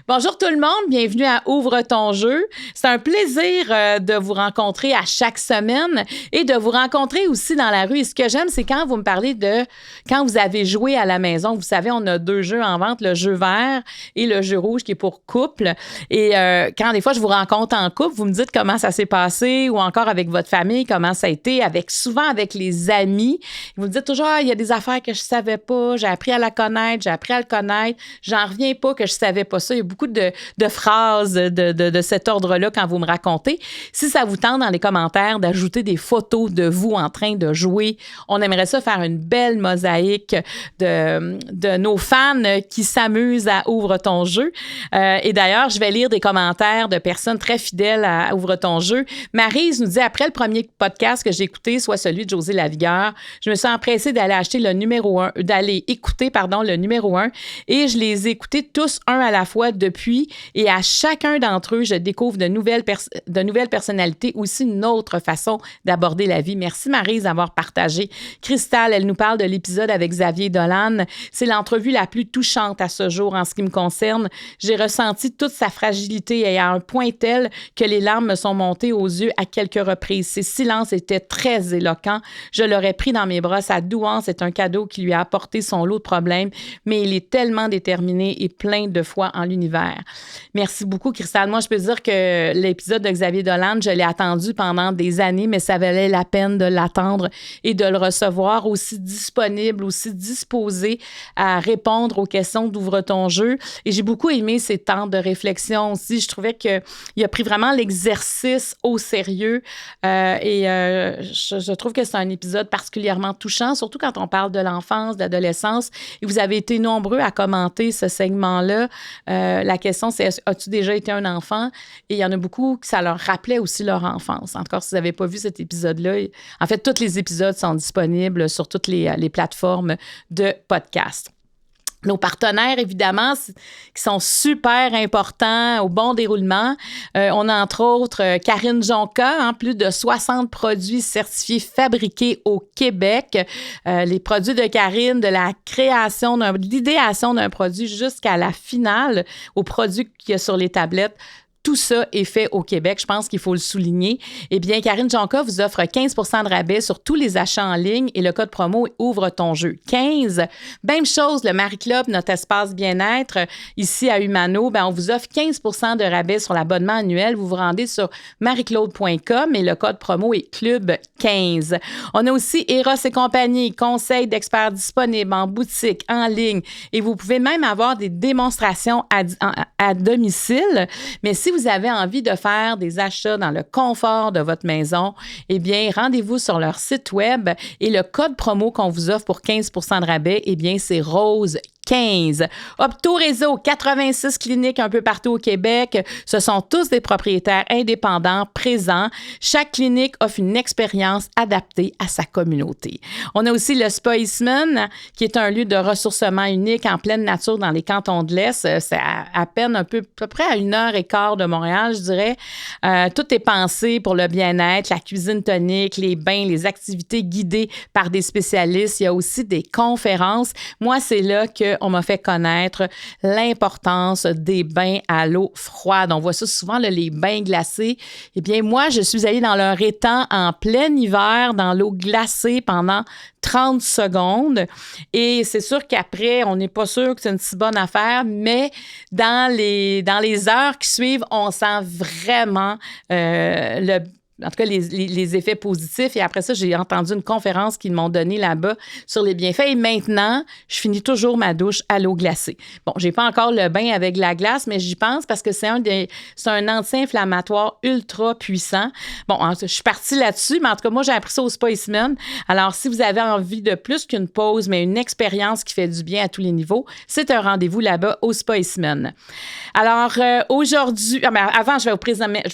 Bonjour tout le monde, bienvenue à Ouvre ton jeu. C'est un plaisir de vous rencontrer à chaque semaine et de vous rencontrer aussi dans la rue. Et ce que j'aime, c'est quand vous me parlez de quand vous avez joué à la maison. Vous savez, on a 2 jeux en vente, le jeu vert et le jeu rouge qui est pour couple. Et quand des fois je vous rencontre en couple, vous me dites comment ça s'est passé ou encore avec votre famille, comment ça a été, souvent avec les amis. Vous me dites toujours, il y a des affaires que je savais pas, j'ai appris à la connaître, j'ai appris à le connaître, j'en reviens pas que je savais pas ça. Il y a beaucoup de phrases de cet ordre-là quand vous me racontez. Si ça vous tente dans les commentaires d'ajouter des photos de vous en train de jouer, on aimerait ça faire une belle mosaïque de nos fans qui s'amusent à Ouvre ton jeu. Et d'ailleurs, je vais lire des commentaires de personnes très fidèles à Ouvre ton jeu. Maryse nous dit, après le premier podcast que j'ai écouté, soit celui de José Lavigueur, je me suis empressée d'aller acheter le numéro 1, d'aller écouter, le numéro 1, et je les ai écoutés tous un à la fois depuis, et à chacun d'entre eux, je découvre de nouvelles personnalités, aussi une autre façon d'aborder la vie. Merci Maryse d'avoir partagé. Cristal, elle nous parle de l'épisode avec Xavier Dolan. C'est l'entrevue la plus touchante à ce jour en ce qui me concerne. J'ai ressenti toute sa fragilité et à un point tel que les larmes me sont montées aux yeux à quelques reprises. Ses silences étaient très éloquents. Je l'aurais pris dans mes bras. Sa douance est un cadeau qui lui a apporté son lot de problèmes, mais il est tellement déterminé et plein de foi en l'univers. Merci beaucoup, Cristal. Moi, je peux dire que l'épisode de Xavier Dolan, je l'ai attendu pendant des années, mais ça valait la peine de l'attendre et de le recevoir aussi disponible, aussi disposé à répondre aux questions d'Ouvre ton jeu. Et j'ai beaucoup aimé ces temps de réflexion aussi. Je trouvais qu'il a pris vraiment l'exercice au sérieux je trouve que c'est un épisode particulièrement touchant, surtout quand on parle de l'enfance, de l'adolescence. Et vous avez été nombreux à commenter ce segment-là. La question, c'est as-tu déjà été un enfant? Et il y en a beaucoup que ça leur rappelait aussi leur enfance. Encore, si vous n'avez pas vu cet épisode-là, en fait, tous les épisodes sont disponibles sur toutes les plateformes de podcast. Nos partenaires, évidemment, qui sont super importants au bon déroulement. On a entre autres Karine Jonca, plus de 60 produits certifiés fabriqués au Québec. Les produits de Karine, de la création, de l'idéation d'un produit jusqu'à la finale, au produit qu'il y a sur les tablettes. Tout ça est fait au Québec. Je pense qu'il faut le souligner. Eh bien, Karine Jonca vous offre 15 % de rabais sur tous les achats en ligne et le code promo est Ouvre ton jeu 15. Même chose, le Marie Club, notre espace bien-être, ici à Humano, on vous offre 15 % de rabais sur l'abonnement annuel. Vous vous rendez sur marieclaude.com et le code promo est Club 15. On a aussi Eros et compagnie, conseils d'experts disponibles en boutique, en ligne et vous pouvez même avoir des démonstrations à domicile. Mais si vous avez envie de faire des achats dans le confort de votre maison, eh bien, rendez-vous sur leur site web et le code promo qu'on vous offre pour 15 % de rabais, eh bien, c'est Rose 15. Opto Réseau, 86 cliniques un peu partout au Québec. Ce sont tous des propriétaires indépendants présents. Chaque clinique offre une expérience adaptée à sa communauté. On a aussi le Spa Eastman, qui est un lieu de ressourcement unique en pleine nature dans les cantons de l'Est. C'est à peine à peu près à 1h15 de Montréal, je dirais. Tout est pensé pour le bien-être, la cuisine tonique, les bains, les activités guidées par des spécialistes. Il y a aussi des conférences. Moi, c'est là qu'on m'a fait connaître l'importance des bains à l'eau froide. On voit ça souvent, là, les bains glacés. Eh bien, moi, je suis allée dans leur étang en plein hiver, dans l'eau glacée pendant 30 secondes. Et c'est sûr qu'après, on n'est pas sûr que c'est une si bonne affaire, mais dans les heures qui suivent, on sent vraiment en tout cas, les effets positifs. Et après ça, j'ai entendu une conférence qu'ils m'ont donnée là-bas sur les bienfaits. Et maintenant, je finis toujours ma douche à l'eau glacée. Bon, j'ai pas encore le bain avec la glace, mais j'y pense parce que c'est un anti-inflammatoire ultra puissant. Bon, je suis partie là-dessus, mais en tout cas, moi, j'ai appris ça au Spa Eastman. Alors, si vous avez envie de plus qu'une pause, mais une expérience qui fait du bien à tous les niveaux, c'est un rendez-vous là-bas au Spa Eastman. Alors, aujourd'hui, avant, je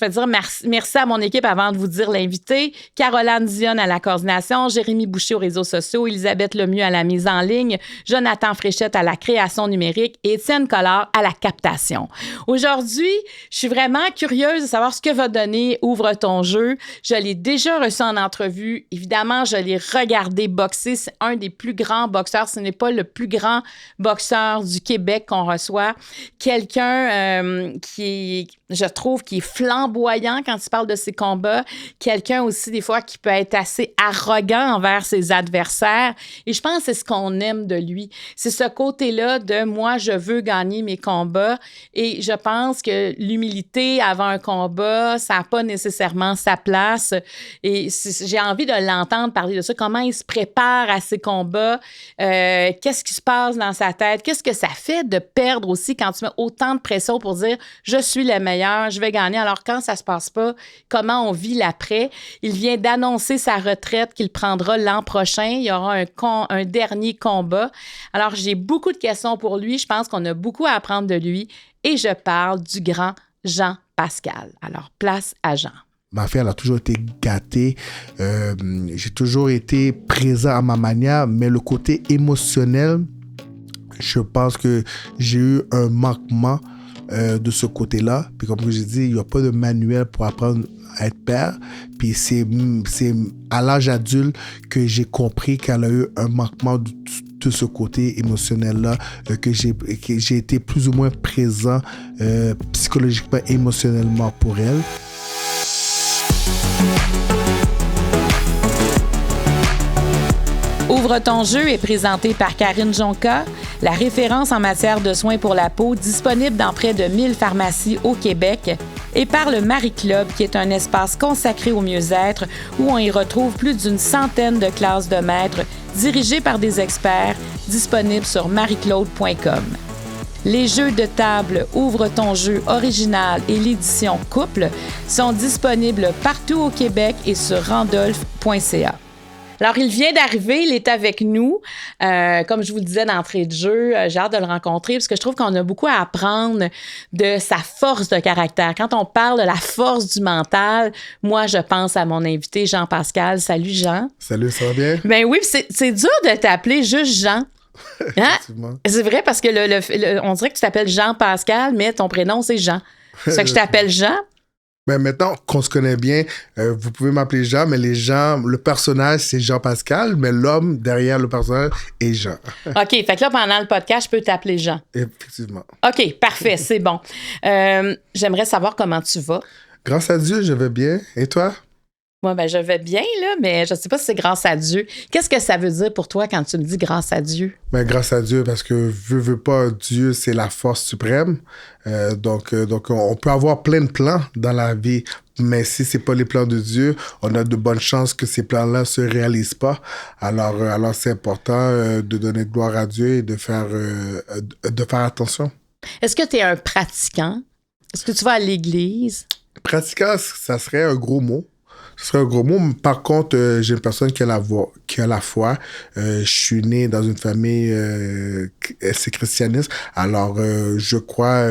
vais dire merci à mon équipe avant de de vous dire l'invité. Caroline Dionne à la coordination, Jérémy Boucher aux réseaux sociaux, Elisabeth Lemieux à la mise en ligne, Jonathan Fréchette à la création numérique et Étienne Collard à la captation. Aujourd'hui, je suis vraiment curieuse de savoir ce que va donner Ouvre ton jeu. Je l'ai déjà reçu en entrevue. Évidemment, je l'ai regardé boxer. C'est un des plus grands boxeurs. Ce n'est pas le plus grand boxeur du Québec qu'on reçoit. Quelqu'un qui je trouve, qui est flamboyant quand il parle de ses combats. Quelqu'un aussi, des fois, qui peut être assez arrogant envers ses adversaires. Et je pense que c'est ce qu'on aime de lui. C'est ce côté-là de « moi, je veux gagner mes combats ». Et je pense que l'humilité avant un combat, ça n'a pas nécessairement sa place. Et j'ai envie de l'entendre parler de ça. Comment il se prépare à ses combats? Qu'est-ce qui se passe dans sa tête? Qu'est-ce que ça fait de perdre aussi quand tu mets autant de pression pour dire « je suis le meilleur ». Je vais gagner. Alors, quand ça se passe pas, comment on vit l'après? Il vient d'annoncer sa retraite qu'il prendra l'an prochain. Il y aura un dernier combat. Alors, j'ai beaucoup de questions pour lui. Je pense qu'on a beaucoup à apprendre de lui. Et je parle du grand Jean Pascal. Alors, place à Jean. Ma fille, elle a toujours été gâtée. J'ai toujours été présent à ma manière, mais le côté émotionnel, je pense que j'ai eu un manquement de ce côté-là. Puis comme j'ai dit, il n'y a pas de manuel pour apprendre à être père. Puis c'est à l'âge adulte que j'ai compris qu'elle a eu un manquement de ce côté émotionnel-là, que j'ai été plus ou moins présent psychologiquement, émotionnellement pour elle. Ouvre ton jeu est présenté par Karine Jonca, la référence en matière de soins pour la peau, disponible dans près de 1000 pharmacies au Québec, et par le Marie Club, qui est un espace consacré au mieux-être où on y retrouve plus d'une centaine de classes de maîtres dirigées par des experts, disponibles sur marieclaude.com. Les jeux de table Ouvre ton jeu original et l'édition couple sont disponibles partout au Québec et sur randolph.ca. Alors, il vient d'arriver, il est avec nous. Comme je vous le disais d'entrée de jeu, j'ai hâte de le rencontrer parce que je trouve qu'on a beaucoup à apprendre de sa force de caractère. Quand on parle de la force du mental, moi, je pense à mon invité Jean Pascal. Salut, Jean. Salut, ça va bien? Ben oui, c'est dur de t'appeler juste Jean. Hein? C'est vrai parce que on dirait que tu t'appelles Jean Pascal, mais ton prénom, c'est Jean. C'est ça que je t'appelle Jean. Ben maintenant qu'on se connaît bien, vous pouvez m'appeler Jean, mais le personnage, c'est Jean Pascal, mais l'homme derrière le personnage est Jean. OK, fait que là, pendant le podcast, je peux t'appeler Jean. Effectivement. OK, parfait, c'est bon. J'aimerais savoir comment tu vas. Grâce à Dieu, je vais bien. Et toi? Moi, ben, je vais bien, là, mais je ne sais pas si c'est grâce à Dieu. Qu'est-ce que ça veut dire pour toi quand tu me dis grâce à Dieu? Ben, grâce à Dieu, parce que veux pas, Dieu, c'est la force suprême. Donc, on peut avoir plein de plans dans la vie, mais si c'est pas les plans de Dieu, on a de bonnes chances que ces plans-là se réalisent pas. Alors c'est important de donner gloire à Dieu et de faire attention. Est-ce que tu es un pratiquant? Est-ce que tu vas à l'église? Pratiquant, ça serait un gros mot. Ce serait un gros mot. Par contre, j'ai une personne qui a la foi. Je suis né dans une famille, c'est christianisme. Alors, je crois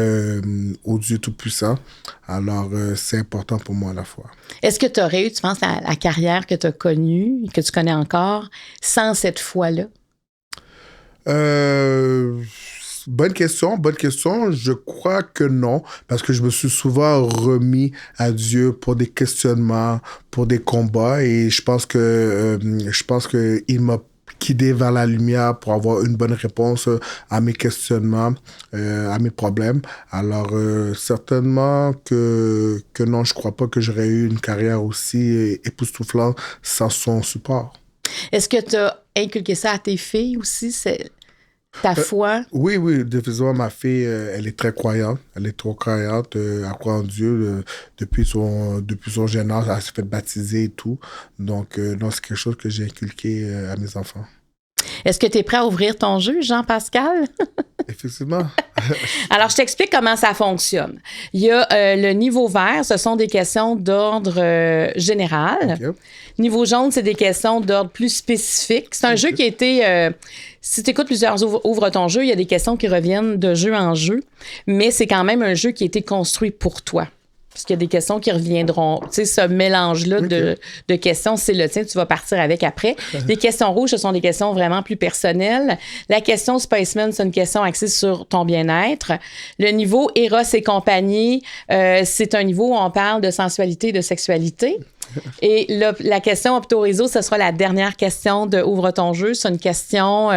au Dieu Tout-Puissant. Alors, c'est important pour moi, la foi. Est-ce que tu aurais eu, tu penses, la carrière que tu as connue, que tu connais encore, sans cette foi-là? Bonne question. Je crois que non, parce que je me suis souvent remis à Dieu pour des questionnements, pour des combats, et je pense que il m'a guidé vers la lumière pour avoir une bonne réponse à mes questionnements, à mes problèmes. Alors, certainement que non, je crois pas que j'aurais eu une carrière aussi époustouflante sans son support. Est-ce que tu as inculqué ça à tes filles aussi, ta foi? Oui, définitivement, ma fille, elle est très croyante. Elle est trop croyante. Elle croit en Dieu depuis son jeune âge. Elle s'est fait baptiser et tout. Donc, non, c'est quelque chose que j'ai inculqué à mes enfants. Est-ce que tu es prêt à ouvrir ton jeu, Jean-Pascal? Effectivement. Alors, je t'explique comment ça fonctionne. Il y a le niveau vert, ce sont des questions d'ordre général. Okay. Niveau jaune, c'est des questions d'ordre plus spécifique. C'est un jeu qui a été... si tu écoutes plusieurs Ouvre ton jeu, il y a des questions qui reviennent de jeu en jeu, mais c'est quand même un jeu qui a été construit pour toi. Parce qu'il y a des questions qui reviendront. Tu sais, ce mélange-là de questions, c'est le tien, tu vas partir avec après. Les questions rouges, ce sont des questions vraiment plus personnelles. La question Spaceman, c'est une question axée sur ton bien-être. Le niveau Eros et compagnie, c'est un niveau où on parle de sensualité et de sexualité. Et la question Opto-Réseau, ce sera la dernière question de Ouvre ton jeu. C'est une question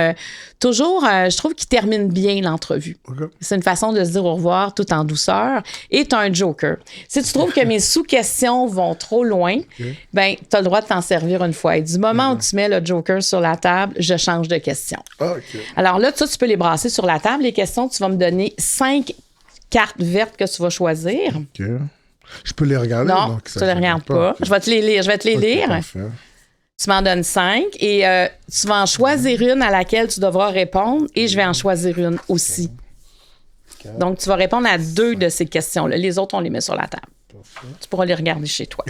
toujours, je trouve, qui termine bien l'entrevue. Okay. C'est une façon de se dire au revoir tout en douceur. Et tu as un joker. Si tu trouves que mes sous-questions vont trop loin, ben tu as le droit de t'en servir une fois. Et du moment où tu mets le joker sur la table, je change de question. Alors là, tu peux les brasser sur la table. Les questions, tu vas me donner 5 cartes vertes que tu vas choisir. Je peux les regarder? Non, donc, tu ne les regardes pas. Je vais te les lire. Parfait. Tu m'en donnes 5 et tu vas en choisir une à laquelle tu devras répondre et je vais en choisir une aussi. Donc, tu vas répondre à 2 de ces questions-là. Les autres, on les met sur la table. Tu pourras les regarder chez toi.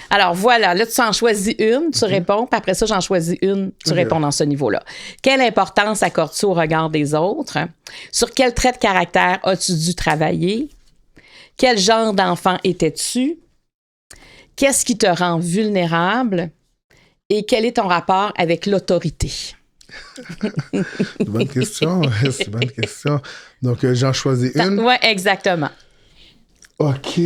Alors, voilà. Là, tu en choisis une, tu réponds, puis après ça, j'en choisis une, tu réponds dans ce niveau-là. Quelle importance accordes-tu au regard des autres? Sur quel trait de caractère as-tu dû travailler? Quel genre d'enfant étais-tu? Qu'est-ce qui te rend vulnérable? Et quel est ton rapport avec l'autorité? C'est une bonne question. C'est une bonne question. Donc, j'en choisis une. Oui, exactement. OK.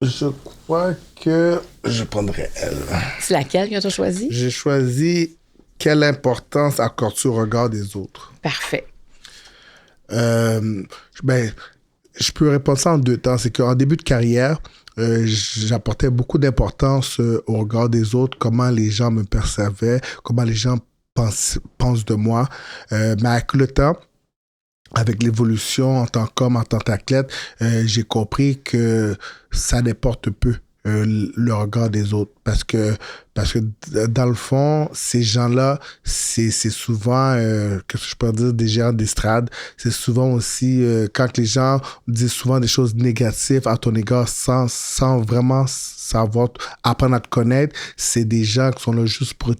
Je crois que je prendrais elle. C'est laquelle que tu as choisie? J'ai choisi quelle importance accordes-tu au regard des autres? Parfait. Je peux répondre ça en 2 temps. C'est qu'en début de carrière, j'apportais beaucoup d'importance au regard des autres, comment les gens me percevaient, comment les gens pensent de moi. Mais avec le temps, avec l'évolution en tant qu'homme, en tant qu'athlète, j'ai compris que ça n'importe peu le regard des autres. Parce que dans le fond, ces gens-là, c'est souvent, qu'est-ce que je peux dire, des géants d'estrade. C'est souvent aussi, quand les gens disent souvent des choses négatives à ton égard sans vraiment savoir apprendre à te connaître, c'est des gens qui sont là juste pour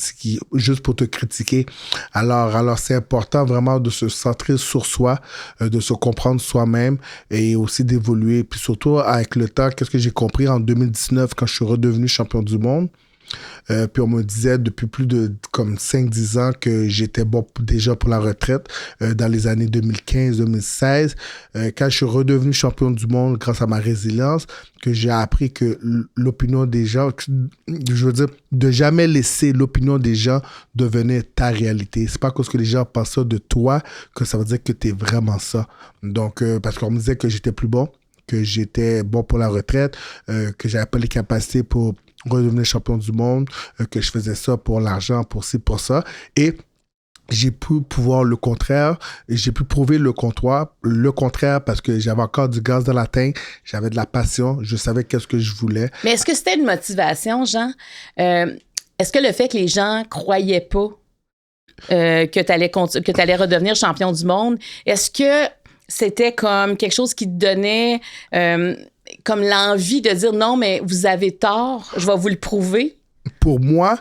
te critiquer. Alors c'est important vraiment de se centrer sur soi, de se comprendre soi-même et aussi d'évoluer. Puis surtout, avec le temps, qu'est-ce que j'ai compris en 2019 quand je suis redevenu champion du monde? Puis on me disait depuis plus de comme 5-10 ans que j'étais bon déjà pour la retraite dans les années 2015-2016. Quand je suis redevenu champion du monde grâce à ma résilience, que j'ai appris que l'opinion des gens, je veux dire, de jamais laisser l'opinion des gens devenir ta réalité. C'est pas parce que les gens pensent ça de toi que ça veut dire que t'es vraiment ça. Donc, parce qu'on me disait que j'étais plus bon, que j'étais bon pour la retraite, que j'avais pas les capacités pour redevenir champion du monde, que je faisais ça pour l'argent, pour ci, pour ça. Et j'ai pu pouvoir le contraire, j'ai pu prouver le contraire parce que j'avais encore du gaz dans la tank, j'avais de la passion, je savais qu'est-ce que je voulais. Mais est-ce que c'était une motivation, Jean? Est-ce que le fait que les gens croyaient pas que tu allais redevenir champion du monde, est-ce que c'était comme quelque chose qui te donnait comme l'envie de dire non, mais vous avez tort, je vais vous le prouver? Pour moi,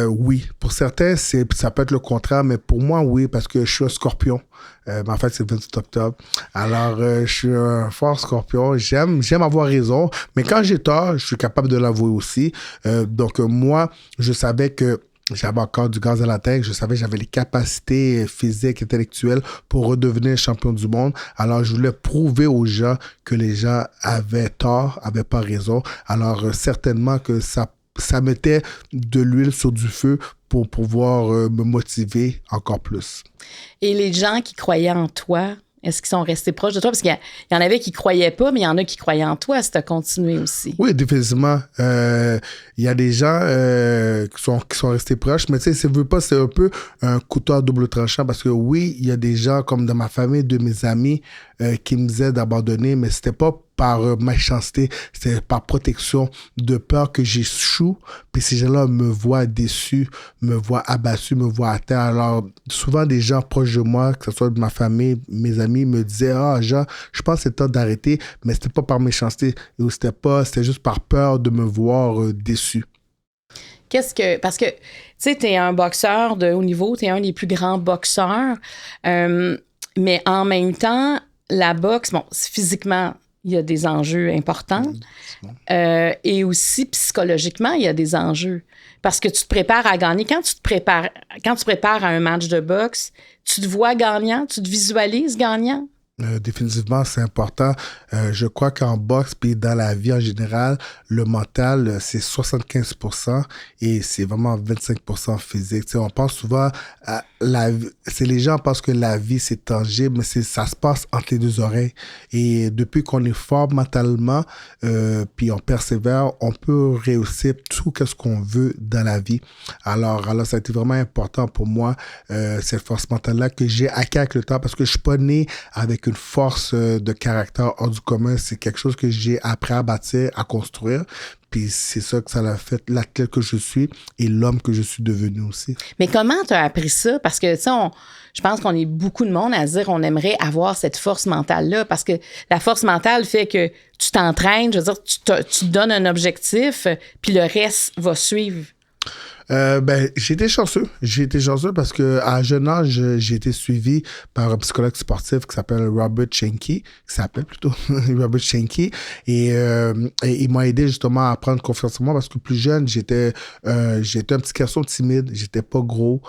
oui. Pour certains, ça peut être le contraire, mais pour moi, oui, parce que je suis un scorpion. En fait, c'est le 28 octobre. Alors, je suis un fort scorpion. J'aime avoir raison, mais quand j'ai tort, je suis capable de l'avouer aussi. Donc, moi, je savais que j'avais encore du gaz à la tête. Je savais que j'avais les capacités physiques, intellectuelles pour redevenir champion du monde. Alors, je voulais prouver aux gens que les gens avaient tort, avaient pas raison. Alors, certainement que ça mettait de l'huile sur du feu pour pouvoir me motiver encore plus. Et les gens qui croyaient en toi, est-ce qu'ils sont restés proches de toi? Parce qu'il y en avait qui ne croyaient pas, mais il y en a qui croyaient en toi. Si tu as continué aussi. Oui, définitivement. Il y a des gens qui sont restés proches, mais tu sais, c'est un peu un couteau à double tranchant parce que oui, il y a des gens comme dans ma famille, de mes amis, qui me disaient d'abandonner, mais c'était pas par méchanceté, c'était par protection, de peur que j'échoue. Puis ces gens-là me voient déçu, me voient abattu, me voient à terre. Alors, souvent, des gens proches de moi, que ce soit de ma famille, mes amis, me disaient « Ah, Jean, je pense que c'est temps d'arrêter. » Mais c'était pas par méchanceté, c'était juste par peur de me voir déçu. Parce que, tu sais, t'es un boxeur de haut niveau, t'es un des plus grands boxeurs. Mais en même temps, la boxe, bon, physiquement, il y a des enjeux importants. Et aussi, psychologiquement, il y a des enjeux. Parce que tu te prépares à gagner. Quand tu prépares à un match de boxe, tu te vois gagnant, tu te visualises gagnant. Définitivement, c'est important. Je crois qu'en boxe, puis dans la vie en général, le mental, c'est 75% et c'est vraiment 25% physique. Tu sais, on pense souvent à les gens pensent que la vie, c'est tangible, mais ça se passe entre les deux oreilles. Et depuis qu'on est fort mentalement, puis on persévère, on peut réussir tout ce qu'on veut dans la vie. Alors, ça a été vraiment important pour moi, cette force mentale-là que j'ai acquis avec le temps parce que je suis pas né avec une force de caractère hors du commun. C'est quelque chose que j'ai appris à bâtir, à construire. Puis c'est ça que ça l'a fait, l'athlète que je suis et l'homme que je suis devenu aussi. Mais comment tu as appris ça? Parce que, tu sais, je pense qu'on est beaucoup de monde à se dire on aimerait avoir cette force mentale-là parce que la force mentale fait que tu t'entraînes, je veux dire, tu te donnes un objectif, puis le reste va suivre. J'ai été chanceux. J'ai été chanceux parce que à jeune âge, j'ai été suivi par un psychologue sportif qui s'appelle Robert Schenke, Robert Schenke, et il m'a aidé justement à prendre confiance en moi parce que plus jeune, j'étais un petit garçon timide, j'étais pas gros,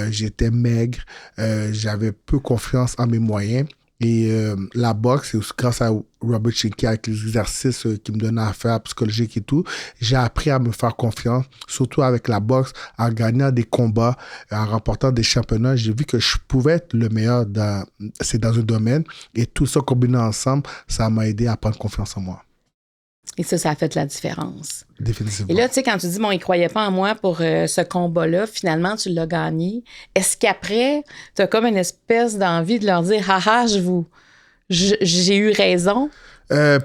j'étais maigre, j'avais peu confiance en mes moyens. Et la boxe, c'est aussi grâce à Robert Schenke, avec les exercices qu'il me donnait à faire, psychologique et tout, j'ai appris à me faire confiance, surtout avec la boxe, en gagnant des combats, en remportant des championnats. J'ai vu que je pouvais être le meilleur dans un domaine. Et tout ça combiné ensemble, ça m'a aidé à prendre confiance en moi. Et ça a fait la différence. Définitivement. Et là, tu sais, quand tu dis, bon, ils ne croyaient pas en moi pour ce combat-là, finalement, tu l'as gagné. Est-ce qu'après, tu as comme une espèce d'envie de leur dire, haha, j'ai eu raison?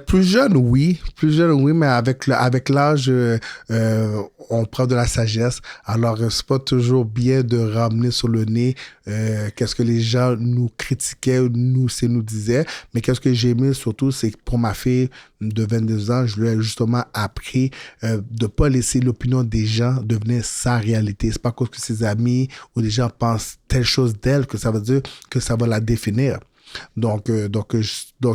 Plus jeune, oui, mais avec l'âge, on prend de la sagesse. Alors, c'est pas toujours bien de ramener sur le nez qu'est-ce que les gens nous critiquaient, nous disaient. Mais qu'est-ce que j'ai aimé surtout, c'est que pour ma fille de 22 ans, je lui ai justement appris de pas laisser l'opinion des gens devenir sa réalité. C'est pas parce que ses amis ou les gens pensent telle chose d'elle que ça veut dire que ça va la définir. Donc,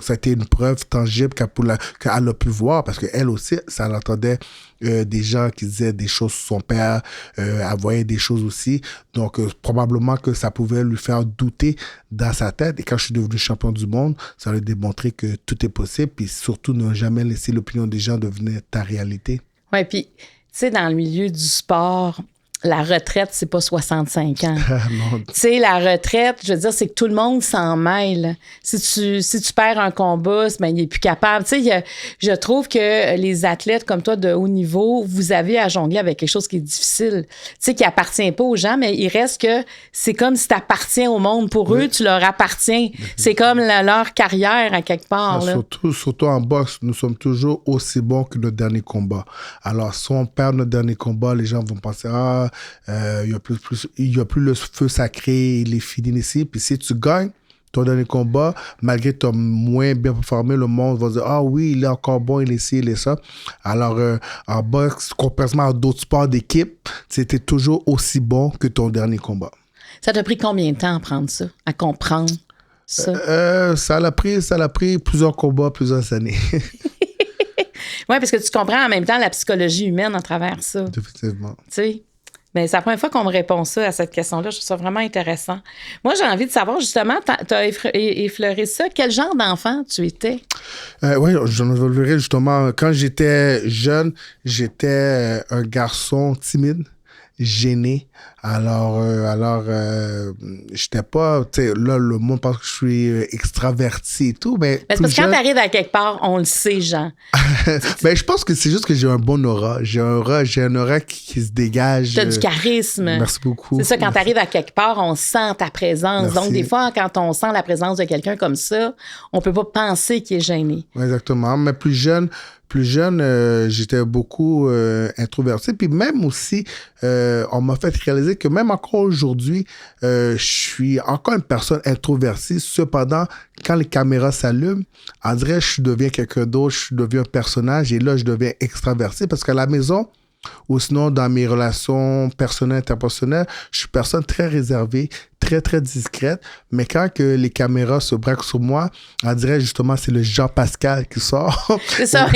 ça a été une preuve tangible qu'elle a pu voir parce qu'elle aussi, ça l'entendait des gens qui disaient des choses sur son père, elle voyait des choses aussi. Donc, probablement que ça pouvait lui faire douter dans sa tête. Et quand je suis devenu champion du monde, ça lui a démontré que tout est possible. Puis surtout, ne jamais laisser l'opinion des gens devenir ta réalité. Oui, puis, tu sais, dans le milieu du sport, la retraite, c'est pas 65 ans. Tu sais, la retraite, je veux dire, c'est que tout le monde s'en mêle. Si tu perds un combat, ben, il est plus capable. Tu sais, je trouve que les athlètes comme toi de haut niveau, vous avez à jongler avec quelque chose qui est difficile. Tu sais, qui appartient pas aux gens, mais il reste que c'est comme si t'appartiens au monde. Pour eux, tu leur appartiens. C'est comme leur carrière à quelque part. Là. Surtout en boxe, nous sommes toujours aussi bons que notre dernier combat. Alors, si on perd notre dernier combat, les gens vont penser, il y a plus le feu sacré, il est fini ici. Puis si tu gagnes ton dernier combat, malgré que tu as moins bien performé, le monde va dire, ah oui, il est encore bon, il est ci, il est ça. Alors, en boxe, comparativement à d'autres sports d'équipe, c'était toujours aussi bon que ton dernier combat. Ça t'a pris combien de temps à apprendre ça, à comprendre ça? Ça l'a pris plusieurs combats, plusieurs années. Oui, parce que tu comprends en même temps la psychologie humaine à travers ça. Effectivement. Tu sais? Bien, c'est la première fois qu'on me répond ça à cette question-là. Je trouve ça vraiment intéressant. Moi, j'ai envie de savoir, justement, tu as effleuré ça. Quel genre d'enfant tu étais? Oui, j'en effleurais justement. Quand j'étais jeune, j'étais un garçon timide, gêné. Alors, j'étais pas, tu sais, là, le monde pense que je suis extraverti et tout, mais c'est parce que quand t'arrives à quelque part, on le sait, Jean. Ben, je pense que c'est juste que j'ai un bon aura. J'ai un aura qui se dégage. T'as du charisme. Merci beaucoup. C'est ça, quand t'arrives à quelque part, on sent ta présence. Merci. Donc, des fois, quand on sent la présence de quelqu'un comme ça, on peut pas penser qu'il est gêné. Exactement. Mais plus jeune, j'étais beaucoup introverti. Puis même aussi, on m'a fait réaliser que même encore aujourd'hui, je suis encore une personne introvertie. Cependant, quand les caméras s'allument, on dirait que je deviens quelqu'un d'autre, je deviens un personnage et là, je deviens extraverti parce qu'à la maison, Ou sinon, dans mes relations personnelles, interpersonnelles, je suis une personne très réservée, très, très discrète. Mais quand que les caméras se braquent sur moi, on dirait justement c'est le Jean-Pascal qui sort. C'est ça,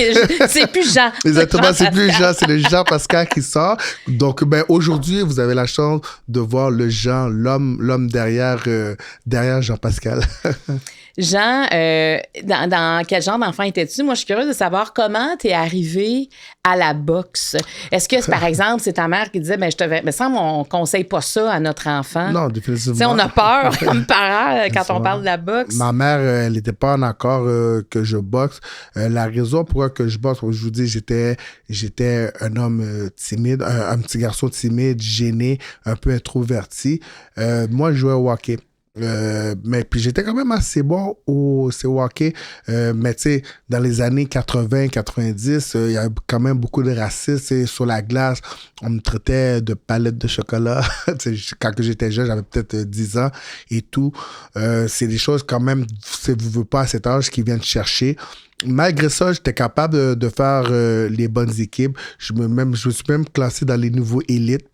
c'est plus Jean. Exactement, c'est plus Jean, c'est le Jean-Pascal qui sort. Donc, ben, aujourd'hui, vous avez la chance de voir le Jean, l'homme derrière Jean-Pascal. Jean, dans quel genre d'enfant étais-tu? Moi, je suis curieuse de savoir comment tu es arrivé à la boxe. Est-ce que, par exemple, c'est ta mère qui disait, ben, me semble, on conseille pas ça à notre enfant? Non, définitivement. T'sais, on a peur comme parents quand on parle de la boxe. Ma mère, elle n'était pas en accord que je boxe. La raison pour laquelle je boxe, je vous dis, j'étais un homme timide, un petit garçon timide, gêné, un peu introverti. Moi, je jouais au hockey. Mais puis j'étais quand même assez bon au hockey. Mais tu sais, dans les années 80-90, il y avait quand même beaucoup de racisme. Sur la glace, on me traitait de palette de chocolat. Quand j'étais jeune, j'avais peut-être 10 ans et tout. C'est des choses quand même, si vous ne voulez pas à cet âge, qui viennent chercher. Malgré ça, j'étais capable de faire les bonnes équipes. Je me suis même classé dans les niveaux élites.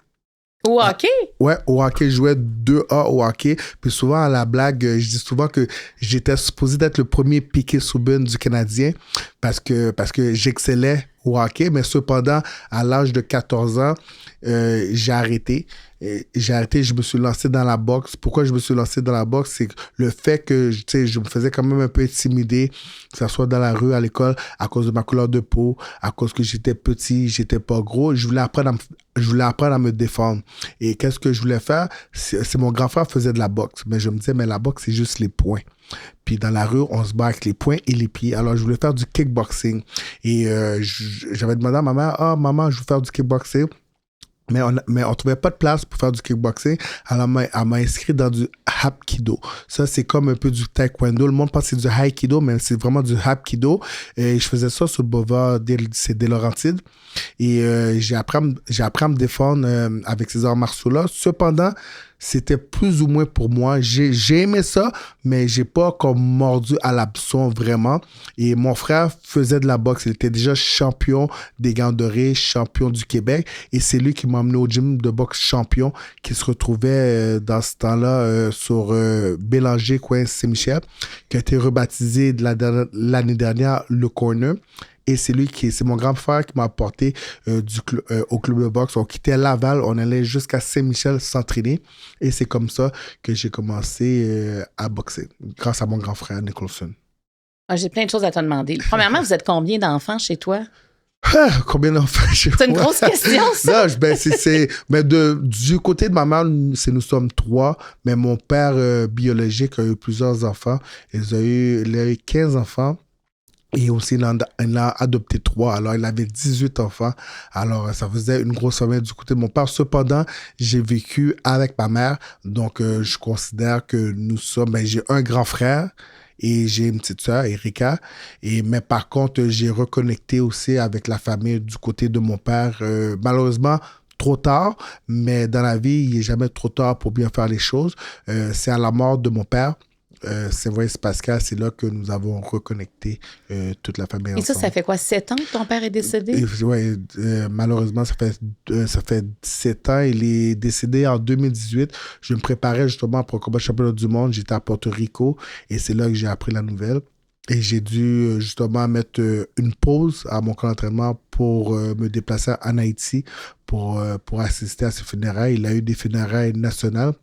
Au hockey? Ouais, au hockey, je jouais 2A au hockey. Puis souvent, à la blague, je dis souvent que j'étais supposé d'être le premier Piquet Souben du Canadien parce que j'excellais au hockey. Mais cependant, à l'âge de 14 ans, j'ai arrêté. Je me suis lancé dans la boxe. Pourquoi je me suis lancé dans la boxe? C'est le fait que, tu sais, je me faisais quand même un peu intimider, que ce soit dans la rue, à l'école, à cause de ma couleur de peau, à cause que j'étais petit, j'étais pas gros. Je voulais apprendre à me défendre. Et qu'est-ce que je voulais faire? C'est mon grand frère faisait de la boxe. Mais je me disais, mais la boxe, c'est juste les poings. Puis dans la rue, on se bat avec les poings et les pieds. Alors, je voulais faire du kickboxing. Et j'avais demandé à ma mère, « Ah, maman, je veux faire du kickboxing. » Mais on trouvait pas de place pour faire du kickboxing. Alors, elle m'a inscrit dans du Hapkido. Ça, c'est comme un peu du taekwondo. Le monde pense que c'est du Aikido, mais c'est vraiment du Hapkido. Et je faisais ça sur le boulevard des Laurentides. Et j'ai appris à me défendre avec ces arts martiaux-là. Cependant, c'était plus ou moins pour moi. J'ai aimé ça, mais j'ai pas comme mordu à l'hameçon vraiment. Et mon frère faisait de la boxe. Il était déjà champion des Gants dorés, champion du Québec. Et c'est lui qui m'a emmené au gym de boxe champion qui se retrouvait dans ce temps-là sur Bélanger, coin Saint-Michel, qui a été rebaptisé l'année dernière le Corner. Et c'est mon grand frère qui m'a apporté au club de boxe. On quittait Laval, on allait jusqu'à Saint-Michel s'entraîner. Et c'est comme ça que j'ai commencé à boxer, grâce à mon grand frère Nicholson. Ah, j'ai plein de choses à te demander. Premièrement, vous êtes combien d'enfants chez toi? Combien d'enfants chez moi? C'est une grosse question, ça. Non, mais du côté de ma mère, nous sommes 3. Mais mon père biologique a eu plusieurs enfants. Il a eu 15 enfants. Et aussi, il en a adopté 3. Alors, il avait 18 enfants. Alors, ça faisait une grosse famille du côté de mon père. Cependant, j'ai vécu avec ma mère. Donc, je considère que j'ai un grand frère et j'ai une petite sœur, Erika. Mais par contre, j'ai reconnecté aussi avec la famille du côté de mon père. Malheureusement, trop tard, mais dans la vie, il n'est jamais trop tard pour bien faire les choses. C'est à la mort de mon père. C'est vrai, c'est Pascal, c'est là que nous avons reconnecté toute la famille ensemble. Et ça fait quoi, 7 ans que ton père est décédé? Oui, malheureusement, ça fait 17 ans. Il est décédé en 2018. Je me préparais justement pour le combat championnat du monde. J'étais à Porto Rico et c'est là que j'ai appris la nouvelle. Et j'ai dû justement mettre une pause à mon camp d'entraînement pour me déplacer en Haïti pour assister à ses funérailles. Il a eu des funérailles nationales.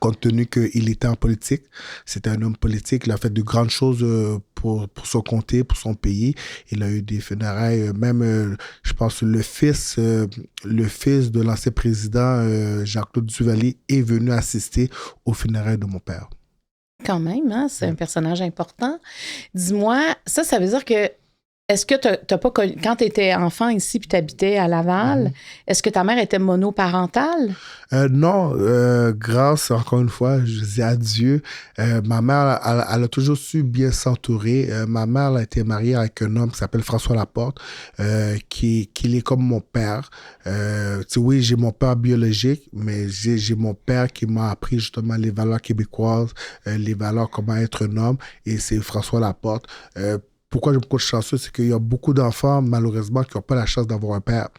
Compte tenu qu'il était en politique, c'était un homme politique, il a fait de grandes choses pour son comté, pour son pays. Il a eu des funérailles, même, je pense, le fils de l'ancien président, Jean-Claude Duvalier, est venu assister aux funérailles de mon père. Quand même, hein? C'est un personnage important. Dis-moi, ça veut dire que est-ce que t'as pas connu, quand tu étais enfant ici puis tu habitais à Laval, est-ce que ta mère était monoparentale? Non, grâce, encore une fois, je dis à Dieu, ma mère, elle a toujours su bien s'entourer. Ma mère elle a été mariée avec un homme qui s'appelle François Laporte, qui est comme mon père. Oui, j'ai mon père biologique, mais j'ai mon père qui m'a appris justement les valeurs québécoises, les valeurs comment être un homme, et c'est François Laporte. pourquoi je me compte chanceux, c'est qu'il y a beaucoup d'enfants, malheureusement, qui n'ont pas la chance d'avoir un père.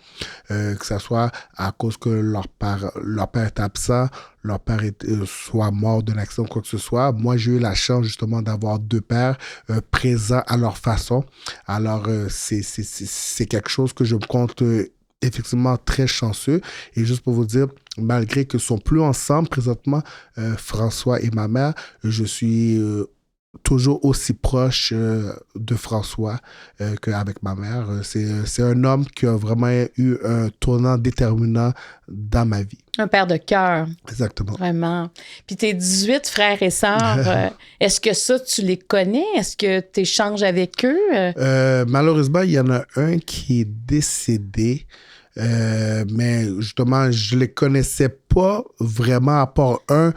Que ce soit à cause que leur père est absent, leur père soit mort d'un accident ou quoi que ce soit. Moi, j'ai eu la chance, justement, d'avoir deux pères présents à leur façon. Alors, c'est quelque chose que je me compte effectivement très chanceux. Et juste pour vous dire, malgré qu'ils ne sont plus ensemble présentement, François et ma mère, je suis toujours aussi proche de François qu'avec ma mère. C'est un homme qui a vraiment eu un tournant déterminant dans ma vie. Un père de cœur. Exactement. Vraiment. Puis tes 18 frères et sœurs, est-ce que ça, tu les connais? Est-ce que tu échanges avec eux? Malheureusement, il y en a un qui est décédé. Mais justement, je les connaissais pas vraiment à part un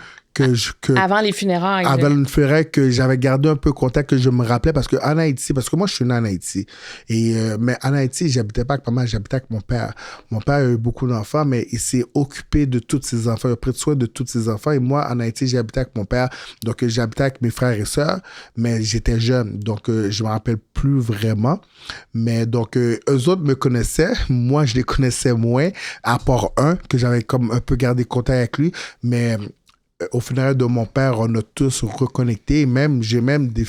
avant les funérailles. Avant les funérailles, que j'avais gardé un peu contact, que je me rappelais, parce qu'en Haïti, parce que moi, je suis né en Haïti. Mais en Haïti, j'habitais pas avec maman, j'habitais avec mon père. Mon père a eu beaucoup d'enfants, mais il s'est occupé de tous ses enfants. Il a pris soin de tous ses enfants. Et moi, en Haïti, j'habitais avec mon père. Donc, j'habitais avec mes frères et sœurs, mais j'étais jeune. Donc, je me rappelle plus vraiment. Mais donc, eux autres me connaissaient. Moi, je les connaissais moins, à part un, que j'avais comme un peu gardé contact avec lui. Mais au funérail de mon père, on a tous reconnecté. J'ai même des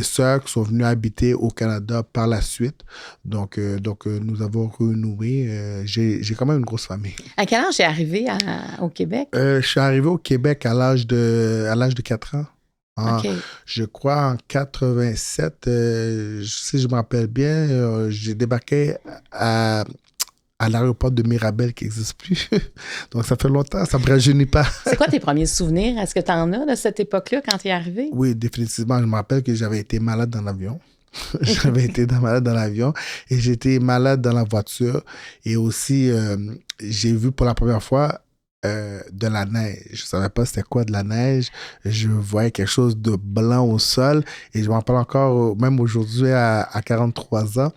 sœurs qui sont venues habiter au Canada par la suite. Donc nous avons renoué. J'ai quand même une grosse famille. À quel âge es arrivé au Québec? Je suis arrivé au Québec à l'âge de 4 ans. Okay. Je crois en 87, si je me rappelle bien, j'ai débarqué à l'aéroport de Mirabel qui n'existe plus. Donc, ça fait longtemps, ça ne me rajeunit pas. C'est quoi tes premiers souvenirs? Est-ce que tu en as de cette époque-là quand tu es arrivé? Oui, définitivement. Je me rappelle que j'avais été malade dans l'avion. J'avais été malade dans l'avion et j'étais malade dans la voiture. Et aussi, j'ai vu pour la première fois de la neige. Je ne savais pas c'était quoi de la neige. Je voyais quelque chose de blanc au sol. Et je me rappelle encore, même aujourd'hui, à 43 ans,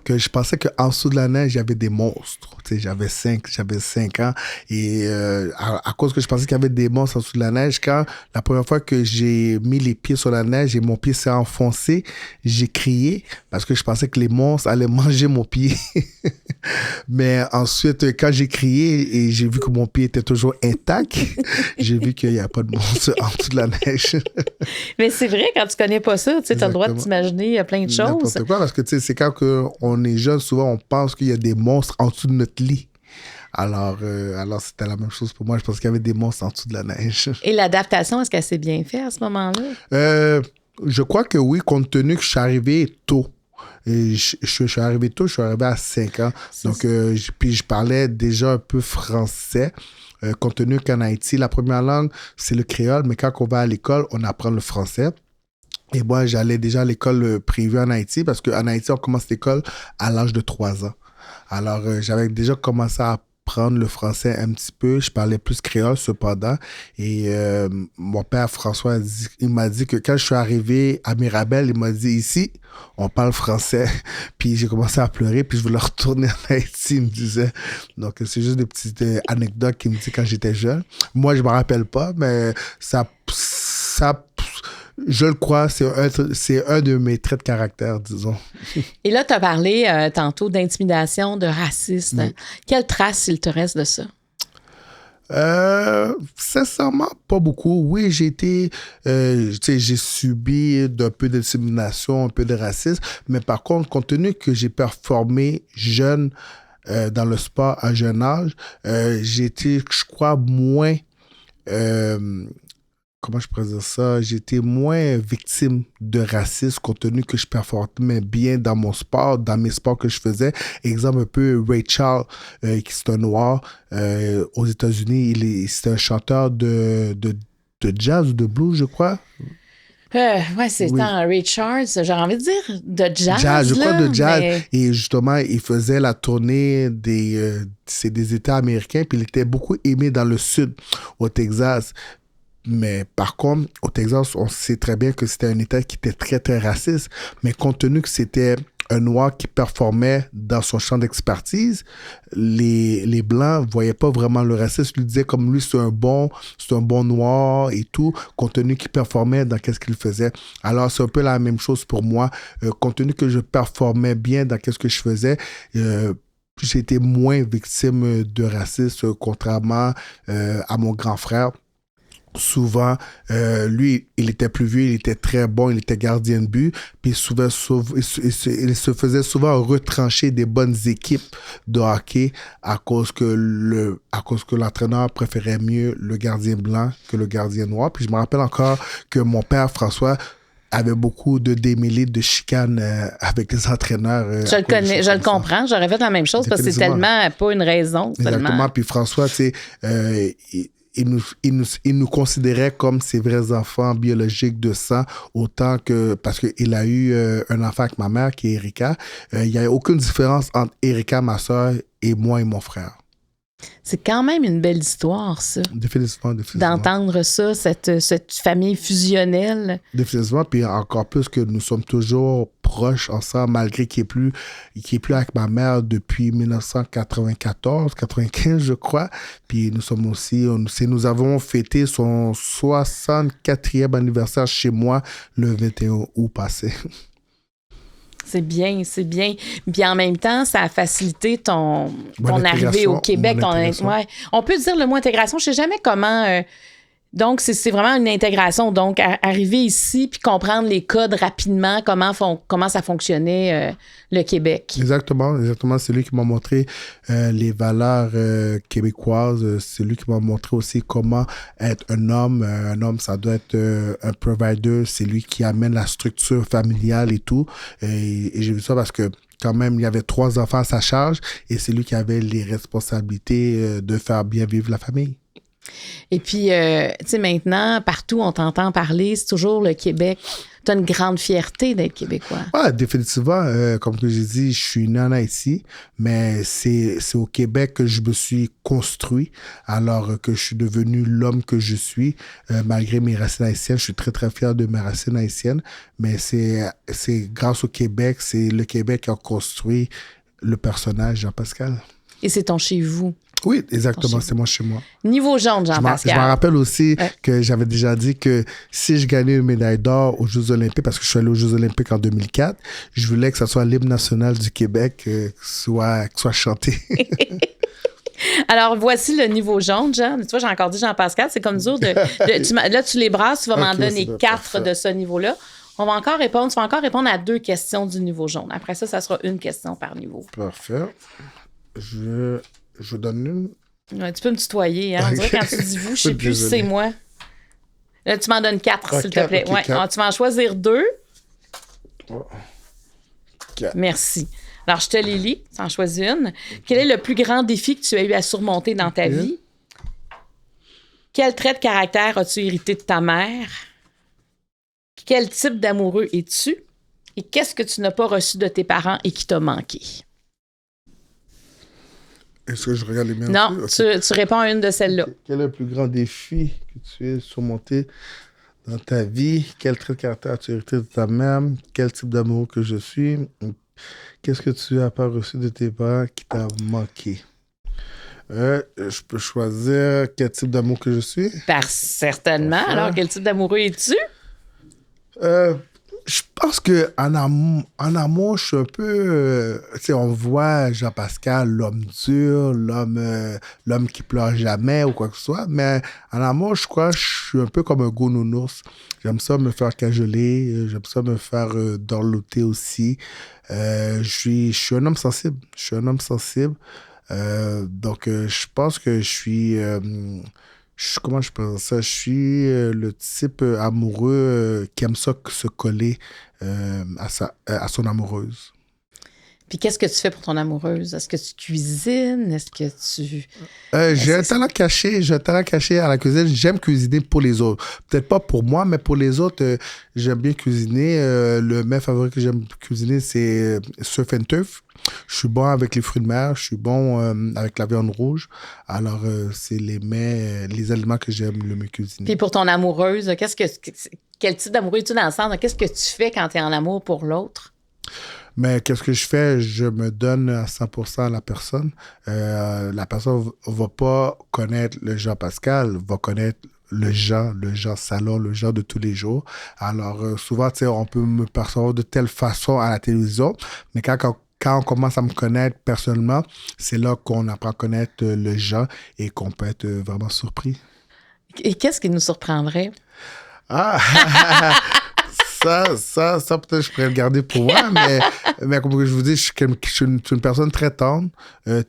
que je pensais qu'en dessous de la neige, il y avait des monstres. Tu sais, j'avais 5 ans. Et à cause que je pensais qu'il y avait des monstres en dessous de la neige, quand la première fois que j'ai mis les pieds sur la neige et mon pied s'est enfoncé, j'ai crié parce que je pensais que les monstres allaient manger mon pied. Mais ensuite, quand j'ai crié et j'ai vu que mon pied était toujours intact, j'ai vu qu'il n'y a pas de monstre en dessous de la neige. Mais c'est vrai, quand tu connais pas ça, tu as le droit de t'imaginer plein de choses. N'importe quoi, parce que tu sais, c'est quand on est jeune, souvent on pense qu'il y a des monstres en dessous de notre lit. Alors c'était la même chose pour moi. Je pense qu'il y avait des monstres en dessous de la neige. Et l'adaptation, est-ce qu'elle s'est bien faite à ce moment-là? Je crois que oui, compte tenu que je suis arrivé tôt. Et je suis arrivé tôt, je suis arrivé à 5 ans. Donc, puis je parlais déjà un peu français. Compte tenu qu'en Haïti, la première langue, c'est le créole, mais quand on va à l'école, on apprend le français. Et moi, j'allais déjà à l'école privée en Haïti, parce qu'en Haïti, on commence l'école à l'âge de 3 ans. Alors, j'avais déjà commencé à apprendre le français un petit peu. Je parlais plus créole, cependant. Et mon père, François, il m'a dit que quand je suis arrivé à Mirabel, il m'a dit, ici, on parle français. Puis j'ai commencé à pleurer, puis je voulais retourner en Haïti, il me disait. Donc, c'est juste des petites anecdotes qu'il me dit quand j'étais jeune. Moi, je me rappelle pas, mais ça je le crois, c'est un de mes traits de caractère, disons. Et là, tu as parlé tantôt d'intimidation, de racisme. Oui. Quelle trace il te reste de ça? Sincèrement, pas beaucoup. Oui, j'ai subi d'un peu de discrimination, un peu de racisme, mais par contre, compte tenu que j'ai performé jeune dans le sport à jeune âge, j'ai été, je crois, moins... comment je pourrais dire ça? J'étais moins victime de racisme compte tenu que je performais bien dans mon sport, dans mes sports que je faisais. Exemple un peu Ray Charles, qui est un noir aux États-Unis. C'est un chanteur de jazz ou de blues, je crois. Ouais, c'est un Ray Charles, j'ai envie de dire de jazz. Je crois de jazz. Mais... Et justement, il faisait la tournée des États américains, puis il était beaucoup aimé dans le sud, au Texas. Mais par contre, au Texas, on sait très bien que c'était un État qui était très, très raciste. Mais compte tenu que c'était un noir qui performait dans son champ d'expertise, les Blancs ne voyaient pas vraiment le racisme. Ils lui disaient comme lui, c'est un bon noir et tout, compte tenu qu'il performait dans qu'est-ce qu'il faisait. Alors, c'est un peu la même chose pour moi. Compte tenu que je performais bien dans qu'est-ce que je faisais, j'ai été moins victime de racisme, contrairement à mon grand frère. Souvent, lui, il était plus vieux, il était très bon, il était gardien de but, puis souvent, il se faisait souvent retrancher des bonnes équipes de hockey à cause que l'entraîneur préférait mieux le gardien blanc que le gardien noir. Puis je me rappelle encore que mon père, François, avait beaucoup de démêlés, de chicanes avec les entraîneurs. Je le connais, je le comprends. J'aurais fait la même chose parce que c'est tellement pas une raison. Exactement. Seulement. Puis François, tu sais, il nous considérait comme ses vrais enfants biologiques de sang, autant que, parce qu'il a eu un enfant avec ma mère, qui est Erika. Il n'y a aucune différence entre Erika, ma soeur, et moi et mon frère. C'est quand même une belle histoire, ça. Définitivement. D'entendre ça, cette famille fusionnelle. Définitivement, puis encore plus que nous sommes toujours proches ensemble, malgré qu'il est plus avec ma mère depuis 1994, 95, je crois. Puis nous sommes aussi, nous avons fêté son 64e anniversaire chez moi le 21 août passé. C'est bien, c'est bien. Puis en même temps, ça a facilité ton arrivée au Québec. Ouais. On peut dire le mot intégration. Je ne sais jamais comment... donc, c'est vraiment une intégration. Donc, arriver ici puis comprendre les codes rapidement, comment ça fonctionnait le Québec. Exactement. C'est lui qui m'a montré les valeurs québécoises. C'est lui qui m'a montré aussi comment être un homme. Un homme, ça doit être un provider. C'est lui qui amène la structure familiale et tout. Et j'ai vu ça parce que quand même, il y avait 3 enfants à sa charge et c'est lui qui avait les responsabilités de faire bien vivre la famille. Et puis, tu sais, maintenant, partout, on t'entend parler, c'est toujours le Québec. Tu as une grande fierté d'être québécois. Oui, définitivement. Comme que j'ai dit, je suis né en Haïti, mais c'est au Québec que je me suis construit, alors que je suis devenu l'homme que je suis, malgré mes racines haïtiennes. Je suis très, très fier de mes racines haïtiennes, mais c'est grâce au Québec, c'est le Québec qui a construit le personnage Jean-Pascal. Et c'est ton chez vous. Oui, exactement, c'est moi chez moi. Niveau jaune, Jean-Pascal. Je me rappelle aussi que j'avais déjà dit que si je gagnais une médaille d'or aux Jeux olympiques, parce que je suis allé aux Jeux olympiques en 2004, je voulais que ça soit l'hymne national du Québec soit chanté. Alors, voici le niveau jaune, Jean. Tu vois, j'ai encore dit Jean-Pascal, c'est comme dur là, tu les brasses, tu vas m'en donner 4 de ce niveau-là. On va encore répondre, tu vas encore répondre à 2 questions du niveau jaune. Après ça sera une question par niveau. Parfait. Je donne une. Ouais, tu peux me tutoyer, hein? On dirait quand tu dis vous, je sais plus si c'est moi. Là, tu m'en donnes 4, s'il te plaît. Okay, ouais. Tu vas en choisir 2. Oh. Merci. Alors, je te les lis. Tu en choisis une. Quel est le plus grand défi que tu as eu à surmonter dans ta vie? Quel trait de caractère as-tu hérité de ta mère? Quel type d'amoureux es-tu? Et qu'est-ce que tu n'as pas reçu de tes parents et qui t'a manqué? Est-ce que je regarde les miens? Non, okay. tu réponds à une de celles-là. Quel est le plus grand défi que tu as surmonté dans ta vie? Quel trait de caractère as-tu hérité de ta mère? Quel type d'amour que je suis? Qu'est-ce que tu n'as pas reçu de tes parents qui t'a manqué? Je peux choisir quel type d'amour que je suis? Certainement. Alors, quel type d'amoureux es-tu? Je pense qu'en amour, je suis un peu... tu sais, on voit Jean-Pascal, l'homme dur, l'homme qui pleure jamais ou quoi que ce soit. Mais en amour, je crois que je suis un peu comme un gros nounours. J'aime ça me faire cajoler. J'aime ça me faire dorloter aussi. Je suis un homme sensible. Donc, je pense que je suis... comment je pense ça? Je suis le type amoureux qui aime ça se coller à son amoureuse. Puis qu'est-ce que tu fais pour ton amoureuse? Est-ce que tu cuisines? Est-ce que tu... J'ai un talent caché à la cuisine. J'aime cuisiner pour les autres. Peut-être pas pour moi, mais pour les autres, j'aime bien cuisiner. Le mets favori que j'aime cuisiner, c'est surf and turf. Je suis bon avec les fruits de mer. Je suis bon avec la viande rouge. Alors, c'est les aliments que j'aime le mieux cuisiner. Puis pour ton amoureuse, quel type d'amoureux es-tu dans le sens? Qu'est-ce que tu fais quand tu es en amour pour l'autre? Mais qu'est-ce que je fais? Je me donne à 100% à la personne. La personne va pas connaître le Jean-Pascal, va connaître le Jean salon, le Jean de tous les jours. Alors, souvent, tu sais, on peut me percevoir de telle façon à la télévision, mais quand on commence à me connaître personnellement, c'est là qu'on apprend à connaître le Jean et qu'on peut être vraiment surpris. Et qu'est-ce qui nous surprendrait? Ah! Ça, peut-être je pourrais le garder pour moi, mais comme je vous dis, je suis une personne très tendre,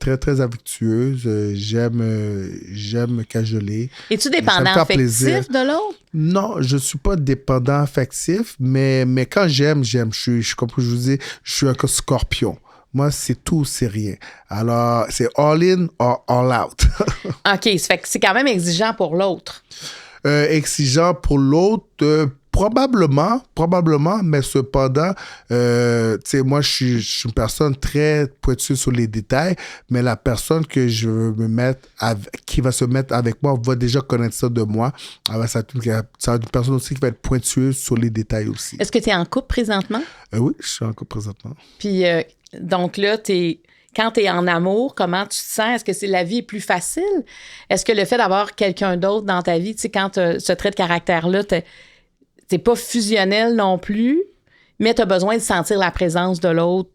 très, très affectueuse. J'aime cajoler. Es-tu dépendant affectif de l'autre? Non, je ne suis pas dépendant affectif, mais quand j'aime. Comme je vous dis, je suis un scorpion. Moi, c'est tout, c'est rien. Alors, c'est all in or all out. OK, ça fait que c'est quand même exigeant pour l'autre. Exigeant pour l'autre, probablement, mais cependant, tu sais, moi, je suis une personne très pointue sur les détails, mais la personne que je veux qui va se mettre avec moi va déjà connaître ça de moi. Alors, ça va être une personne aussi qui va être pointueuse sur les détails aussi. Est-ce que tu es en couple présentement? Oui, je suis en couple présentement. Puis, donc là, quand tu es en amour, comment tu te sens? Est-ce que la vie est plus facile? Est-ce que le fait d'avoir quelqu'un d'autre dans ta vie, tu sais, quand tu as ce trait de caractère-là, t'es pas fusionnel non plus, mais tu as besoin de sentir la présence de l'autre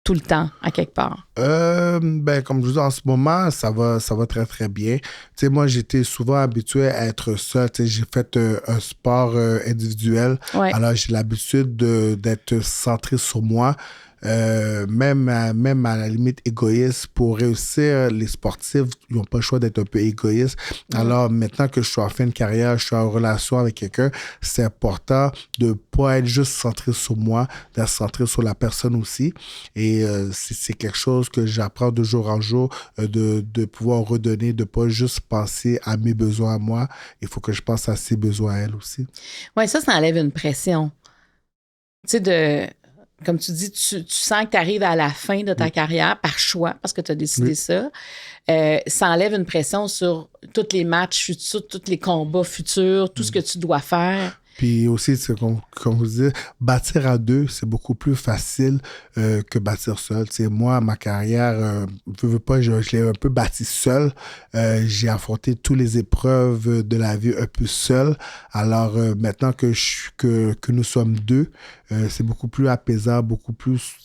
tout le temps, à quelque part? Ben, comme je vous dis, en ce moment, ça va très, très bien. Tu sais, moi, j'étais souvent habitué à être seul. Tu sais, j'ai fait un sport individuel. Ouais. Alors, j'ai l'habitude d'être centré sur moi. Même à la limite égoïste. Pour réussir, les sportifs, ils n'ont pas le choix d'être un peu égoïstes. Alors, maintenant que je suis en fin de carrière, je suis en relation avec quelqu'un, c'est important de ne pas être juste centré sur moi, d'être centré sur la personne aussi. Et c'est quelque chose que j'apprends de jour en jour, de pouvoir redonner, de ne pas juste penser à mes besoins à moi. Il faut que je pense à ses besoins à elle aussi. Oui, ça enlève une pression. Tu sais, comme tu dis, tu sens que tu arrives à la fin de ta carrière par choix, parce que tu as décidé ça. Ça enlève une pression sur tous les matchs futurs, tous les combats futurs, tout ce que tu dois faire. Puis aussi, comme vous dites, bâtir à deux, c'est beaucoup plus facile que bâtir seul. Tu sais, moi, ma carrière, veux pas, je l'ai un peu bâti seul. J'ai affronté toutes les épreuves de la vie un peu seul. Alors, maintenant que nous sommes deux, c'est beaucoup plus apaisant, beaucoup plus...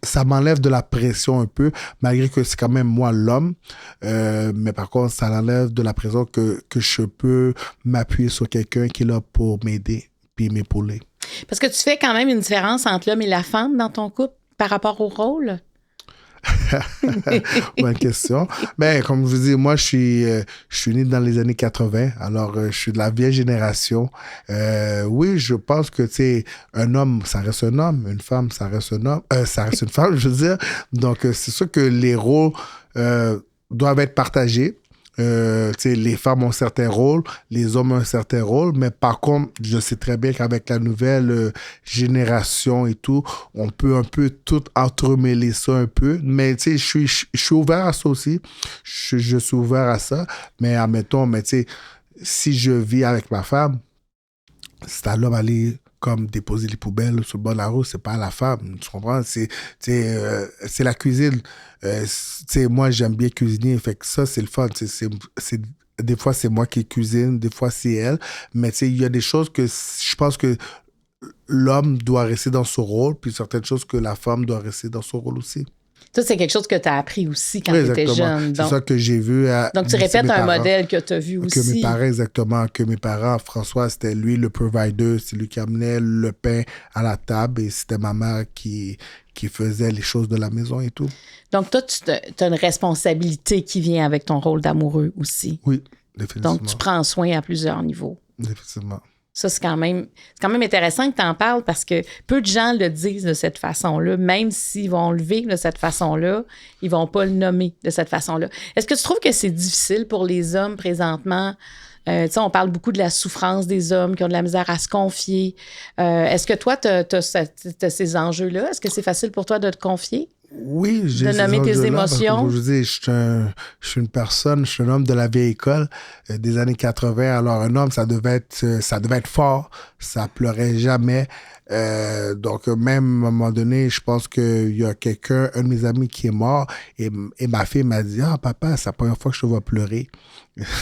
Ça m'enlève de la pression un peu, malgré que c'est quand même moi l'homme. Mais par contre, ça enlève de la pression que je peux m'appuyer sur quelqu'un qui est là pour m'aider puis m'épauler. Parce que tu fais quand même une différence entre l'homme et la femme dans ton couple par rapport au rôle? Bonne question. Ben, comme je vous dis, moi, je suis né dans les années 80, alors je suis de la vieille génération. Oui, je pense que, tu sais, un homme, ça reste un homme, une femme, ça reste un homme, ça reste une femme, je veux dire. Donc, c'est sûr que les rôles doivent être partagés. Les femmes ont certains rôles, les hommes ont un certain rôle, mais par contre, je sais très bien qu'avec la nouvelle génération et tout, on peut un peu tout entremêler ça un peu, mais tu sais, je suis ouvert à ça aussi, je suis ouvert à ça, mais admettons, mais tu sais, si je vis avec ma femme, c'est à l'homme aller comme déposer les poubelles sur le bord de la route, c'est pas à la femme, tu comprends? C'est la cuisine. Moi, j'aime bien cuisiner, fait que ça, c'est le fun. Des fois, c'est moi qui cuisine, des fois, c'est elle. Mais il y a des choses que je pense que l'homme doit rester dans son rôle, puis certaines choses que la femme doit rester dans son rôle aussi. Ça, c'est quelque chose que tu as appris aussi quand tu étais jeune. C'est ça que j'ai vu. Donc, tu répètes un modèle que tu as vu aussi. Que mes parents, exactement. Que mes parents, François, c'était lui le provider. C'est lui qui amenait le pain à la table et c'était ma mère qui faisait les choses de la maison et tout. Donc, toi, tu as une responsabilité qui vient avec ton rôle d'amoureux aussi. Oui, définitivement. Donc, tu prends soin à plusieurs niveaux. Définitivement. Ça, c'est quand même intéressant que tu en parles parce que peu de gens le disent de cette façon-là. Même s'ils vont le vivre de cette façon-là, ils vont pas le nommer de cette façon-là. Est-ce que tu trouves que c'est difficile pour les hommes présentement? On parle beaucoup de la souffrance des hommes qui ont de la misère à se confier. Est-ce que toi, tu as ces enjeux-là? Est-ce que c'est facile pour toi de te confier? Oui, j'ai de ces nommer tes enjeux-là, émotions. Parce que, je vous dis, je suis une personne, je suis un homme de la vieille école des années 80. Alors, un homme, ça devait être fort, ça pleurait jamais. Donc, même à un moment donné, je pense qu'il y a quelqu'un, un de mes amis qui est mort, et ma fille m'a dit, ah, papa, c'est la première fois que je te vois pleurer.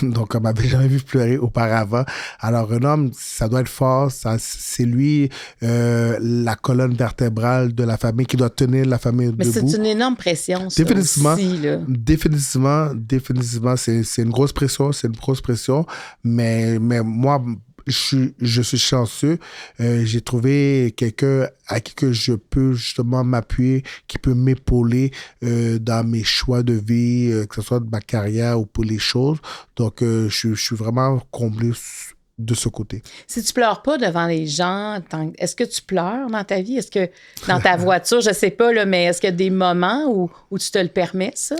Donc, on m'avait jamais vu pleurer auparavant. Alors, un homme, ça doit être fort, c'est lui, la colonne vertébrale de la famille qui doit tenir la famille Mais debout. c'est une énorme pression, ça Définitivement, aussi, là. définitivement, c'est une grosse pression, mais moi, je suis chanceux. J'ai trouvé quelqu'un à qui que je peux justement m'appuyer, qui peut m'épauler dans mes choix de vie, que ce soit de ma carrière ou pour les choses. Donc, je suis vraiment comblé de ce côté. Si tu pleures pas devant les gens, est-ce que tu pleures dans ta vie? Est-ce que dans ta voiture, je sais pas, là, mais est-ce qu'il y a des moments où tu te le permets, ça?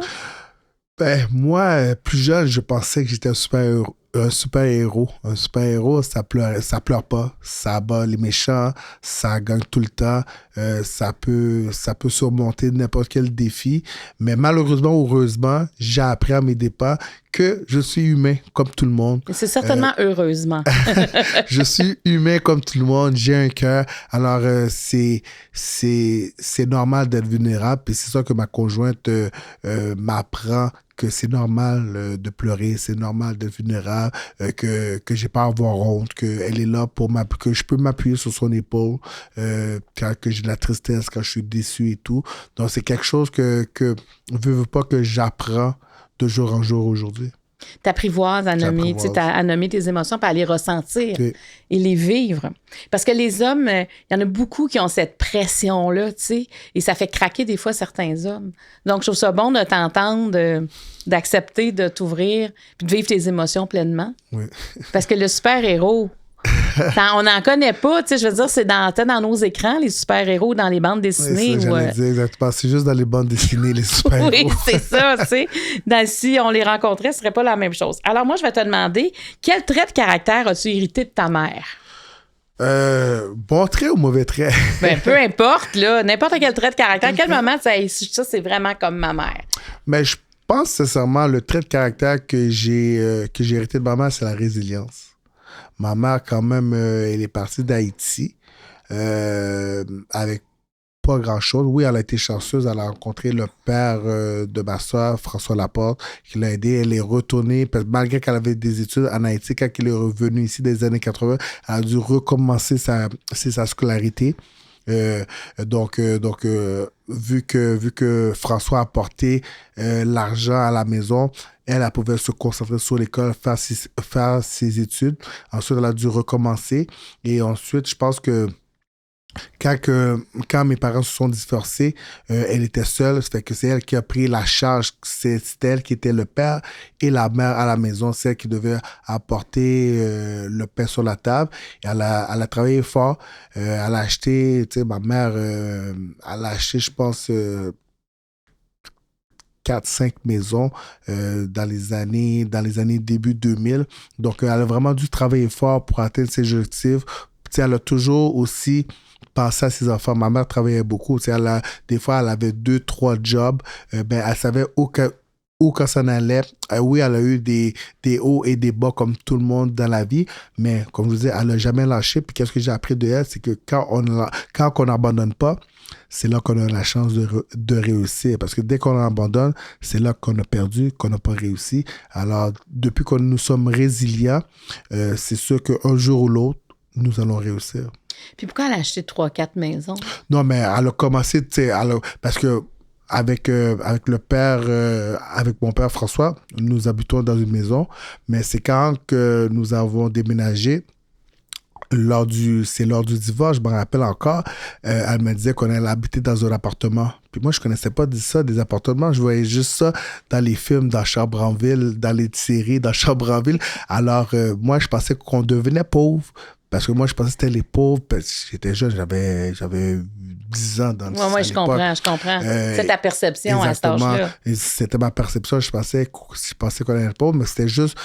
Ben, moi, plus jeune, je pensais que j'étais un super-héros. Un super-héros. Un super-héros, ça pleure pas. Ça bat les méchants, ça gagne tout le temps. Ça peut surmonter n'importe quel défi. Mais malheureusement ou heureusement, j'ai appris à mes dépens que je suis humain comme tout le monde. Et c'est certainement heureusement. Je suis humain comme tout le monde. J'ai un cœur. Alors, c'est normal d'être vulnérable. Puis c'est ça que ma conjointe m'apprend, que c'est normal de pleurer, c'est normal d'être vulnérable, que j'ai pas à avoir honte, qu'elle est là que je peux m'appuyer sur son épaule quand que j'ai de la tristesse, quand je suis déçu et tout. Donc, c'est quelque chose que veux pas que j'apprends de jour en jour aujourd'hui. T'apprivoises à nommer tes émotions, puis à les ressentir et les vivre. Parce que les hommes, il y en a beaucoup qui ont cette pression-là, tu sais, et ça fait craquer des fois certains hommes. Donc, je trouve ça bon de t'entendre, d'accepter de t'ouvrir, puis de vivre tes émotions pleinement. Oui. Parce que le super-héros, on n'en connaît pas, tu sais, je veux dire, c'est dans nos écrans, les super-héros, dans les bandes dessinées. Oui, ça, j'allais dire exactement. C'est juste dans les bandes dessinées, les super-héros. Oui, c'est ça, tu sais. Si on les rencontrait, ce serait pas la même chose. Alors, moi, je vais te demander, quel trait de caractère as-tu hérité de ta mère? Bon trait ou mauvais trait? Ben, peu importe, là. N'importe quel trait de caractère. À quel moment tu as ça, c'est vraiment comme ma mère? Mais je pense sincèrement, le trait de caractère que j'ai hérité de ma mère, c'est la résilience. Ma mère, quand même, elle est partie d'Haïti avec pas grand-chose. Oui, elle a été chanceuse. Elle a rencontré le père de ma soeur, François Laporte, qui l'a aidée. Elle est retournée, parce que malgré qu'elle avait des études en Haïti, quand elle est revenue ici des années 80, elle a dû recommencer sa scolarité. Donc, vu que François apportait l'argent à la maison, elle pouvait se concentrer sur l'école, faire ses études. Ensuite, elle a dû recommencer. Et ensuite, je pense que quand mes parents se sont divorcés, elle était seule. Ça fait que c'est elle qui a pris la charge. C'est elle qui était le père et la mère à la maison. C'est elle qui devait apporter le pain sur la table. Et elle a travaillé fort. Elle a acheté, tu sais, ma mère, elle a acheté, je pense, 4-5 maisons dans les années début 2000. Donc, elle a vraiment dû travailler fort pour atteindre ses objectifs. Tu sais, elle a toujours aussi pensé à ses enfants. Ma mère travaillait beaucoup. Tu sais, des fois, elle avait 2-3 jobs. Ben, elle savait où quand ça en allait. Oui, elle a eu des hauts et des bas comme tout le monde dans la vie, mais comme je vous disais, elle n'a jamais lâché. Puis qu'est-ce que j'ai appris de elle, c'est que quand on n'abandonne pas, c'est là qu'on a la chance de réussir. Parce que dès qu'on abandonne, c'est là qu'on a perdu, qu'on n'a pas réussi. Alors, depuis que nous sommes résilients, c'est sûr qu'un jour ou l'autre, nous allons réussir. Puis pourquoi elle a acheté 3-4 maisons? Non, mais elle a commencé, tu sais, parce que avec le père, avec mon père François, nous habitons dans une maison, mais c'est quand que nous avons déménagé, lors du divorce, je me rappelle encore, elle me disait qu'on allait habiter dans un appartement. Puis moi, je connaissais pas ça, des appartements. Je voyais juste ça dans les films, dans Chambranville, dans les séries, dans Chambranville. Alors, moi, je pensais qu'on devenait pauvre. Parce que moi, je pensais que c'était les pauvres. Parce que j'étais jeune, j'avais 10 ans dans le Moi, je comprends. C'est ta perception à cet âge-là. C'était ma perception. Je pensais qu'on allait pas, mais c'était juste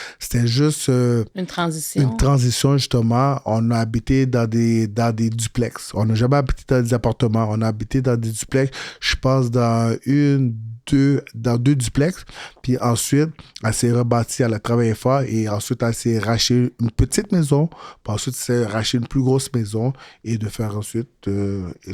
une transition. Une transition, justement. On a habité dans des duplex. On n'a jamais habité dans des appartements. On a habité dans des duplex. Je pense dans deux duplex. Puis ensuite, elle s'est rebâtie, elle a travaillé fort et ensuite, elle s'est racheté une petite maison. Puis ensuite, elle s'est racheté une plus grosse maison et de faire ensuite,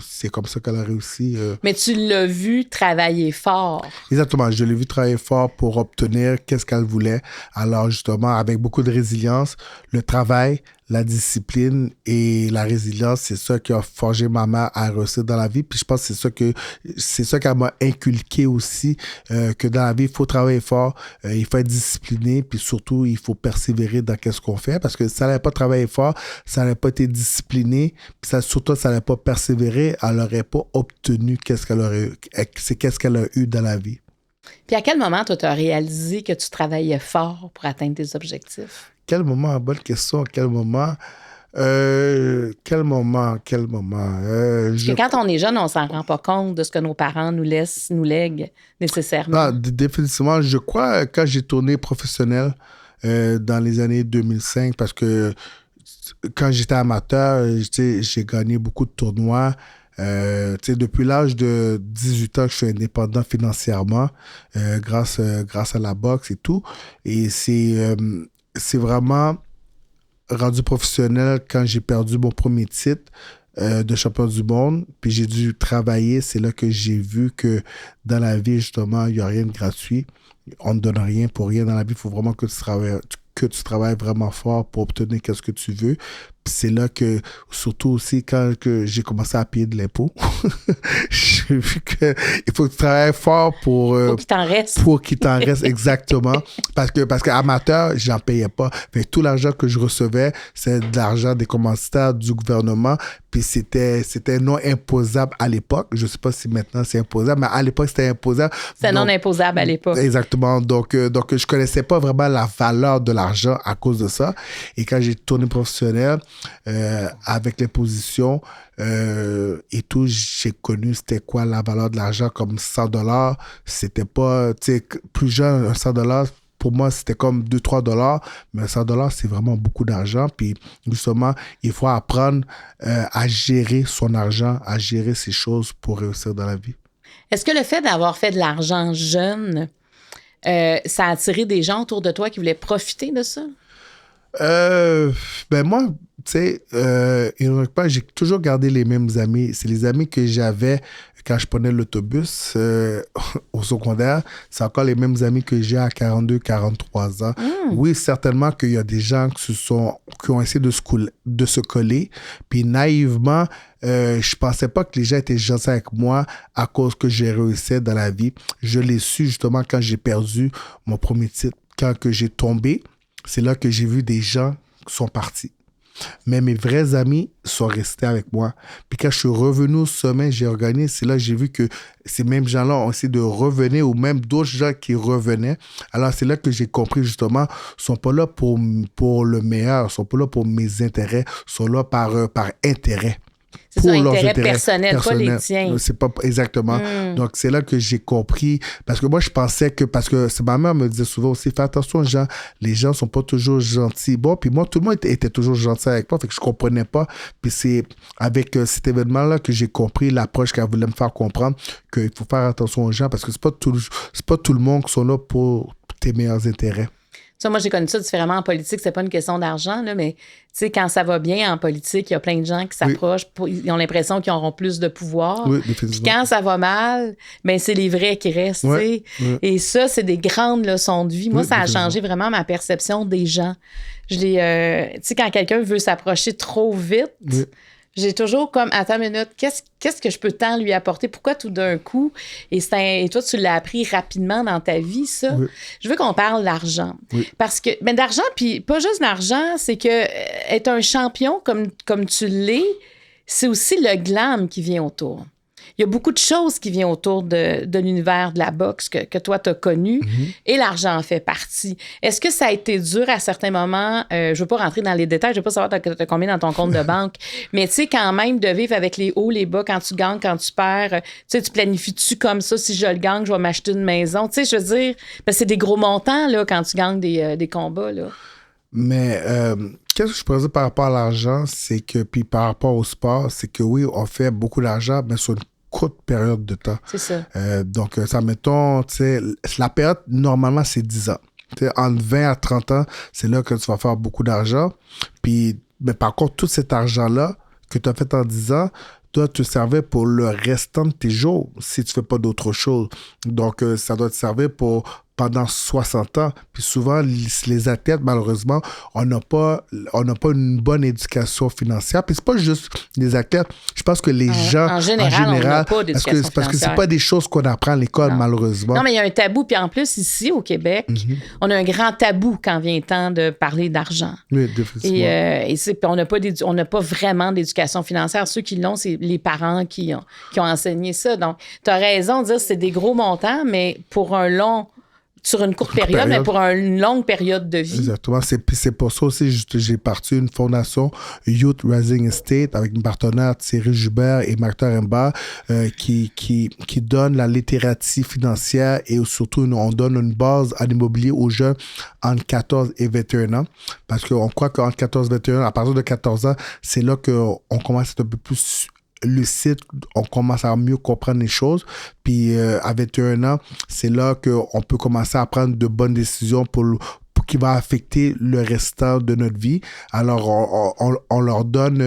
c'est comme ça qu'elle a réussi. Mais tu l'as vu travailler fort. Exactement. Je l'ai vu travailler fort pour obtenir qu'est-ce qu'elle voulait. Alors, justement, avec beaucoup de résilience, le travail, la discipline et la résilience, c'est ça qui a forgé ma mère à réussir dans la vie. Puis je pense que c'est ça qu'elle m'a inculqué aussi, que dans la vie, il faut travailler fort, il faut être discipliné, puis surtout, il faut persévérer dans ce qu'on fait, parce que si elle n'avait pas travaillé fort, si elle n'avait pas été disciplinée, puis surtout, si elle n'avait pas persévéré, elle n'aurait pas obtenu qu'est-ce qu'elle a eu dans la vie. Puis à quel moment, toi, tu as réalisé que tu travaillais fort pour atteindre tes objectifs? Quel moment? Bonne question. Quel moment? Parce que quand on est jeune, on s'en rend pas compte de ce que nos parents nous lèguent nécessairement. Non, définitivement. Je crois quand j'ai tourné professionnel dans les années 2005, parce que quand j'étais amateur, j'ai gagné beaucoup de tournois. Depuis l'âge de 18 ans, je suis indépendant financièrement grâce à la boxe et tout. Et c'est vraiment rendu professionnel quand j'ai perdu mon premier titre de champion du monde. Puis j'ai dû travailler. C'est là que j'ai vu que dans la vie, justement, il n'y a rien de gratuit. On ne donne rien pour rien dans la vie. Il faut vraiment que tu travailles vraiment fort pour obtenir ce que tu veux. Puis c'est là que, surtout aussi, quand j'ai commencé à payer de l'impôt, j'ai vu qu'il faut que tu travailles fort pour qu'il t'en reste. Pour qu'il t'en reste, exactement. Parce que amateur, j'en payais pas. Fait tout l'argent que je recevais, c'est de l'argent des commanditaires du gouvernement. Puis c'était non imposable à l'époque. Je sais pas si maintenant c'est imposable, mais à l'époque, c'était imposable. C'était non imposable à l'époque. Exactement. Donc, je connaissais pas vraiment la valeur de l'argent à cause de ça. Et quand j'ai tourné professionnel, avec l'imposition et tout, j'ai connu c'était quoi la valeur de l'argent, comme $100. C'était pas, plus jeune, $100, pour moi, c'était comme $2-3, mais $100, c'est vraiment beaucoup d'argent. Puis, justement, il faut apprendre à gérer son argent, à gérer ses choses pour réussir dans la vie. Est-ce que le fait d'avoir fait de l'argent jeune, ça a attiré des gens autour de toi qui voulaient profiter de ça? Moi, tu sais, ironiquement, j'ai toujours gardé les mêmes amis. C'est les amis que j'avais quand je prenais l'autobus au secondaire. C'est encore les mêmes amis que j'ai à 42, 43 ans. Oui, certainement qu'il y a des gens qui ont essayé de se coller. Puis naïvement, je pensais pas que les gens étaient gentils avec moi à cause que j'ai réussi dans la vie. Je l'ai su justement quand j'ai perdu mon premier titre. Quand que j'ai tombé, c'est là que j'ai vu des gens qui sont partis. Mais mes vrais amis sont restés avec moi. Puis quand je suis revenu au sommet, j'ai regagné, c'est là que j'ai vu que ces mêmes gens-là ont essayé de revenir, ou même d'autres gens qui revenaient. Alors c'est là que j'ai compris justement, ils ne sont pas là pour le meilleur, ils ne sont pas là pour mes intérêts, ils sont là par intérêt. C'est ça, intérêt personnel, pas les tiens. C'est pas exactement. Donc, c'est là que j'ai compris. Parce que moi, je pensais parce que ma mère me disait souvent aussi, fais attention aux gens. Les gens sont pas toujours gentils. Bon, puis moi, tout le monde était toujours gentil avec moi. Fait que je comprenais pas. Puis c'est avec cet événement-là que j'ai compris l'approche qu'elle voulait me faire comprendre, qu'il faut faire attention aux gens parce que c'est pas tout le monde qui sont là pour tes meilleurs intérêts. Ça, moi, j'ai connu ça différemment en politique. C'est pas une question d'argent, là, mais tu sais, quand ça va bien en politique, il y a plein de gens qui s'approchent. Ils ont l'impression qu'ils auront plus de pouvoir. Oui, puis quand ça va mal, ben c'est les vrais qui restent. Oui. Et ça, c'est des grandes leçons de vie. Moi, ça a changé vraiment ma perception des gens. Tu sais, quand quelqu'un veut s'approcher trop vite, j'ai toujours comme, attends une minute, qu'est-ce que je peux tant lui apporter? Pourquoi tout d'un coup? Et toi, tu l'as appris rapidement dans ta vie, ça. Oui. Je veux qu'on parle d'argent. Oui. Parce que, d'argent, puis pas juste d'argent, c'est que être un champion comme tu l'es, c'est aussi le glam qui vient autour. il y a beaucoup de choses qui viennent autour de l'univers de la boxe que toi, tu as connu et l'argent en fait partie. Est-ce que ça a été dur à certains moments? Je ne veux pas rentrer dans les détails, je ne veux pas savoir t'as combien dans ton compte de banque, mais tu sais, quand même, de vivre avec les hauts, les bas, quand tu gagnes, quand tu perds, tu sais, tu planifies-tu comme ça, si je le gagne, je vais m'acheter une maison? Tu sais, je veux dire, parce que c'est des gros montants là, quand tu gagnes des combats. Là. Mais qu'est-ce que je pourrais dire par rapport à l'argent, c'est que, puis par rapport au sport, c'est que oui, on fait beaucoup d'argent, mais sur une courte période de temps. C'est ça. Donc, ça, mettons, tu sais, la période, normalement, c'est 10 ans. Tu sais, entre 20 à 30 ans, c'est là que tu vas faire beaucoup d'argent. Puis, mais par contre, tout cet argent-là que tu as fait en 10 ans, doit te servir pour le restant de tes jours si tu ne fais pas d'autre chose. Donc, ça doit te servir pour pendant 60 ans. Puis souvent, les athlètes, malheureusement, on n'a pas une bonne éducation financière. Puis c'est pas juste les athlètes. Je pense que les gens, en général, on n'a pas d'éducation financière. Parce que c'est pas des choses qu'on apprend à l'école, malheureusement. Non, mais il y a un tabou. Puis en plus, ici, au Québec, on a un grand tabou quand vient le temps de parler d'argent. Oui, définitivement. Et on n'a pas vraiment d'éducation financière. Ceux qui l'ont, c'est les parents qui ont enseigné ça. Donc, tu as raison de dire que c'est des gros montants, mais pour sur une courte période, mais pour une longue période de vie. Exactement. C'est pour ça aussi que j'ai parti une fondation Youth Rising Estate avec une partenaire Thierry Joubert et Martin Remba qui donne la littératie financière et surtout on donne une base à l'immobilier aux jeunes entre 14 et 21 ans parce qu'on croit qu'entre 14 et 21 ans, à partir de 14 ans, c'est là qu'on commence à être un peu plus lucide, on commence à mieux comprendre les choses. Puis à 21 ans, c'est là qu'on peut commencer à prendre de bonnes décisions pour qui va affecter le restant de notre vie. Alors, on leur donne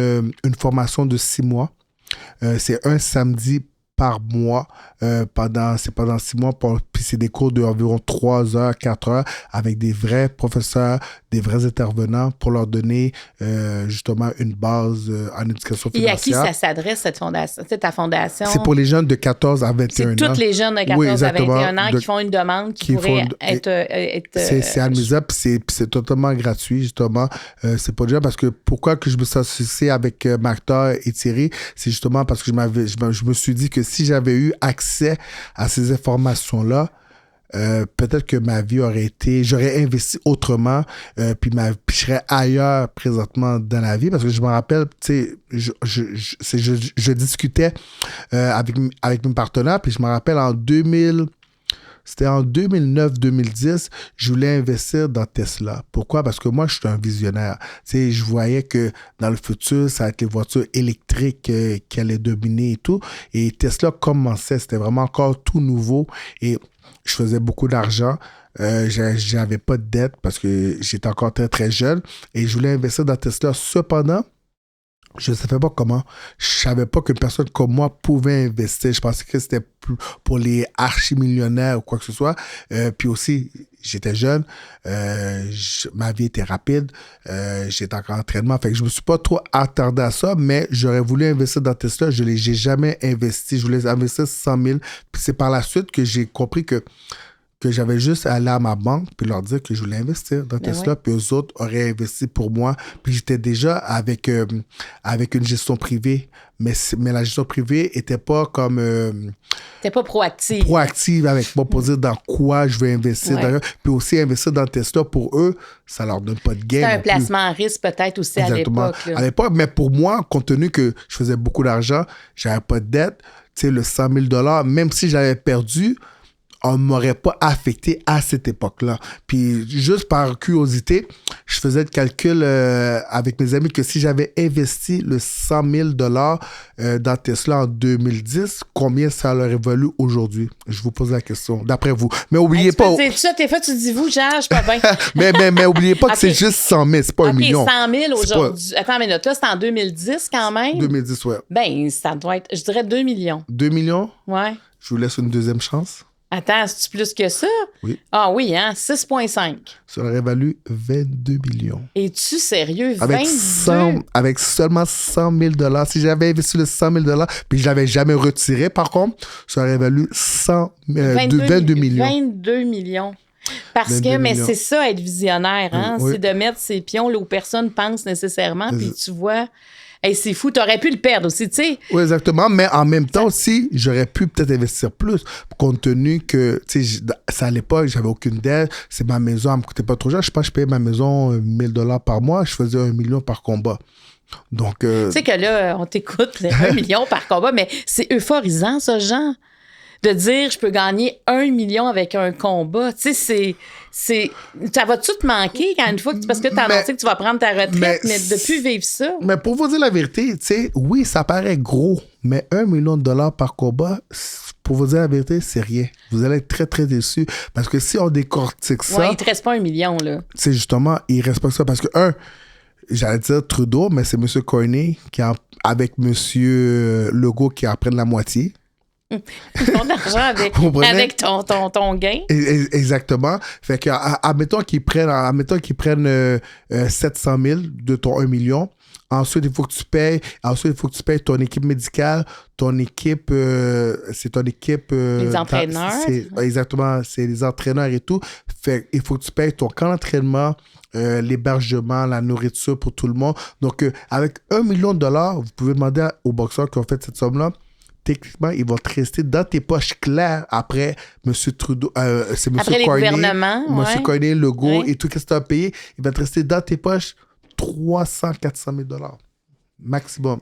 une formation de 6 mois. C'est un samedi par mois pendant 6 mois. Puis c'est des cours d'environ 3 heures, 4 heures avec des vrais professeurs, des vrais intervenants pour leur donner justement une base en éducation financière. Et à qui ça s'adresse, cette fondation? C'est ta fondation? C'est pour les jeunes de 14 à 21 ans. C'est toutes les jeunes de 14 à 21 ans qui font une demande qui pourrait être c'est admissible, puis c'est totalement gratuit, justement. C'est pas déjà parce que pourquoi que je me suis associé avec Martha et Thierry, c'est justement parce que je me suis dit que si j'avais eu accès à ces informations-là, peut-être que ma vie j'aurais investi autrement, puis je serais ailleurs présentement dans la vie, parce que je me rappelle, tu sais, je discutais avec mes partenaires, puis je me rappelle c'était en 2009-2010, je voulais investir dans Tesla. Pourquoi? Parce que moi, je suis un visionnaire. Tu sais, je voyais que dans le futur, ça allait être les voitures électriques qui allaient dominer et tout. Et Tesla commençait, c'était vraiment encore tout nouveau. Et je faisais beaucoup d'argent. J'avais pas de dette parce que j'étais encore très, très jeune. Et je voulais investir dans Tesla. Cependant, je ne savais pas comment. Je ne savais pas qu'une personne comme moi pouvait investir. Je pensais que c'était pour les archi-millionnaires ou quoi que ce soit. Puis aussi, j'étais jeune. Ma vie était rapide. J'étais encore en entraînement. Fait que je ne me suis pas trop attardé à ça, mais j'aurais voulu investir dans Tesla. Je n'ai jamais investi. Je voulais investir 100 000. Puis c'est par la suite que j'ai compris que j'avais juste à aller à ma banque puis leur dire que je voulais investir dans Tesla, puis eux autres auraient investi pour moi. Puis j'étais déjà avec une gestion privée, mais la gestion privée n'était pas comme... T'es pas proactive. Proactive avec moi pour dire dans quoi je veux investir. Puis aussi investir dans Tesla, pour eux, ça leur donne pas de gain. C'était un placement à risque peut-être aussi. Exactement. À l'époque. À l'époque, mais pour moi, compte tenu que je faisais beaucoup d'argent, j'avais pas de dette, tu sais, le 100 000 $, même si j'avais perdu, on ne m'aurait pas affecté à cette époque-là. Puis, juste par curiosité, je faisais le calcul avec mes amis que si j'avais investi le 100 000 $ dans Tesla en 2010, combien ça leur aurait valu aujourd'hui? Je vous pose la question, d'après vous. Mais oubliez pas... Tu sais, des fois, tu dis vous, Jean, je suis pas bien. mais oubliez pas que c'est juste 100 000, c'est pas un million. 100 000 aujourd'hui. Pas... Attends, mais là, c'est en 2010 quand même. 2010, ouais. Ben, ça doit être, je dirais 2 millions. 2 millions? Ouais. Je vous laisse une deuxième chance. Attends, c'est-tu plus que ça? Oui. Ah oui, hein? 6,5. Ça aurait valu 22 millions. Es-tu sérieux? Avec seulement 100 000 $. Si j'avais investi le 100 000 $, puis je ne l'avais jamais retiré, par contre, ça aurait valu 22 millions. 22 millions. Parce que, mais millions. c'est ça, être visionnaire, hein? Oui. C'est de mettre ses pions là où personne pense nécessairement, puis tu vois, hey, c'est fou, t'aurais pu le perdre aussi, tu sais. Oui, exactement. Mais en même temps aussi, j'aurais pu peut-être investir plus, compte tenu que, tu sais, à l'époque, j'avais aucune dette. C'est ma maison, elle me coûtait pas trop cher. Je pense que je payais ma maison 1 000 $ par mois. Je faisais 1 million par combat. Donc. Tu sais que là, on t'écoute, 1 million par combat, mais c'est euphorisant, ça, Jean. De dire, je peux gagner 1 million avec un combat. Tu sais, ça va-tu te manquer quand une fois que parce que tu as annoncé que tu vas prendre ta retraite, mais de plus vivre ça? Mais pour vous dire la vérité, tu sais, oui, ça paraît gros, mais 1 million de $ par combat, pour vous dire la vérité, c'est rien. Vous allez être très, très déçus. Parce que si on décortique ça... Ouais, il te reste pas 1 million, là. C'est justement, il reste pas ça. Parce que, j'allais dire Trudeau, mais c'est M. Carney avec M. Legault qui en prennent la moitié. Ton argent avec ton gain. Exactement. Fait que, admettons qu'ils prennent 700 000 de ton 1 million. Ensuite, il faut que tu payes ton équipe médicale, ton équipe, c'est ton équipe... les entraîneurs. Exactement, c'est les entraîneurs et tout. Fait il faut que tu payes ton camp d'entraînement, l'hébergement, la nourriture pour tout le monde. Donc, avec 1 million de $, vous pouvez demander aux boxeurs qui ont fait cette somme-là, techniquement, ils vont te rester dans tes poches claires après M. Trudeau, c'est M. Après les Carney, gouvernements, M. Carney, Legault ouais. et tout ce que tu as payé, il va te rester dans tes poches 300-400 000 $ maximum.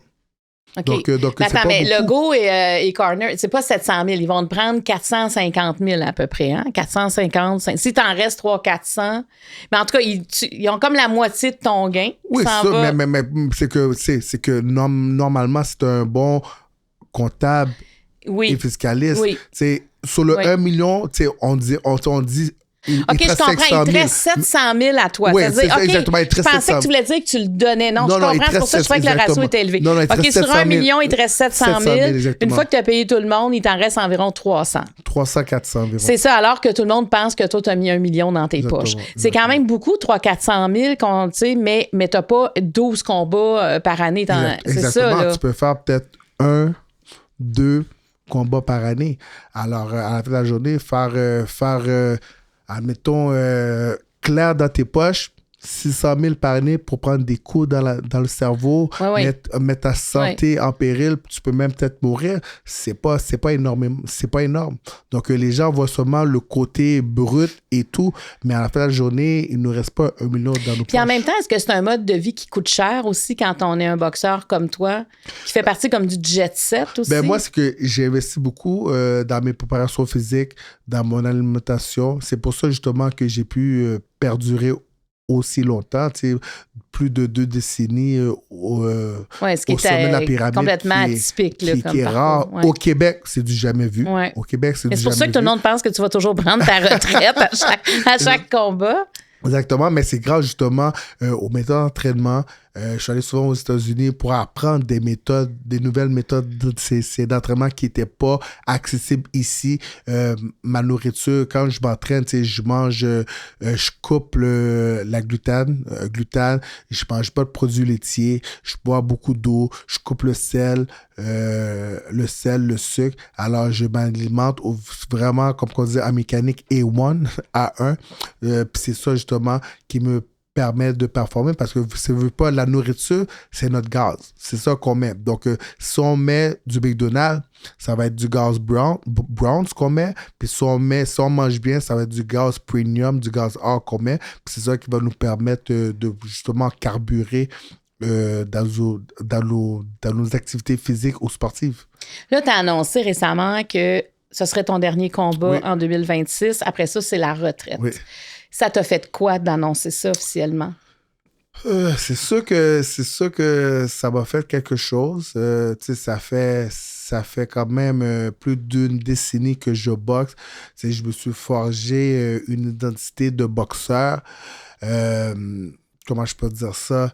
OK. Donc Attends, c'est mais pas Legault et Carney, c'est pas 700 000. Ils vont te prendre 450 000 à peu près. Hein? 450 000. Si t'en restes 300-400, mais en tout cas, ils ont comme la moitié de ton gain. Oui, ça, mais c'est que normalement, c'est un bon comptable et fiscaliste. Oui. Sur le 1 million, on dit OK, je comprends. Il te reste 700 000 à toi. Oui, c'est ça. exactement. Je pensais que tu voulais dire que tu le donnais. Non, je comprends. C'est pour ça que je crois que le ratio est élevé. Non, OK, sur 1 million, il te reste 700 000. Une fois que tu as payé tout le monde, il t'en reste environ 300. 300-400 environ. C'est ça, alors que tout le monde pense que toi, tu as mis 1 million dans tes poches. C'est quand même beaucoup, 300-400 000, mais tu n'as pas 12 combats par année. C'est ça, là. Tu peux faire peut-être 1, 2 combats par année. Alors, à la fin de la journée, faire admettons, clair dans tes poches, 600 000 par année pour prendre des coups dans le cerveau, mettre ta santé en péril, tu peux même peut-être mourir. C'est pas énorme. Donc, les gens voient seulement le côté brut et tout, mais à la fin de la journée, il ne nous reste pas 1 million dans nos poches. Puis en même temps, est-ce que c'est un mode de vie qui coûte cher aussi quand on est un boxeur comme toi, qui fait partie comme du jet set aussi? Moi, c'est que j'ai investi beaucoup dans mes préparations physiques, dans mon alimentation. C'est pour ça, justement, que j'ai pu perdurer aussi longtemps, plus de 2 décennies au sommet de la pyramide. Complètement atypique. Qui est rare. Ouais. Au Québec, c'est du jamais vu. Ouais. Au Québec, c'est du jamais vu. C'est pour ça que tout le monde pense que tu vas toujours prendre ta retraite à chaque combat. Exactement, mais c'est grâce justement aux méthodes d'entraînement. Je suis allé souvent aux États-Unis pour apprendre des nouvelles méthodes d'entraînement qui n'étaient pas accessibles ici. Ma nourriture, quand je m'entraîne, je mange, je coupe la gluten, je mange pas de produits laitiers, je bois beaucoup d'eau, je coupe le sel, le sucre. Alors, je m'alimente vraiment, comme on dit en mécanique, A1, A1. Puis c'est ça justement qui me permet de performer parce que si vous ne voulez pas la nourriture, c'est notre gaz. C'est ça qu'on met. Donc, si on met du McDonald's, ça va être du gaz brown ce qu'on met. Puis si on mange bien, ça va être du gaz premium, du gaz A qu'on met. Puis c'est ça qui va nous permettre de justement carburer dans nos activités physiques ou sportives. Là, tu as annoncé récemment que ce serait ton dernier combat en 2026. Après ça, c'est la retraite. Oui. Ça t'a fait quoi d'annoncer ça officiellement? C'est sûr que ça m'a fait quelque chose. Ça fait quand même plus d'une décennie que je boxe. Je me suis forgé une identité de boxeur. Comment je peux dire ça?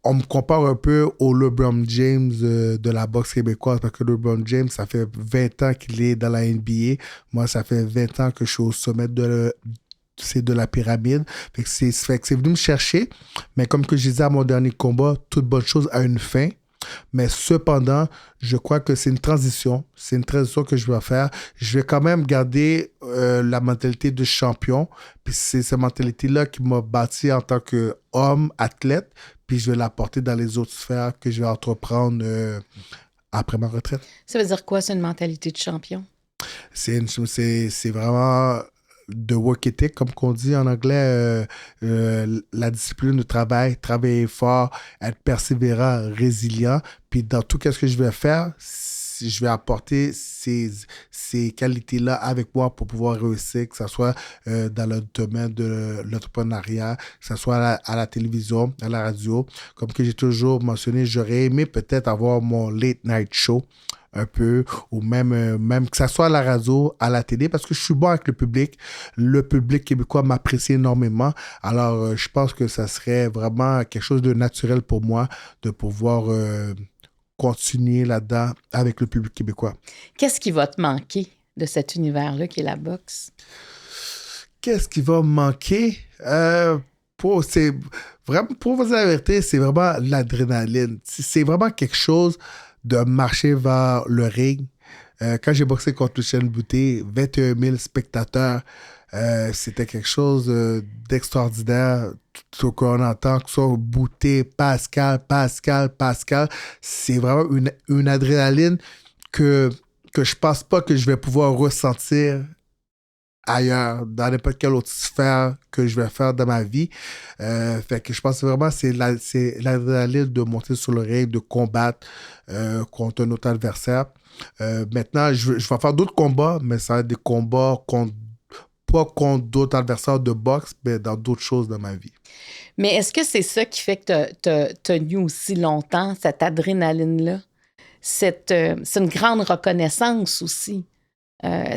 On me compare un peu au LeBron James de la boxe québécoise parce que LeBron James, ça fait 20 ans qu'il est dans la NBA. Moi, ça fait 20 ans que je suis au sommet de la pyramide. Fait que c'est venu me chercher. Mais comme que je disais à mon dernier combat, toute bonne chose a une fin. Mais cependant, je crois que c'est une transition. C'est une transition que je vais faire. Je vais quand même garder la mentalité de champion. Puis c'est cette mentalité-là qui m'a bâti en tant qu'homme, athlète. Puis je vais l'apporter dans les autres sphères que je vais entreprendre après ma retraite. Ça veut dire quoi, c'est une mentalité de champion? C'est vraiment de work ethic, comme qu'on dit en anglais, la discipline de travail, travailler fort, être persévérant, résilient. Puis dans tout ce que je vais faire, je vais apporter ces qualités-là avec moi pour pouvoir réussir, que ce soit dans le domaine de l'entrepreneuriat, que ce soit à la télévision, à la radio. Comme que j'ai toujours mentionné, j'aurais aimé peut-être avoir mon late night show un peu, ou même que ça soit à la radio, à la télé, parce que je suis bon avec le public. Le public québécois m'apprécie énormément. Alors, je pense que ça serait vraiment quelque chose de naturel pour moi de pouvoir continuer là-dedans avec le public québécois. Qu'est-ce qui va te manquer de cet univers-là qui est la boxe? Qu'est-ce qui va me manquer? Pour vous dire la vérité, c'est vraiment l'adrénaline. C'est vraiment quelque chose de marcher vers le ring. Quand j'ai boxé contre Lucien Boutet, 21 000 spectateurs, c'était quelque chose d'extraordinaire. Tout ce qu'on entend, que ce soit Boutet, Pascal, c'est vraiment une adrénaline que je pense pas que je vais pouvoir ressentir ailleurs, dans n'importe quelle autre sphère que je vais faire dans ma vie. Fait que je pense vraiment que c'est l'adrénaline de monter sur le ring, de combattre contre un autre adversaire. Maintenant, je vais faire d'autres combats, mais ça va être des combats pas contre d'autres adversaires de boxe, mais dans d'autres choses dans ma vie. Mais est-ce que c'est ça qui fait que tu as tenu aussi longtemps, cette adrénaline-là? C'est une grande reconnaissance aussi.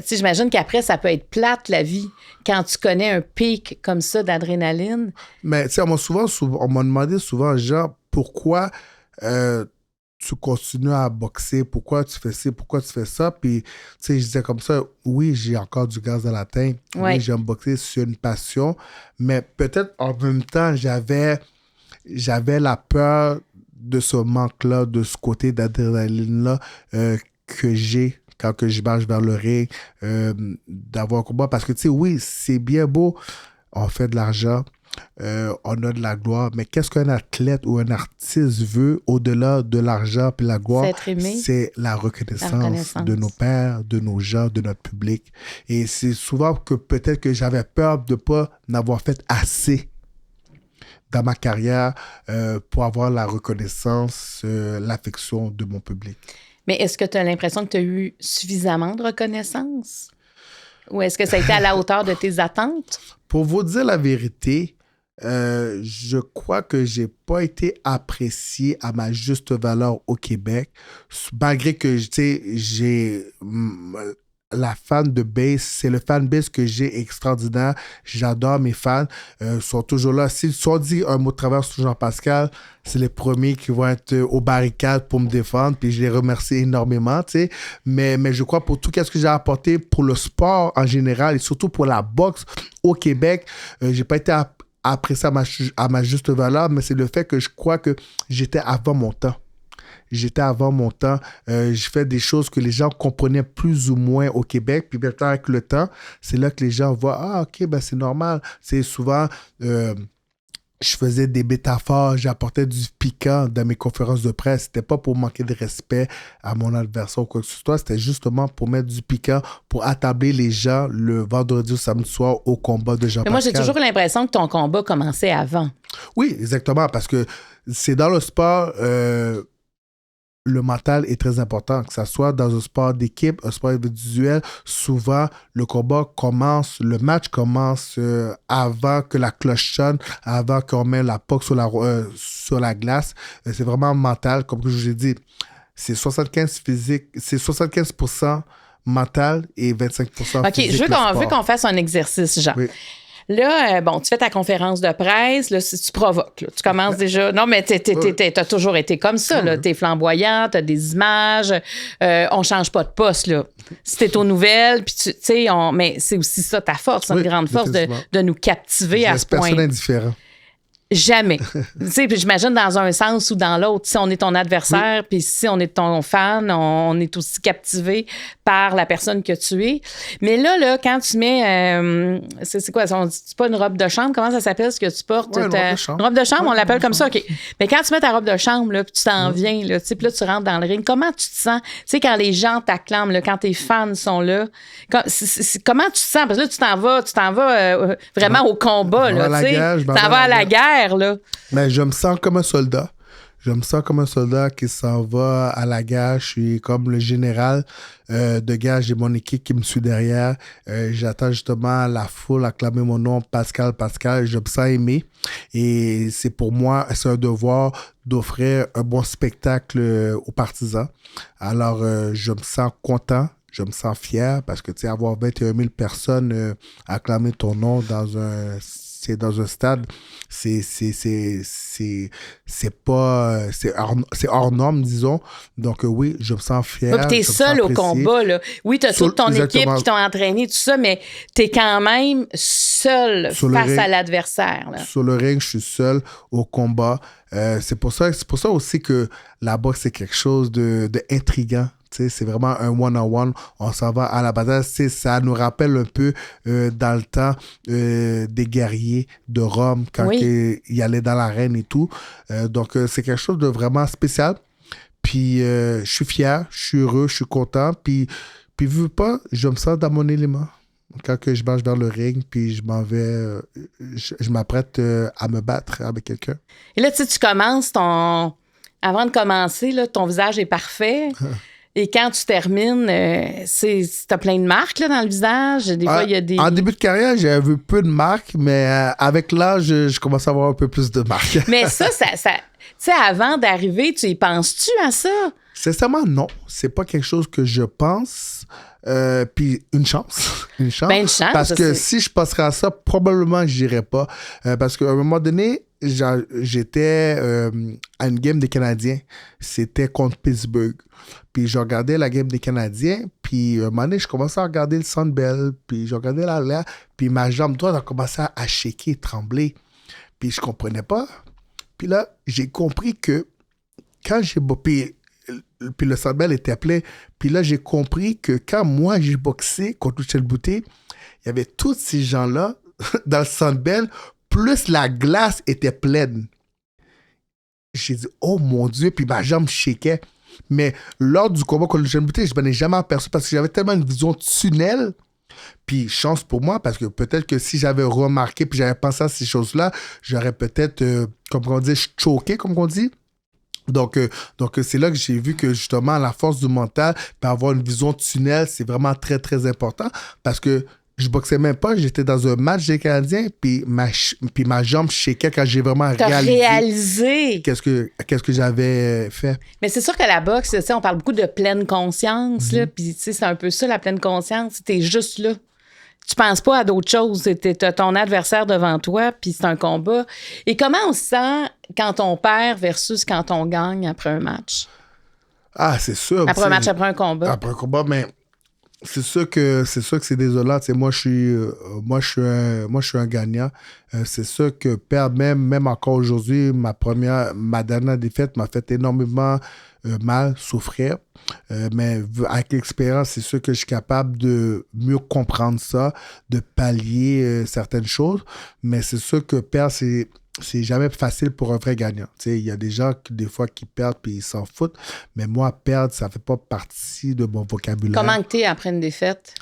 J'imagine qu'après, ça peut être plate, la vie, quand tu connais un pic comme ça d'adrénaline. Mais on m'a demandé souvent, genre, pourquoi tu continues à boxer, pourquoi tu fais ci, pourquoi tu fais ça. Puis, je disais comme ça, oui, j'ai encore du gaz dans la tête. Ouais. Oui, j'aime boxer, c'est une passion. Mais peut-être en même temps, j'avais la peur de ce manque-là, de ce côté d'adrénaline-là que j'ai quand que je marche vers le ring, d'avoir un combat. Parce que, oui, c'est bien beau, on fait de l'argent, on a de la gloire, mais qu'est-ce qu'un athlète ou un artiste veut au-delà de l'argent et la gloire? C'est être aimé. C'est la reconnaissance de nos pairs, de nos gens, de notre public. Et c'est souvent que peut-être que j'avais peur de ne pas n'avoir fait assez dans ma carrière pour avoir la reconnaissance, l'affection de mon public. Mais est-ce que tu as l'impression que tu as eu suffisamment de reconnaissance? Ou est-ce que ça a été à la hauteur de tes attentes? Pour vous dire la vérité, je crois que j'ai pas été apprécié à ma juste valeur au Québec, malgré que, j'ai la fan de base, c'est le fan base que j'ai extraordinaire. J'adore mes fans. Ils sont toujours là. Si on dit un mot de travers sur Jean-Pascal, c'est les premiers qui vont être aux barricades pour me défendre. Puis je les remercie énormément, Mais je crois pour tout ce que j'ai apporté pour le sport en général et surtout pour la boxe au Québec, j'ai pas été apprécié à ma juste valeur, mais c'est le fait que je crois que j'étais avant mon temps. J'étais avant mon temps. Je fais des choses que les gens comprenaient plus ou moins au Québec. Puis maintenant, avec le temps, c'est là que les gens voient, ah, OK, ben c'est normal. C'est souvent, je faisais des métaphores, j'apportais du piquant dans mes conférences de presse. C'était pas pour manquer de respect à mon adversaire ou quoi que ce soit. C'était justement pour mettre du piquant, pour attabler les gens le vendredi ou samedi soir au combat de Jean-Pascal. Mais moi, j'ai toujours l'impression que ton combat commençait avant. Oui, exactement. Parce que c'est dans le sport... le mental est très important, que ce soit dans un sport d'équipe, un sport individuel. Souvent, le match commence avant que la cloche sonne, avant qu'on met la puck sur la glace. C'est vraiment mental, comme je vous ai dit. C'est 75 physique, c'est 75% mental et 25% physique. OK, je veux qu'on fasse un exercice, Jean. Oui. Là, tu fais ta conférence de presse, là, tu provoques. Là. Tu commences déjà... Non, mais t'as toujours été comme ça. Là. T'es flamboyant, t'as des images. On change pas de poste. Là. Si t'es aux nouvelles, puis tu sais, mais c'est aussi ça ta force, une grande force de nous captiver à ce point. Personne indifférent. Jamais. Tu sais, puis j'imagine dans un sens ou dans l'autre. Si on est ton adversaire, puis si on est ton fan, on est aussi captivé par la personne que tu es. Mais là quand tu mets... c'est quoi? C'est pas une robe de chambre? Comment ça s'appelle ce que tu portes? Ouais, une robe de chambre. Une robe de chambre, Ouais, on l'appelle comme ça, chambre. OK. Mais quand tu mets ta robe de chambre, là, puis tu t'en viens, là, tu sais, puis là, tu rentres dans le ring, comment tu te sens? Tu sais, quand les gens t'acclament, là, quand tes fans sont là, comment tu te sens? Parce que là, tu t'en vas vraiment au combat, là, tu sais. Tu t'en vas à la guerre, là. Mais je me sens comme un soldat. Je me sens comme un soldat qui s'en va à la guerre. Je suis comme le général de guerre. J'ai mon équipe qui me suit derrière. J'attends justement la foule acclamer mon nom, Pascal, Pascal. Je me sens aimé. Et c'est pour moi, c'est un devoir d'offrir un bon spectacle aux partisans. Alors, je me sens content. Je me sens fier parce que, tu sais, avoir 21 000 personnes acclamer ton nom dans un stade, c'est pas c'est hors norme, disons. Donc oui, je me sens fier. Oui, puis t'es seul au combat, là. Oui, t'as toute ton équipe qui t'ont entraîné, tout ça, mais t'es quand même seul face à l'adversaire, là. Sur le ring, je suis seul au combat. C'est pour ça aussi que la boxe, c'est quelque chose de intriguant. C'est vraiment un one-on-one. On s'en va à la bataille. Ça nous rappelle un peu dans le temps des guerriers de Rome quand ils allaient dans l'arène et tout. Donc, c'est quelque chose de vraiment spécial. Puis, je suis fier, je suis heureux, je suis content. Puis vu pas, je me sens dans mon élément. Quand que je marche vers le ring, puis je m'en vais, je m'apprête à me battre avec quelqu'un. Et là, tu commences avant de commencer, là, ton visage est parfait. Et quand tu termines, t'as plein de marques là, dans le visage. Des fois, il y a des... En début de carrière, j'avais peu de marques, mais avec l'âge, je commence à avoir un peu plus de marques. Mais ça tu sais, avant d'arriver, tu y penses-tu à ça? Sincèrement, non. C'est pas quelque chose que je pense. Puis une chance. Une chance. Ben, une chance. Parce que si je passerais à ça, probablement, je n'irais pas. Parce qu'à un moment donné, j'étais à une game des Canadiens. C'était contre Pittsburgh. Puis je regardais la game des Canadiens. Puis à un moment donné, je commençais à regarder le Centre Bell. Puis je regardais là. Puis ma jambe droite a commencé à shaker, trembler. Puis je comprenais pas. Puis là, j'ai compris que quand j'ai... Puis le Centre Bell était plein. Puis là, j'ai compris que quand moi, j'ai boxé contre Michel Boutet, il y avait tous ces gens-là dans le Centre Bell, plus la glace était pleine. J'ai dit, oh mon Dieu, puis ma jambe shakeait. Mais lors du combat contre Michel Boutet, je ne m'en ai jamais aperçu parce que j'avais tellement une vision tunnel. Puis chance pour moi, parce que peut-être que si j'avais remarqué puis j'avais pensé à ces choses-là, j'aurais peut-être, comme on dit, choqué, comme on dit. Donc c'est là que j'ai vu que justement la force du mental, puis avoir une vision tunnel, c'est vraiment très, très important parce que je boxais même pas, j'étais dans un match des Canadiens, puis ma jambe shakeait quand j'ai vraiment réalisé qu'est-ce que j'avais fait. Mais c'est sûr que la boxe, tu sais, on parle beaucoup de pleine conscience, là, puis tu sais, c'est un peu ça, la pleine conscience, t'es juste là. Tu penses pas à d'autres choses. T'as ton adversaire devant toi, puis c'est un combat. Et comment on se sent quand on perd versus quand on gagne après un match? Ah, c'est sûr. Après un match, après un combat. Après un combat, mais c'est sûr que c'est désolant. T'sais, moi, je suis un gagnant. C'est sûr que perdre, même encore aujourd'hui, ma dernière défaite m'a fait énormément mal, souffrir. Mais avec l'expérience, c'est sûr que je suis capable de mieux comprendre ça, de pallier certaines choses. Mais c'est sûr que perdre, c'est jamais facile pour un vrai gagnant. Il y a des gens des fois qui perdent puis ils s'en foutent. Mais moi, perdre, ça fait pas partie de mon vocabulaire. Comment t'es après une défaite?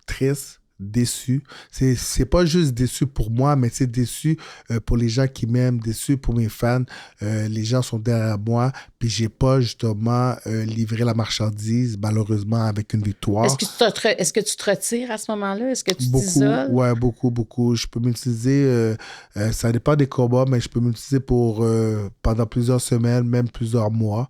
Triste. Déçu. C'est pas juste déçu pour moi, mais c'est déçu pour les gens qui m'aiment, déçu pour mes fans. Les gens sont derrière moi, puis j'ai pas justement livré la marchandise, malheureusement, avec une victoire. Est-ce que tu te retires à ce moment-là? Est-ce que tu t'isoles? Ouais, beaucoup. Je peux m'utiliser, ça dépend des combats, mais je peux m'utiliser pendant plusieurs semaines, même plusieurs mois.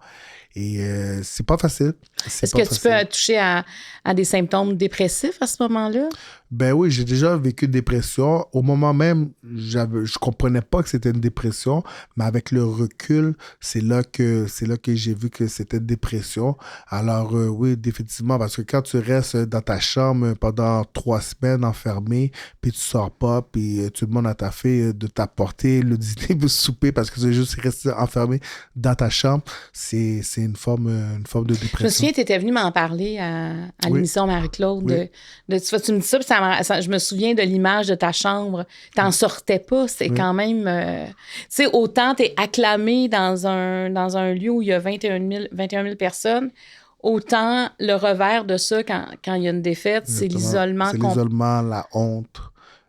Et c'est pas facile. Est-ce que tu peux toucher à des symptômes dépressifs à ce moment-là? Ben oui, j'ai déjà vécu une dépression. Au moment même, je comprenais pas que c'était une dépression, mais avec le recul, c'est là que j'ai vu que c'était une dépression. Alors oui, définitivement, parce que quand tu restes dans ta chambre pendant 3 semaines enfermé, puis tu sors pas, puis tu demandes à ta fille de t'apporter le dîner, le souper, parce que c'est juste resté enfermé dans ta chambre, c'est une forme de dépression. Je me souviens, tu étais venu m'en parler à l'émission Marie-Claude. Oui. Tu me dis ça, puis je me souviens de l'image de ta chambre. T'en sortais pas. C'est quand même... tu sais, autant t'es acclamé dans un lieu où il y a 21 000 personnes, autant le revers de ça, quand il y a une défaite, c'est l'isolement. C'est l'isolement, la honte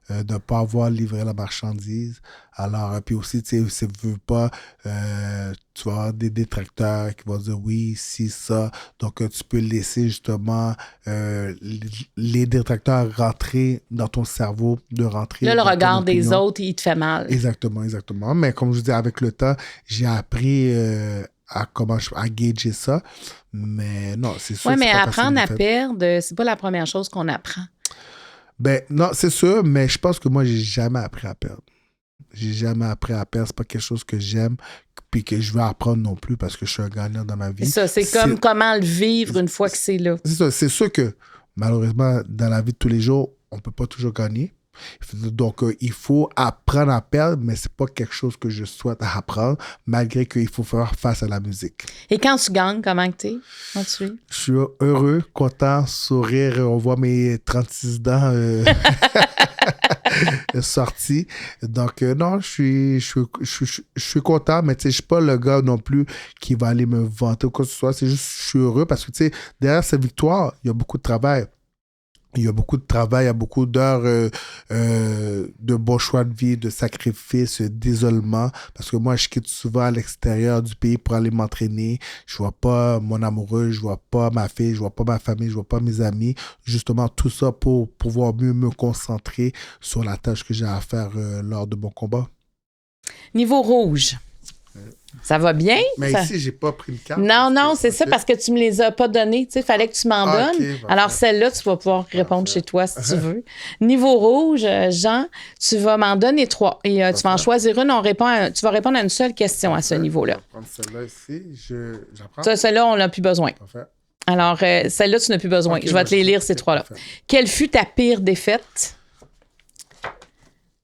de ne pas avoir livré la marchandise. Alors, puis aussi, tu sais, veux pas, tu vas avoir des détracteurs qui vont dire oui, si, ça. Donc, tu peux laisser justement les détracteurs rentrer dans ton cerveau, de rentrer. Là, le regard des autres, il te fait mal. Exactement, exactement. Mais comme je dis, avec le temps, j'ai appris à gager ça. Mais non, c'est sûr. Oui, mais apprendre à perdre, c'est pas la première chose qu'on apprend. Ben non, c'est sûr, mais je pense que moi, j'ai jamais appris à perdre. J'ai jamais appris à perdre. C'est pas quelque chose que j'aime puis que je veux apprendre non plus parce que je suis un gagnant dans ma vie. C'est ça, c'est comme comment le vivre une fois que c'est là. C'est ça, c'est sûr que malheureusement, dans la vie de tous les jours, on peut pas toujours gagner. Donc, il faut apprendre à perdre, mais c'est pas quelque chose que je souhaite apprendre, malgré qu'il faut faire face à la musique. Et quand tu gagnes, comment tu es? Comment tu es? Je suis heureux, content, sourire. On voit mes 36 dents sortis. Donc, non, je suis content, mais tu sais, je suis pas le gars non plus qui va aller me vanter ou quoi que ce soit. C'est juste, je suis heureux parce que, tu sais, derrière cette victoire, il y a beaucoup de travail. Il y a beaucoup de travail, il y a beaucoup d'heures de bons choix de vie, de sacrifices, d'isolement. Parce que moi, je quitte souvent à l'extérieur du pays pour aller m'entraîner. Je vois pas mon amoureux, je vois pas ma fille, je vois pas ma famille, je vois pas mes amis. Justement, tout ça pour pouvoir mieux me concentrer sur la tâche que j'ai à faire lors de mon combat. Niveau rouge. Ça va bien? Mais ça... ici, j'ai pas pris le carte. Non, c'est ça, parce que tu me les as pas donnés. Tu sais, fallait que tu m'en donnes. Okay, alors, celle-là, tu vas pouvoir répondre chez toi si tu veux. Niveau rouge, Jean, tu vas m'en donner 3. Et tu vas en choisir une. Tu vas répondre à une seule question à ce niveau-là. Je vais prendre celle-là ici. J'apprends. Celle-là, on n'a plus besoin. Parfait. Alors, celle-là, tu n'as plus besoin. Je vais te les lire, ces 3-là. Parfait. Quelle fut ta pire défaite?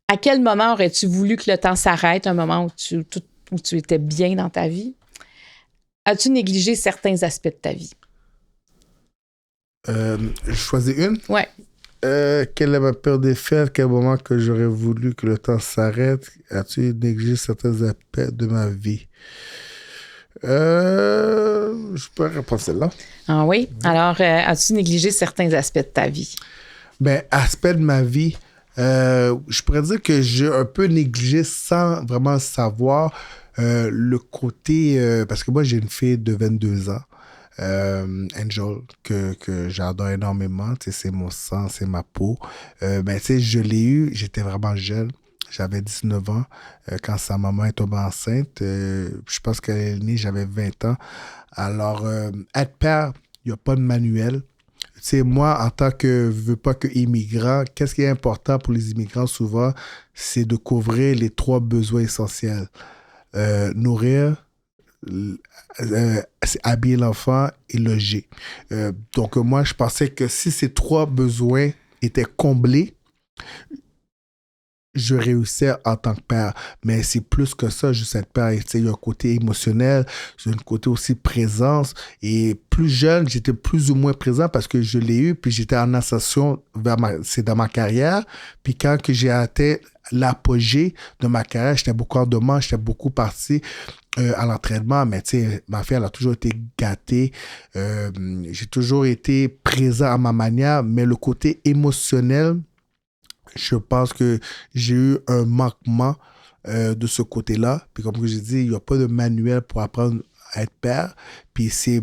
À quel moment aurais-tu voulu que le temps s'arrête, un moment où tu étais bien dans ta vie? As-tu négligé certains aspects de ta vie? Je choisis une? Oui. Quelle est ma pire défaite? Quel moment que j'aurais voulu que le temps s'arrête? As-tu négligé certains aspects de ma vie? Je peux répondre celle-là. Ah oui? Alors, as-tu négligé certains aspects de ta vie? Ben, aspect de ma vie, je pourrais dire que j'ai un peu négligé sans vraiment le savoir le côté... parce que moi, j'ai une fille de 22 ans, Angel, que j'adore énormément. C'est mon sang, c'est ma peau. Ben, tu sais, je l'ai eu, j'étais vraiment jeune. J'avais 19 ans quand sa maman est tombée enceinte. Je pense qu'elle est née, j'avais 20 ans. Alors, être père, il n'y a pas de manuel. Tu sais, moi, en tant que immigrant, qu'est-ce qui est important pour les immigrants souvent, c'est de couvrir les 3 besoins essentiels. Nourrir, habiller l'enfant et loger. Donc, moi, je pensais que si ces 3 besoins étaient comblés, je réussissais en tant que père. Mais c'est plus que ça, juste être père. Il y a un côté émotionnel, il y a un côté aussi présence. Et plus jeune, j'étais plus ou moins présent parce que je l'ai eu, puis j'étais en ascension c'est dans ma carrière. Puis quand que j'ai atteint l'apogée de ma carrière, j'étais beaucoup en demande, j'étais beaucoup parti à l'entraînement, mais tu sais, ma fille, elle a toujours été gâtée. J'ai toujours été présent à ma manière, mais le côté émotionnel, je pense que j'ai eu un manquement de ce côté-là. Puis comme j'ai dit, il n'y a pas de manuel pour apprendre à être père. Puis c'est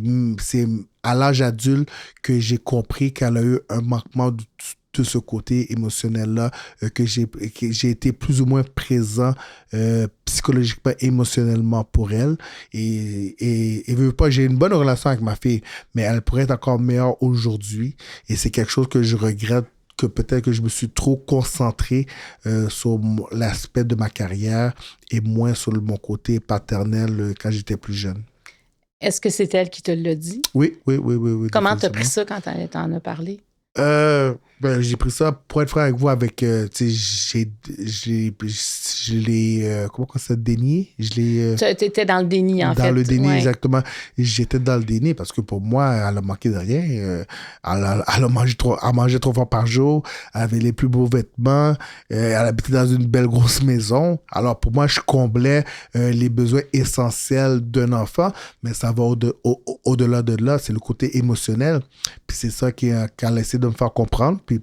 à l'âge adulte que j'ai compris qu'elle a eu un manquement de ce côté émotionnel-là, que j'ai été plus ou moins présent psychologiquement, émotionnellement pour elle. Et veut pas, j'ai une bonne relation avec ma fille, mais elle pourrait être encore meilleure aujourd'hui. Et c'est quelque chose que je regrette que peut-être que je me suis trop concentré sur l'aspect de ma carrière et moins sur mon côté paternel quand j'étais plus jeune. Est-ce que c'est elle qui te l'a dit? Oui. Comment t'as pris ça quand t'en as parlé? J'ai pris ça, pour être franc avec vous, avec, tu sais, je l'ai, comment on ça, dénié? Tu étais dans le déni, en fait. Dans le déni, ouais. exactement. J'étais dans le déni parce que pour moi, elle a manqué de rien. Elle a mangé elle mangeait 3 fois par jour, elle avait les plus beaux vêtements, elle habitait dans une belle grosse maison. Alors pour moi, je comblais les besoins essentiels d'un enfant, mais ça va au-delà de là, c'est le côté émotionnel. Puis c'est ça qu'elle a essayé de me faire comprendre. Puis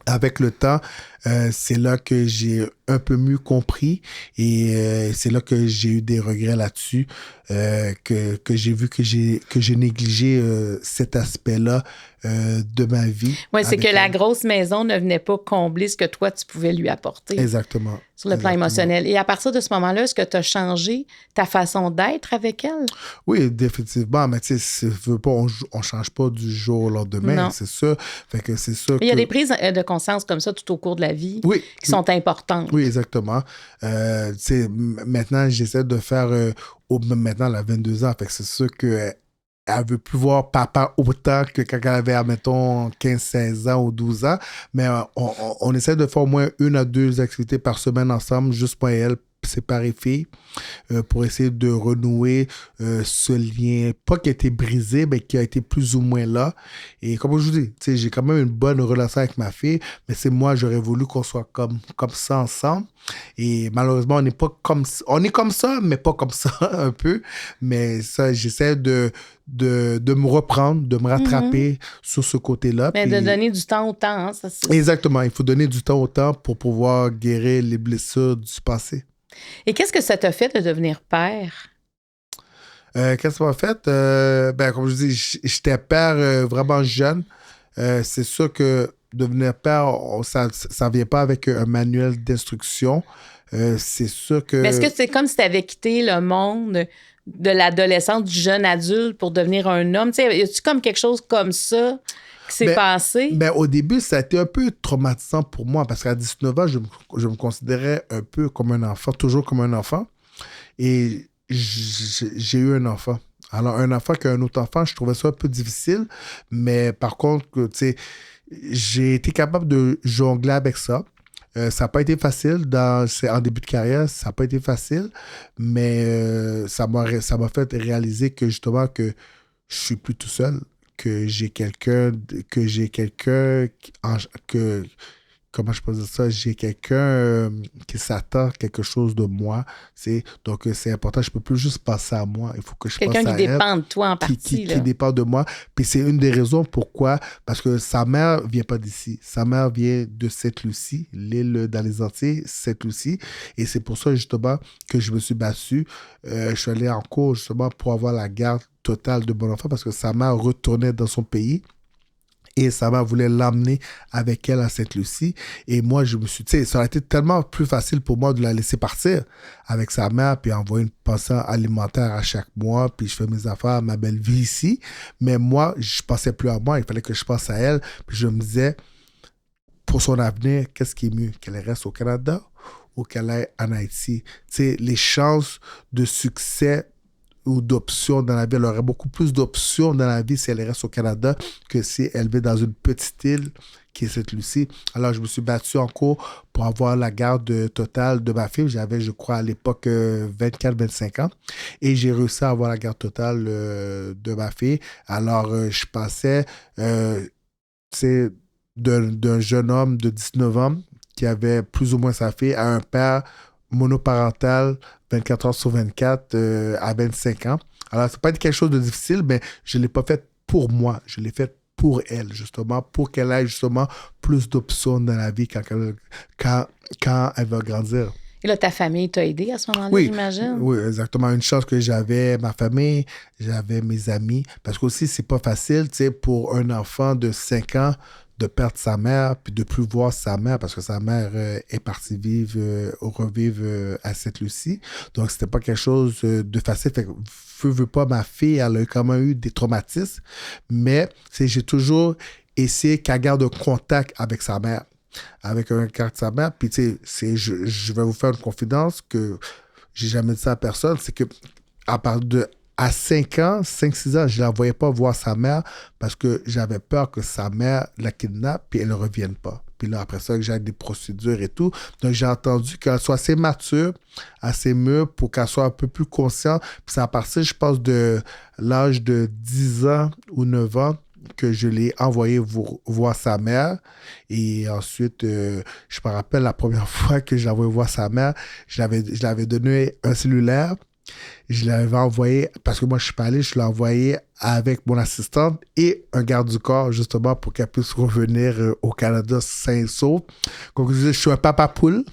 avec le temps, c'est là que j'ai un peu mieux compris et c'est là que j'ai eu des regrets là-dessus, que j'ai vu que j'ai négligé cet aspect-là de ma vie. Oui, c'est que la grosse maison ne venait pas combler ce que toi, tu pouvais lui apporter. Exactement. Sur le plan émotionnel. Et à partir de ce moment-là, est-ce que tu as changé ta façon d'être avec elle? Oui, définitivement. Mais tu sais, on ne change pas du jour au lendemain. Non. C'est ça. Fait que c'est ça. Il y a des prises de conscience comme ça tout au cours de la vie qui sont importantes. Oui, exactement. Maintenant, j'essaie de faire... maintenant, elle a 22 ans. Fait que c'est sûr que... Elle veut plus voir papa autant que quand elle avait, mettons, 15, 16 ans ou 12 ans. Mais on essaie de faire au moins 1 à 2 activités par semaine ensemble, juste moi et elle, séparées filles, pour essayer de renouer ce lien, pas qui a été brisé, mais qui a été plus ou moins là. Et comme je vous dis, j'ai quand même une bonne relation avec ma fille, mais c'est moi, j'aurais voulu qu'on soit comme ça ensemble. Et malheureusement, on n'est pas comme ça. On est comme ça, mais pas comme ça, un peu. Mais ça, j'essaie de me reprendre, de me rattraper sur ce côté-là. Mais de donner du temps au temps. Hein, ça, exactement. Il faut donner du temps au temps pour pouvoir guérir les blessures du passé. Et qu'est-ce que ça t'a fait de devenir père? Qu'est-ce que ça m'a fait? Comme je dis, j'étais père vraiment jeune. C'est sûr que devenir père, ça ne vient pas avec un manuel d'instruction. C'est sûr que... Mais est-ce que c'est comme si tu avais quitté le monde de l'adolescent, du jeune adulte pour devenir un homme? Tu sais, y a-tu comme quelque chose comme ça qui s'est passé? Au début, ça a été un peu traumatisant pour moi parce qu'à 19 ans, je me considérais un peu comme un enfant, toujours comme un enfant. Et j'ai eu un enfant. Alors, un enfant qu'un autre enfant, je trouvais ça un peu difficile. Mais par contre, tu sais, j'ai été capable de jongler avec ça. Ça n'a pas été facile en début de carrière, ça n'a pas été facile, mais ça m'a fait réaliser que justement que je suis plus tout seul, que j'ai quelqu'un comment je peux dire ça, j'ai quelqu'un qui s'attend quelque chose de moi, donc c'est important, je peux plus juste passer à moi, il faut que je passe à elle. Quelqu'un qui dépend de toi en partie. Qui dépend de moi, puis c'est une des raisons pourquoi, parce que sa mère vient pas d'ici, sa mère vient de Sainte-Lucie, l'île dans les Antilles, Sainte-Lucie, et c'est pour ça justement que je me suis battu, je suis allé en cours justement pour avoir la garde totale de mon enfant, parce que sa mère retournait dans son pays, et sa mère voulait l'emmener avec elle à Sainte-Lucie. Et moi, je me suis dit, ça aurait été tellement plus facile pour moi de la laisser partir avec sa mère, puis envoyer une pension alimentaire à chaque mois, puis je fais mes affaires, ma belle vie ici. Mais moi, je ne pensais plus à moi, il fallait que je pense à elle. Puis je me disais, pour son avenir, qu'est-ce qui est mieux? Qu'elle reste au Canada ou qu'elle aille en Haïti? Les chances de succès ou d'options dans la vie. Elle aurait beaucoup plus d'options dans la vie si elle reste au Canada que si elle vit dans une petite île qui est Sainte-Lucie. Alors, je me suis battu en cours pour avoir la garde totale de ma fille. J'avais, je crois, à l'époque 24-25 ans. Et j'ai réussi à avoir la garde totale de ma fille. Alors, je passais d'un jeune homme de 19 ans qui avait plus ou moins sa fille à un père monoparental 24 heures sur 24 à 25 ans. Alors, ça n'a pas été quelque chose de difficile, mais je ne l'ai pas fait pour moi. Je l'ai fait pour elle, justement, pour qu'elle ait justement plus d'options dans la vie quand elle va grandir. Et là, ta famille t'a aidé à ce moment-là, oui, j'imagine? Oui, exactement. Une chance que j'avais ma famille, j'avais mes amis. Parce qu'aussi, c'est pas facile, tu sais, pour un enfant de 5 ans de perdre sa mère, puis de plus voir sa mère, parce que sa mère est partie revivre à Sainte-Lucie. Donc, c'était pas quelque chose de facile. Fait que, veux pas, ma fille, elle a quand même eu des traumatismes, mais j'ai toujours essayer qu'elle garde un contact avec sa mère. Avec un contact avec sa mère. Puis, tu sais, je vais vous faire une confidence que j'ai jamais dit ça à personne. C'est que à 5 ans, 5-6 ans, je ne la voyais pas voir sa mère parce que j'avais peur que sa mère la kidnappe puis elle ne revienne pas. Puis là, après ça, que j'ai des procédures et tout. Donc, j'ai entendu qu'elle soit assez mature, assez mûre pour qu'elle soit un peu plus consciente. Puis c'est à partir, je pense, de l'âge de 10 ans ou 9 ans que je l'ai envoyé voir sa mère. Et ensuite, je me rappelle la première fois que j'ai envoyé voir sa mère, je l'avais donné un cellulaire. Je l'avais envoyé, parce que moi, je suis pas allé, je l'ai envoyé avec mon assistante et un garde du corps, justement, pour qu'elle puisse revenir au Canada sain et sauf. Comme je disais, je suis un papa poule.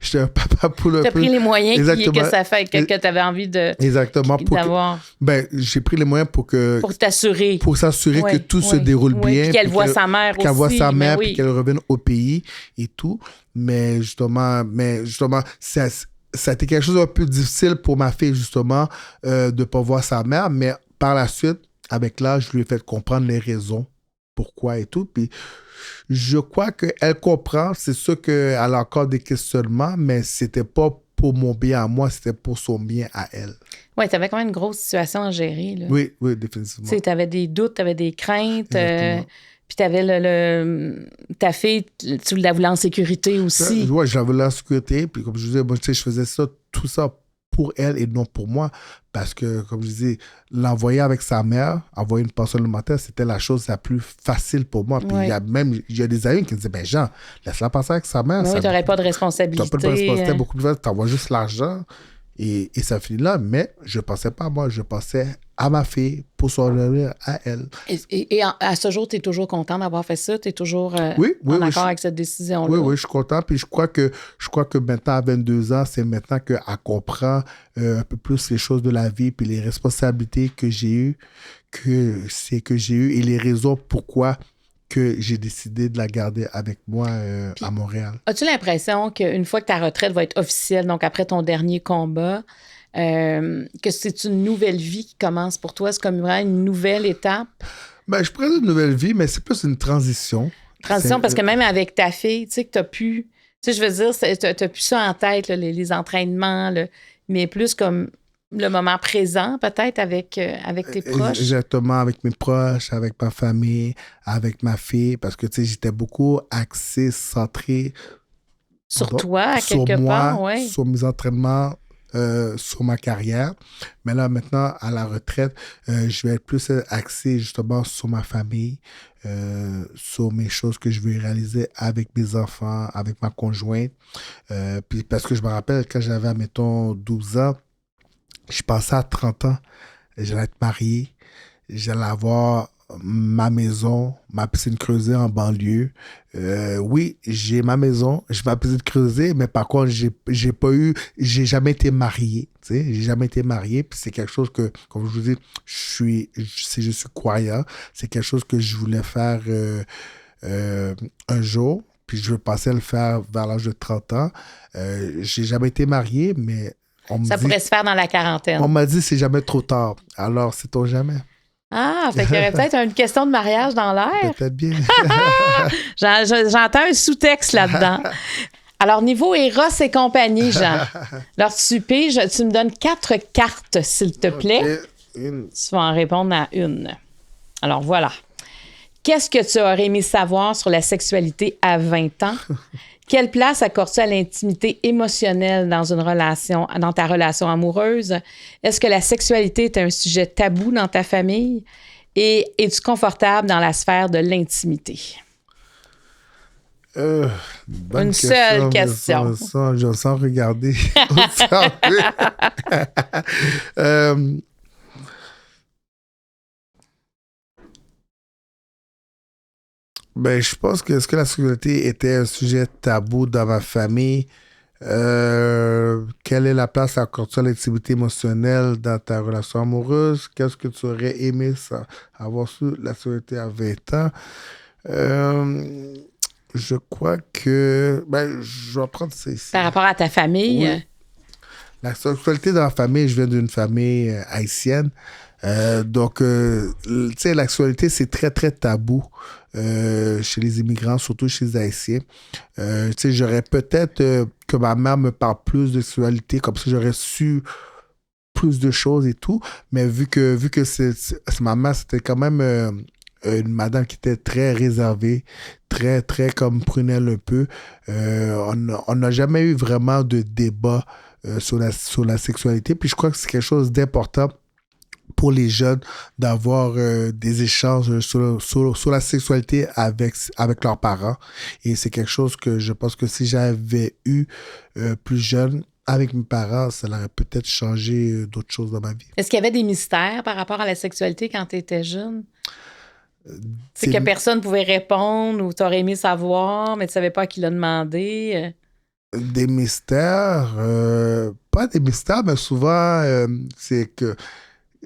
J'étais un papa poule un peu. Tu as pris les moyens Exactement. que ça fait, que tu avais envie Exactement. d'avoir. J'ai pris les moyens pour t'assurer. Pour s'assurer que tout se déroule bien. Puis qu'elle voit sa mère aussi. Qu'elle voit sa mère, puis qu'elle revienne au pays et tout. Mais justement, ça a été quelque chose d'un peu difficile pour ma fille, justement, de ne pas voir sa mère. Mais par la suite, avec l'âge, je lui ai fait comprendre les raisons, pourquoi et tout. Puis je crois qu'elle comprend. C'est sûr qu'elle a encore des questionnements, mais c'était pas pour mon bien à moi, c'était pour son bien à elle. Oui, tu avais quand même une grosse situation à gérer. Là. Oui, définitivement. Tu avais des doutes, tu avais des craintes. Puis tu avais ta fille, tu la voulais en sécurité aussi. Oui, je la voulais en sécurité. Puis comme je disais, moi, je faisais tout ça pour elle et non pour moi. Parce que, comme je disais, l'envoyer avec sa mère, envoyer une pension alimentaire, c'était la chose la plus facile pour moi. Puis il y a des amis qui me disaient, ben Jean, laisse-la passer avec sa mère. Oui, tu n'aurais pas de responsabilité. Tu n'as pas de responsabilité, beaucoup plus facile. Tu envoies juste l'argent et ça finit là. Mais je ne pensais pas à moi, je pensais à ma fille pour son avenir à elle. Et à ce jour, tu es toujours content d'avoir fait ça? Tu es toujours en accord avec cette décision-là? Oui, je suis content. Puis je crois que maintenant, à 22 ans, c'est maintenant qu'elle comprend un peu plus les choses de la vie puis les responsabilités que j'ai eues, et les raisons pourquoi que j'ai décidé de la garder avec moi à Montréal. As-tu l'impression qu'une fois que ta retraite va être officielle, donc après ton dernier combat, que c'est une nouvelle vie qui commence pour toi? C'est comme vraiment une nouvelle étape? Ben, je pourrais dire une nouvelle vie, mais c'est plus une transition. Parce que même avec ta fille, tu sais, que tu as pu... Tu sais, je veux dire, tu n'as plus ça en tête, là, les entraînements, mais plus comme le moment présent, peut-être, avec tes proches. Exactement, avec mes proches, avec ma famille, avec ma fille, parce que, tu sais, j'étais beaucoup axé, centré... Sur toi, à quelque part, oui. Sur mes entraînements, sur ma carrière. Mais là, maintenant, à la retraite, je vais être plus axé justement sur ma famille, sur mes choses que je veux réaliser avec mes enfants, avec ma conjointe. Puis parce que je me rappelle, quand j'avais, mettons, 12 ans, je pensais à 30 ans, j'allais être marié, j'allais avoir ma maison, ma piscine creusée en banlieue. Oui, j'ai ma maison, j'ai ma piscine creusée, mais par contre, j'ai jamais été marié, tu sais, j'ai jamais été marié, puis c'est quelque chose que, comme je vous dis, je suis croyant, c'est quelque chose que je voulais faire un jour, puis je veux passer à le faire vers l'âge de 30 ans. J'ai jamais été marié, mais ça pourrait se faire dans la quarantaine. On m'a dit c'est jamais trop tard, alors c'est-on jamais. Ah, fait qu'il y aurait peut-être une question de mariage dans l'air. Peut-être bien. J'entends un sous-texte là-dedans. Alors, niveau Eros et compagnie, Jean, leur souper, tu me donnes 4 cartes, s'il te plaît. Okay. Tu vas en répondre à une. Alors, voilà. Qu'est-ce que tu aurais aimé savoir sur la sexualité à 20 ans? Quelle place accordes-tu à l'intimité émotionnelle dans ta relation amoureuse? Est-ce que la sexualité est un sujet tabou dans ta famille? Et es-tu confortable dans la sphère de l'intimité? Une seule question. Je sens regarder. Ben, je pense que est-ce que la sexualité était un sujet tabou dans ma famille? Quelle est la place accordée à l'intimité émotionnelle dans ta relation amoureuse? Qu'est-ce que tu aurais aimé avoir su la sexualité à 20 ans? Je crois que... Ben, je vais prendre ça ici. Par rapport à ta famille? Oui. La sexualité dans la famille, je viens d'une famille haïtienne. Donc, tu sais, la sexualité, c'est très, très tabou chez les immigrants, surtout chez les Haïtiens. Tu sais, j'aurais peut-être que ma mère me parle plus de sexualité, comme ça, j'aurais su plus de choses et tout. Mais vu que c'est ma mère, c'était quand même une madame qui était très réservée, très, très comme prunelle un peu. On n'a jamais eu vraiment de débat sur la sexualité. Puis je crois que c'est quelque chose d'important pour les jeunes d'avoir des échanges sur la sexualité avec leurs parents. Et c'est quelque chose que je pense que si j'avais eu plus jeune, avec mes parents, ça aurait peut-être changé d'autres choses dans ma vie. Est-ce qu'il y avait des mystères par rapport à la sexualité quand tu étais jeune? C'est que personne ne pouvait répondre ou tu aurais aimé savoir, mais tu ne savais pas à qui l'a demandé. Des mystères, pas des mystères, mais souvent, c'est que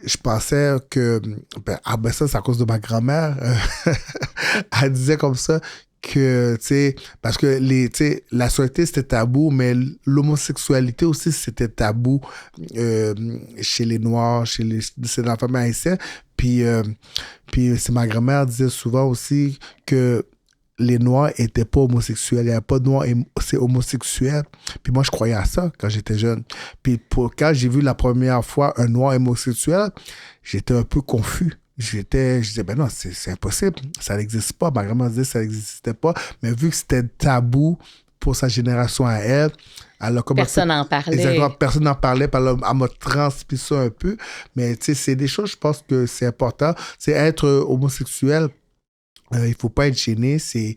je pensais que, ça, c'est à cause de ma grand-mère. Elle disait comme ça que, tu sais, parce que la sexualité, c'était tabou, mais l'homosexualité aussi, c'était tabou chez les Noirs, c'est dans la famille haïtienne. Puis c'est ma grand-mère disait souvent aussi que les Noirs n'étaient pas homosexuels. Il n'y avait pas de Noirs c'est homosexuel. Puis moi, je croyais à ça quand j'étais jeune. Puis quand j'ai vu la première fois un Noir homosexuel, j'étais un peu confus. Je disais, ben non, c'est impossible. Ça n'existe pas. Ma grand-mère disait que ça n'existait pas. Mais vu que c'était tabou pour sa génération à elle, personne n'en parlait. Exactement, personne n'en parlait. Puis elle m'a transmis ça un peu. Mais tu sais, c'est des choses, je pense que c'est important. C'est être homosexuel. Il ne faut pas être gêné, c'est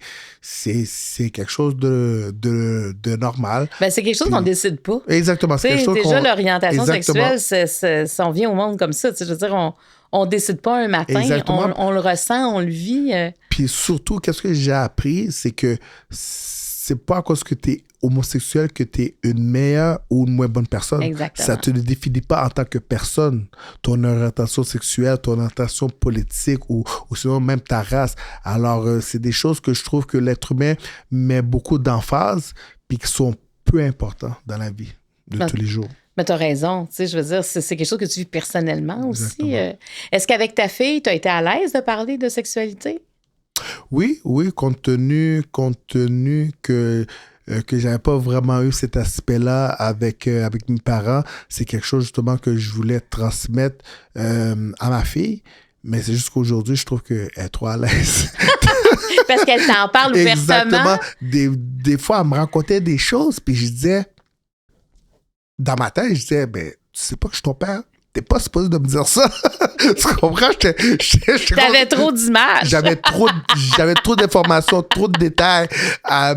quelque chose de normal. Ben, c'est quelque chose qu'on ne décide pas. Exactement. C'est quelque chose déjà, l'orientation sexuelle, ça on vient au monde comme ça. Je veux dire, on ne décide pas un matin, on le ressent, on le vit. Puis surtout, qu'est-ce que j'ai appris, c'est que c'est pas à cause que tu es homosexuel que tu es une meilleure ou une moins bonne personne. Exactement. Ça te définit pas en tant que personne. Ton orientation sexuelle, ton orientation politique ou sinon même ta race. Alors, c'est des choses que je trouve que l'être humain met beaucoup d'emphase puis qui sont peu importants dans la vie de tous les jours. Mais tu as raison. Tu sais, je veux dire, c'est quelque chose que tu vis personnellement aussi. Est-ce qu'avec ta fille, tu as été à l'aise de parler de sexualité? Oui, compte tenu que j'avais pas vraiment eu cet aspect-là avec mes parents, c'est quelque chose justement que je voulais transmettre à ma fille, mais c'est juste qu'aujourd'hui, je trouve qu'elle est trop à l'aise. Parce qu'elle t'en parle ouvertement. Exactement. Des fois, elle me racontait des choses, puis je disais, dans ma tête, je disais, ben, tu sais pas que je suis ton père? T'es pas supposé de me dire ça. Tu comprends? T'avais trop d'images. J'avais trop d'informations, trop de détails.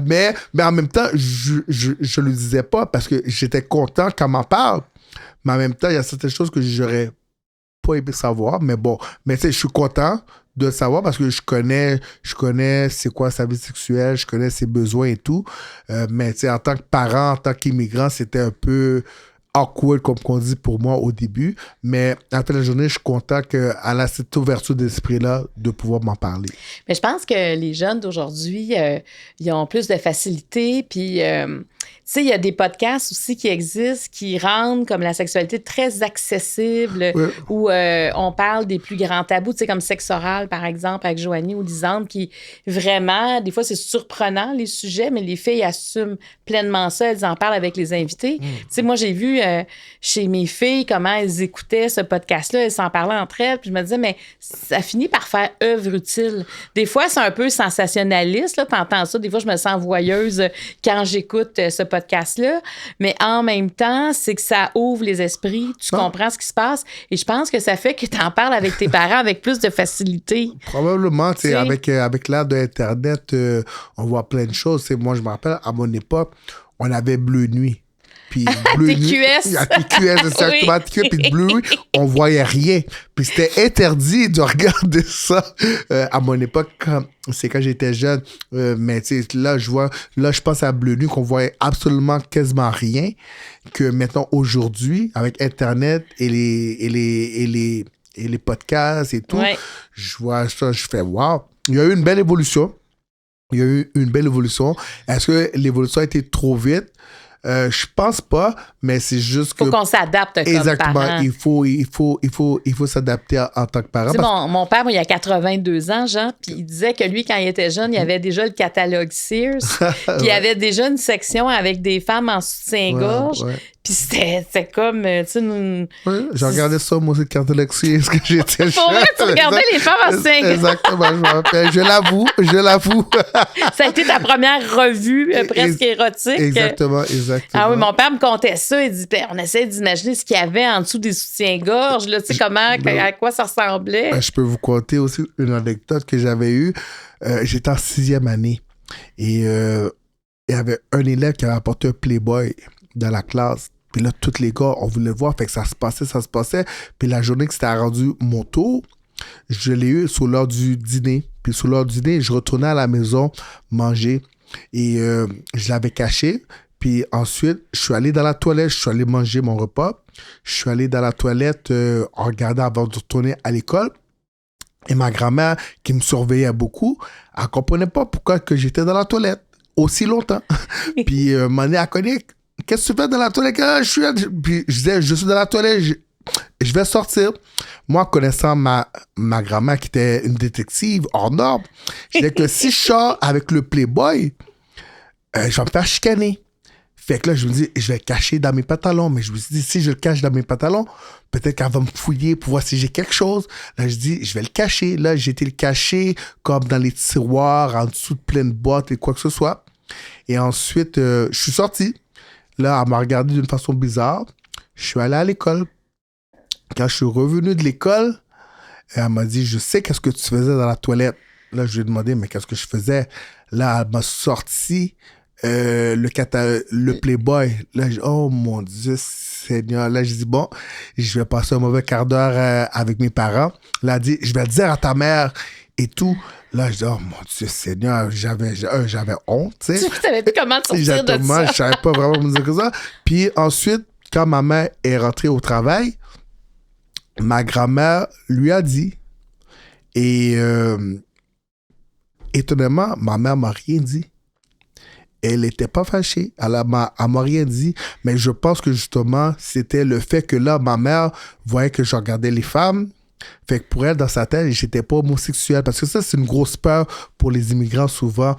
Mais en même temps, je le disais pas parce que j'étais content qu'elle m'en parle. Mais en même temps, il y a certaines choses que j'aurais pas aimé savoir. Mais bon, tu sais, je suis content de le savoir parce que je connais c'est quoi sa vie sexuelle, je connais ses besoins et tout. Mais tu sais, en tant que parent, en tant qu'immigrant, c'était un peu awkward, comme on dit pour moi au début, mais à la fin de la journée, je suis content qu'elle a cette ouverture d'esprit-là de pouvoir m'en parler. Mais je pense que les jeunes d'aujourd'hui, ils ont plus de facilité, puis tu sais, il y a des podcasts aussi qui existent qui rendent comme la sexualité très accessible, où on parle des plus grands tabous, tu sais, comme sexe oral, par exemple, avec Joanie ou Lisande, qui vraiment, des fois, c'est surprenant, les sujets, mais les filles assument pleinement ça, elles en parlent avec les invités. Tu sais, moi, j'ai vu chez mes filles comment elles écoutaient ce podcast-là, elles s'en parlaient entre elles, puis je me disais, mais ça finit par faire œuvre utile. Des fois, c'est un peu sensationnaliste, là, t'entends ça, des fois, je me sens voyeuse quand j'écoute ce podcast-là, mais en même temps, c'est que ça ouvre les esprits, tu comprends ce qui se passe, et je pense que ça fait que tu en parles avec tes parents avec plus de facilité. Probablement, tu sais, avec l'ère de Internet, on voit plein de choses. T'sais, moi, je me rappelle, à mon époque, on avait Bleu Nuit. Puis Bleu Nuit, TQS, exactement, TQS, puis Bleu Nuit, on voyait rien. Puis c'était interdit de regarder ça à mon époque, c'est quand j'étais jeune. Mais tu sais, là, je pense à Bleu Nuit qu'on voyait absolument quasiment rien. Que maintenant, aujourd'hui, avec Internet et les podcasts et tout, je vois ça, je fais wow. Il y a eu une belle évolution. Est-ce que l'évolution a été trop vite? Je pense pas, mais c'est juste que... Faut qu'on s'adapte comme exactement, parent. il faut s'adapter en tant que parent. Tu sais, mon père, moi, il a 82 ans, Jean, puis il disait que lui, quand il était jeune, il avait déjà le catalogue Sears, puis il y avait déjà une section avec des femmes en soutien-gorge, puis c'était comme, tu sais... j'ai regardé ça, moi, c'est le catalogue Sears que j'étais jeune. Pour vrai, tu regardais les femmes en soutien-gorge. Exactement, je me rappelle. Je l'avoue. Ça a été ta première revue presque érotique. Exactement. Ah oui, mon père me contait ça. Il dit, on essaie d'imaginer ce qu'il y avait en dessous des soutiens-gorge, là, tu sais, à quoi ça ressemblait. Je peux vous conter aussi une anecdote que j'avais eue. J'étais en 6e année et il y avait un élève qui avait apporté un Playboy dans la classe. Puis là, tous les gars, on voulait le voir. Fait que ça se passait. Puis la journée que c'était rendu mon tour, je l'ai eu sur l'heure du dîner. Puis sur l'heure du dîner, je retournais à la maison manger. Et je l'avais caché. Puis ensuite, je suis allé dans la toilette. Je suis allé manger mon repas. Je suis allé dans la toilette en regardant avant de retourner à l'école. Et ma grand-mère, qui me surveillait beaucoup, elle ne comprenait pas pourquoi que j'étais dans la toilette aussi longtemps. Puis, m'en est à connaître. Qu'est-ce que tu fais dans la toilette? Puis, je disais, je suis dans la toilette, je vais sortir. Moi, connaissant ma grand-mère, qui était une détective hors norme, je disais que si je sors avec le Playboy, je vais me faire chicaner. Fait que là, je me dis, je vais le cacher dans mes pantalons. Mais je me suis dit, si je le cache dans mes pantalons, peut-être qu'elle va me fouiller pour voir si j'ai quelque chose. Là, je dis, je vais le cacher. Là, j'ai été le cacher comme dans les tiroirs, en dessous de plein de boîtes et quoi que ce soit. Et ensuite, je suis sorti. Là, elle m'a regardé d'une façon bizarre. Je suis allé à l'école. Quand je suis revenu de l'école, elle m'a dit, je sais qu'est-ce que tu faisais dans la toilette. Là, je lui ai demandé, mais qu'est-ce que je faisais? Là, elle m'a sorti le Playboy. Là, oh mon Dieu Seigneur. Là, je dis, bon, je vais passer un mauvais quart d'heure avec mes parents. Là, elle dit, je vais le dire à ta mère et tout. Là, je dis, oh mon Dieu Seigneur, j'avais honte, tu sais. Tu savais plus comment te sortir de ça. Exactement, je savais pas vraiment me dire que ça. Puis ensuite, quand ma mère est rentrée au travail, ma grand-mère lui a dit, et étonnamment, ma mère m'a rien dit. Elle n'était pas fâchée. Elle m'a rien dit. Mais je pense que justement, c'était le fait que là, ma mère voyait que je regardais les femmes. Fait que pour elle, dans sa tête, j'étais pas homosexuel. Parce que ça, c'est une grosse peur pour les immigrants, souvent,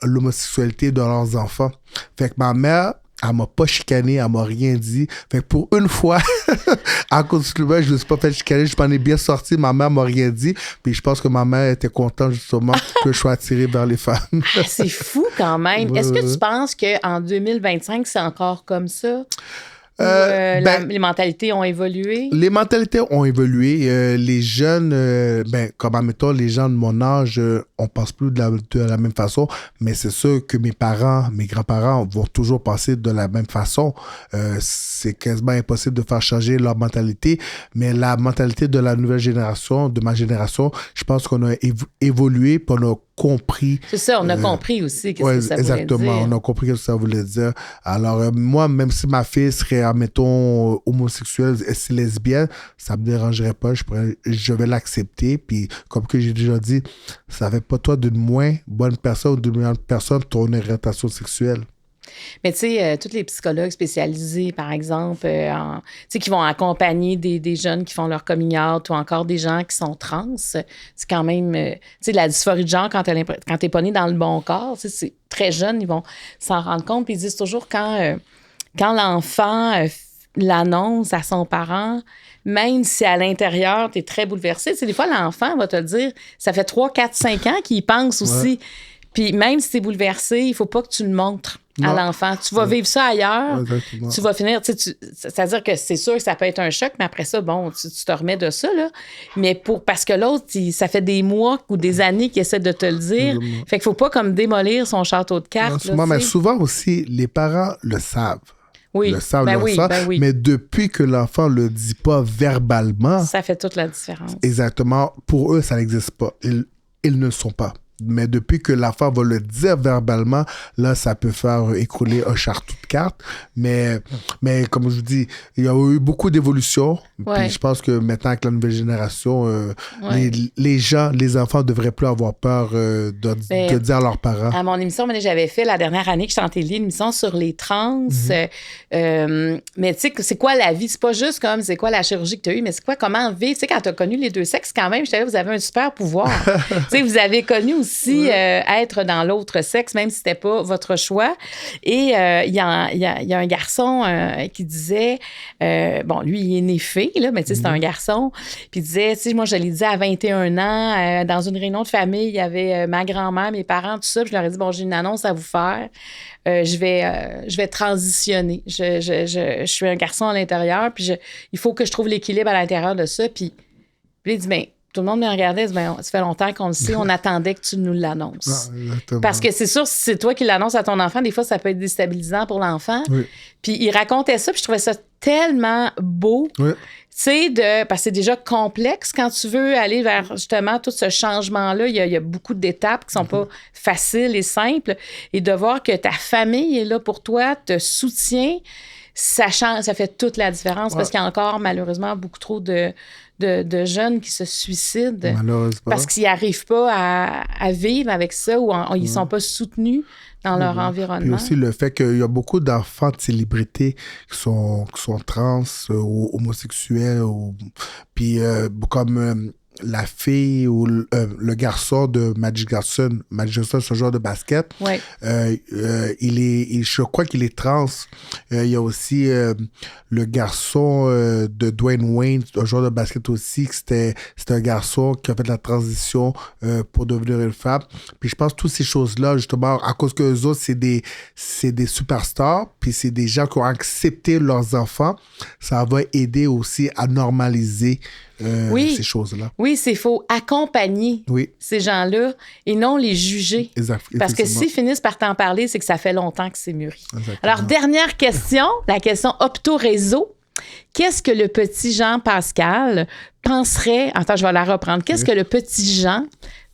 l'homosexualité de leurs enfants. Fait que ma mère, elle m'a pas chicané, elle m'a rien dit. Fait que pour une fois, à cause du je me suis pas fait chicaner, je m'en ai bien sorti, ma mère m'a rien dit. Puis je pense que ma mère était contente justement que je sois attiré vers les femmes. C'est fou quand même. Est-ce que tu penses qu'en 2025, c'est encore comme ça? Les mentalités ont évolué? Les mentalités ont évolué. Les jeunes, comme admettons, les gens de mon âge, on pense plus de la même façon, mais c'est sûr que mes grands-parents vont toujours penser de la même façon. C'est quasiment impossible de faire changer leur mentalité, mais la mentalité de la nouvelle génération, de ma génération, je pense qu'on a évolué, puis on a compris. C'est ça, on a compris aussi qu'est-ce que ça voulait dire. Exactement, on a compris ce que ça voulait dire. Alors, moi, même si ma fille serait, admettons, homosexuelle, si lesbienne, ça me dérangerait pas, je vais l'accepter. Puis, comme que j'ai déjà dit, ça fait pas toi d'une moins bonne personne ou d'une meilleure personne ton orientation sexuelle. Mais tu sais, tous les psychologues spécialisés, par exemple, tu sais, qui vont accompagner des jeunes qui font leur coming out ou encore des gens qui sont trans, c'est quand même, tu sais, la dysphorie de genre, quand t'es pas né dans le bon corps, tu sais, c'est très jeune, ils vont s'en rendre compte. Puis ils disent toujours quand l'enfant l'annonce à son parent, même si à l'intérieur, t'es très bouleversé, tu sais, des fois, l'enfant va te le dire, ça fait 3, 4, 5 ans qu'il y pense aussi. Ouais. Puis même si t'es bouleversé, il faut pas que tu le montres à l'enfant. Tu vas vivre ça ailleurs. Exactement. Tu vas finir, c'est-à-dire que c'est sûr que ça peut être un choc, mais après ça, bon, tu te remets de ça, là. Mais parce que l'autre, ça fait des mois ou des années qu'il essaie de te le dire. Exactement. Fait qu'il faut pas comme démolir son château de cartes. Non, mais souvent aussi, les parents le savent. Oui, mais depuis que l'enfant le dit pas verbalement... Ça fait toute la différence. Exactement. Pour eux, ça n'existe pas. Ils ne sont pas. Mais depuis que l'enfant va le dire verbalement, là, ça peut faire écrouler un château de cartes. Mais comme je vous dis, il y a eu beaucoup d'évolution. Ouais. Puis je pense que maintenant, avec la nouvelle génération, Ouais. les gens, les enfants ne devraient plus avoir peur de dire à leurs parents. À mon émission, j'avais fait la dernière année que j'étais en télé, une émission sur les trans. Mais tu sais, c'est quoi la vie? C'est pas juste comme c'est quoi la chirurgie que tu as eue, mais c'est quoi, comment vivre? Tu sais, quand tu as connu les deux sexes, quand même, je savais, vous avez un super pouvoir. Tu sais, vous avez connu aussi être dans l'autre sexe, même si c'était pas votre choix. Et il y a un garçon qui disait, bon, lui, il est né fille, là, mais tu sais, c'est un garçon. Puis il disait, tu sais, moi, je l'ai dit à 21 ans, dans une réunion de famille, il y avait ma grand-mère, mes parents, tout ça. Puis je leur ai dit, bon, j'ai une annonce à vous faire. Je vais transitionner. Je suis un garçon à l'intérieur, puis il faut que je trouve l'équilibre à l'intérieur de ça. Puis il dit, bien, tout le monde me regardait, il dit, bien, ça fait longtemps qu'on le sait, on attendait que tu nous l'annonces. Parce que c'est sûr, si c'est toi qui l'annonces à ton enfant, des fois, ça peut être déstabilisant pour l'enfant. Oui. Puis il racontait ça, puis je trouvais ça tellement beau. Oui. Tu sais, parce que c'est déjà complexe quand tu veux aller vers justement tout ce changement-là. Il y a beaucoup d'étapes qui sont pas faciles et simples. Et de voir que ta famille est là pour toi, te soutient, ça change, ça fait toute la différence parce qu'il y a encore malheureusement beaucoup trop de jeunes qui se suicident parce qu'ils n'arrivent pas à vivre avec ça ou ils ne sont pas soutenus dans leur environnement. Puis aussi le fait qu'il y a beaucoup d'enfants de célébrités qui sont trans ou homosexuels. Puis comme la fille ou le garçon de Magic Johnson. Magic Johnson, c'est un joueur de basket. Ouais. Je crois qu'il est trans. Il y a aussi le garçon de Dwayne Wayne, un joueur de basket aussi. C'était un garçon qui a fait la transition pour devenir une femme. Puis je pense que toutes ces choses-là, justement, à cause que eux autres, c'est des superstars, puis c'est des gens qui ont accepté leurs enfants, ça va aider aussi à normaliser ces choses-là. Oui, c'est faut accompagner ces gens-là et non les juger. Parce que s'ils finissent par t'en parler, c'est que ça fait longtemps que c'est mûri. Exactement. Alors, dernière question, la question opto-réseau. Qu'est-ce que le petit Jean-Pascal penserait... Attends, je vais la reprendre. Qu'est-ce que le petit Jean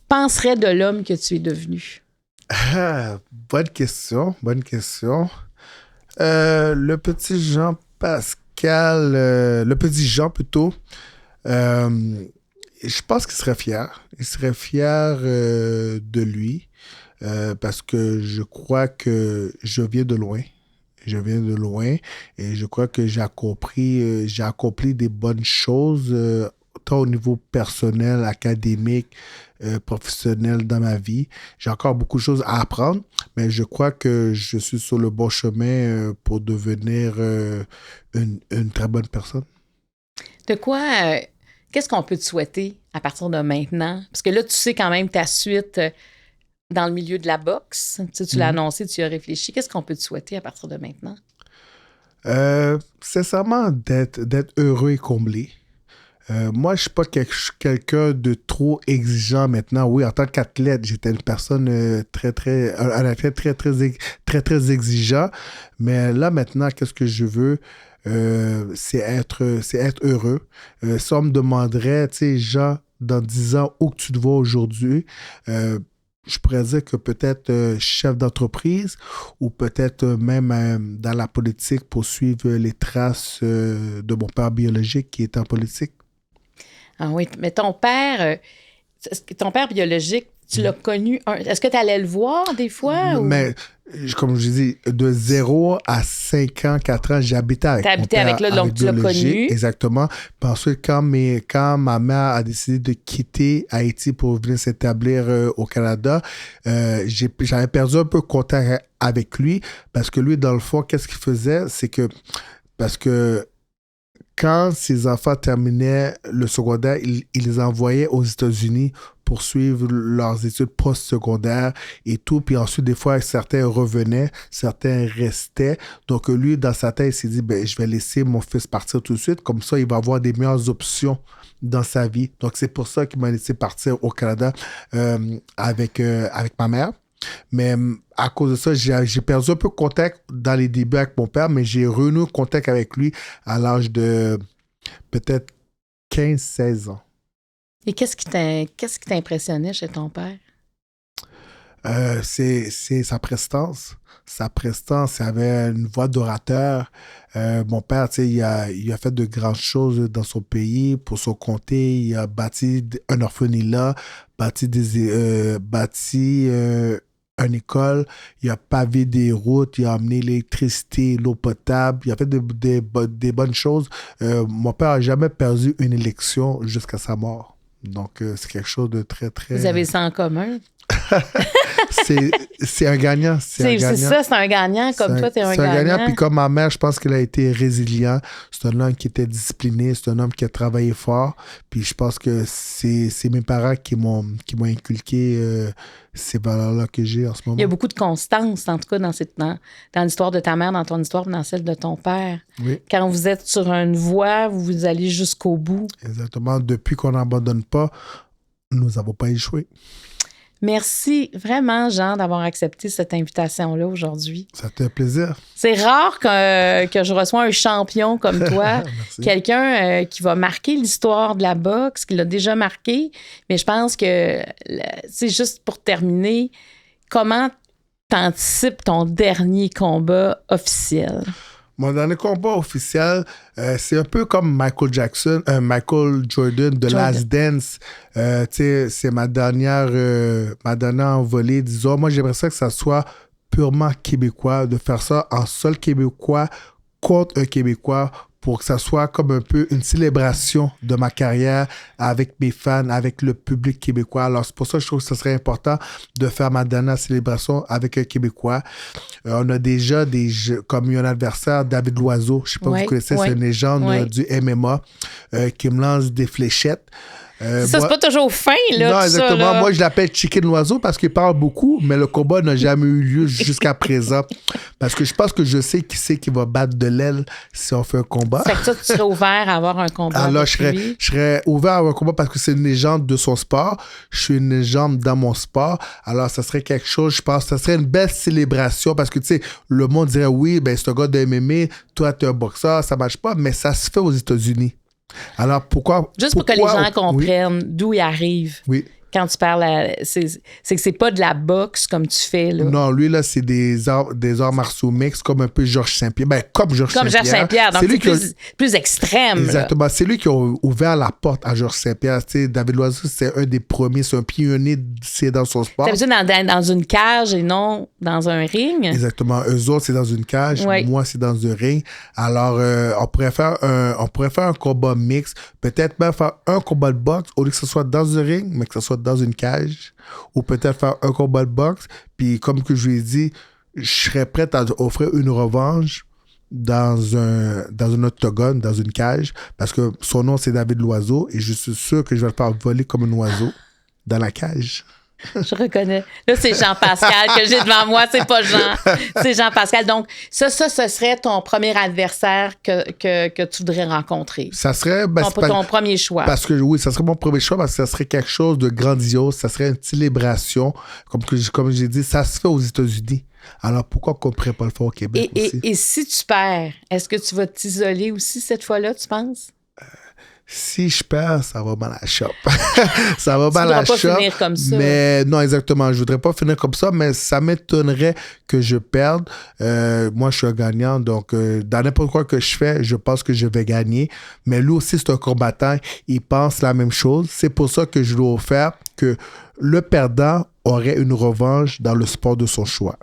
penserait de l'homme que tu es devenu? Bonne question. Le petit Jean-Pascal... le petit Jean, plutôt... je pense qu'il serait fier. Il serait fier de lui parce que je crois que je viens de loin. Et je crois que j'ai accompli des bonnes choses tant au niveau personnel, académique, professionnel dans ma vie. J'ai encore beaucoup de choses à apprendre, mais je crois que je suis sur le bon chemin pour devenir une très bonne personne. De quoi... qu'est-ce qu'on peut te souhaiter à partir de maintenant? Parce que là, tu sais quand même ta suite dans le milieu de la boxe. Tu l'as annoncé, tu y as réfléchi. Qu'est-ce qu'on peut te souhaiter à partir de maintenant? Sincèrement, d'être heureux et comblé. Moi, je ne suis pas quelqu'un de trop exigeant maintenant. Oui, en tant qu'athlète, j'étais une personne un athlète très exigeant. Mais là, maintenant, qu'est-ce que je veux? C'est être heureux. Si on me demanderait, tu sais, Jean, dans 10 ans, où que tu te vois aujourd'hui, je pourrais dire que peut-être chef d'entreprise ou peut-être même dans la politique pour suivre les traces de mon père biologique qui est en politique. Ah oui, mais ton père biologique, tu l'as connu. Est-ce que tu allais le voir des fois? Mais, comme je dis, de 0 à 5 ans, 4 ans, j'habitais avec mon père. Avec là, donc tu l'as connu. Exactement. Puis ensuite, quand ma mère a décidé de quitter Haïti pour venir s'établir au Canada, j'avais perdu un peu contact avec lui parce que lui, dans le fond, qu'est-ce qu'il faisait? C'est que, parce que quand ses enfants terminaient le secondaire, il les envoyait aux États-Unis pour suivre leurs études post-secondaires et tout. Puis ensuite, des fois, certains revenaient, certains restaient. Donc, lui, dans sa tête, il s'est dit, ben, je vais laisser mon fils partir tout de suite. Comme ça, il va avoir des meilleures options dans sa vie. Donc, c'est pour ça qu'il m'a laissé partir au Canada avec ma mère. Mais à cause de ça, j'ai perdu un peu contact dans les débuts avec mon père, mais j'ai renoué contact avec lui à l'âge de peut-être 15-16 ans. Et qu'est-ce qui t'impressionnait chez ton père? C'est sa prestance. Sa prestance, il avait une voix d'orateur. Mon père, tu sais, il a fait de grandes choses dans son pays, pour son comté. Il a bâti un orphelinat, bâti une école, il a pavé des routes, il a amené l'électricité, l'eau potable, il a fait des bonnes choses. Mon père n'a jamais perdu une élection jusqu'à sa mort. Donc, c'est quelque chose de très, très... Vous avez ça en commun? c'est un gagnant. C'est ça, c'est un gagnant. Comme toi, t'es un gagnant. C'est un gagnant. Puis comme ma mère, je pense qu'elle a été résilient. C'est un homme qui était discipliné. C'est un homme qui a travaillé fort. Puis je pense que c'est mes parents qui m'ont inculqué ces valeurs-là que j'ai en ce moment. Il y a beaucoup de constance, en tout cas, dans l'histoire de ta mère, dans ton histoire, dans celle de ton père. Oui. Quand vous êtes sur une voie, vous allez jusqu'au bout. Exactement. Depuis qu'on n'abandonne pas, nous n'avons pas échoué. Merci vraiment, Jean, d'avoir accepté cette invitation-là aujourd'hui. Ça fait plaisir. C'est rare que je reçois un champion comme toi, quelqu'un qui va marquer l'histoire de la boxe, qui l'a déjà marqué. Mais je pense que, c'est juste pour terminer, comment t'anticipes ton dernier combat officiel? Mon dernier combat officiel, c'est un peu comme Michael Jordan de Last Dance. C'est ma dernière envolée. Disons, moi, j'aimerais ça que ça soit purement québécois, de faire ça en seul québécois contre un Québécois, pour que ça soit comme un peu une célébration de ma carrière avec mes fans, avec le public québécois. Alors, c'est pour ça que je trouve que ce serait important de faire ma dernière célébration avec un Québécois. On a déjà comme un adversaire, David Loiseau. Je ne sais pas si vous connaissez, c'est une légende du MMA qui me lance des fléchettes. C'est pas toujours fin, là. Non, exactement. Ça, là. Moi, je l'appelle Chicken Loiseau parce qu'il parle beaucoup, mais le combat n'a jamais eu lieu jusqu'à présent. Parce que je pense que je sais qui c'est qui va battre de l'aile si on fait un combat. C'est que toi, tu serais ouvert à avoir un combat. Alors, je serais ouvert à avoir un combat parce que c'est une légende de son sport. Je suis une légende dans mon sport. Alors, ça serait quelque chose, je pense, ça serait une belle célébration parce que, tu sais, le monde dirait, oui, ben, c'est un gars de MMA, toi, t'es un boxeur, ça marche pas, mais ça se fait aux États-Unis. Alors, pourquoi... Juste pour que les gens comprennent d'où ils arrivent. Oui. Quand tu parles, c'est que c'est pas de la boxe comme tu fais, là. Non, lui, là, c'est des arts martiaux mixtes, comme un peu Georges Saint-Pierre. Ben, comme Georges Saint-Pierre. Donc c'est plus extrême. Exactement. Là. C'est lui qui a ouvert la porte à Georges Saint-Pierre. Tu sais, David Loiseau, c'est un des premiers, c'est un pionnier dans son sport. T'as dans une cage et non dans un ring. Exactement. Eux autres, c'est dans une cage. Oui. Moi, c'est dans un ring. Alors, on pourrait faire un combat mixte. Peut-être même faire un combat de boxe, au lieu que ce soit dans un ring, mais que ce soit dans une cage, ou peut-être faire un combat de boxe, puis comme que je lui ai dit, je serais prêt à offrir une revanche dans un octogone, dans une cage, parce que son nom c'est David Loiseau, et je suis sûr que je vais le faire voler comme un oiseau dans la cage. Je reconnais. Là, c'est Jean-Pascal que j'ai devant moi, c'est pas Jean. C'est Jean-Pascal. Donc, ça, ce serait ton premier adversaire que tu voudrais rencontrer. Ça serait... ton premier choix. Parce que, oui, ça serait mon premier choix, parce que ça serait quelque chose de grandiose, ça serait une célébration. Comme j'ai dit, ça se fait aux États-Unis. Alors, pourquoi qu'on ne pourrait pas le faire au Québec aussi? Et si tu perds, est-ce que tu vas t'isoler aussi cette fois-là, tu penses? Si je perds, ça va mal à la shop. Ça va mal à la shop. Tu ne voudras pas finir comme ça. Mais non, exactement. Je ne voudrais pas finir comme ça, mais ça m'étonnerait que je perde. Moi, je suis un gagnant. Donc, dans n'importe quoi que je fais, je pense que je vais gagner. Mais lui aussi, c'est un combattant. Il pense la même chose. C'est pour ça que je lui ai offert que le perdant aurait une revanche dans le sport de son choix.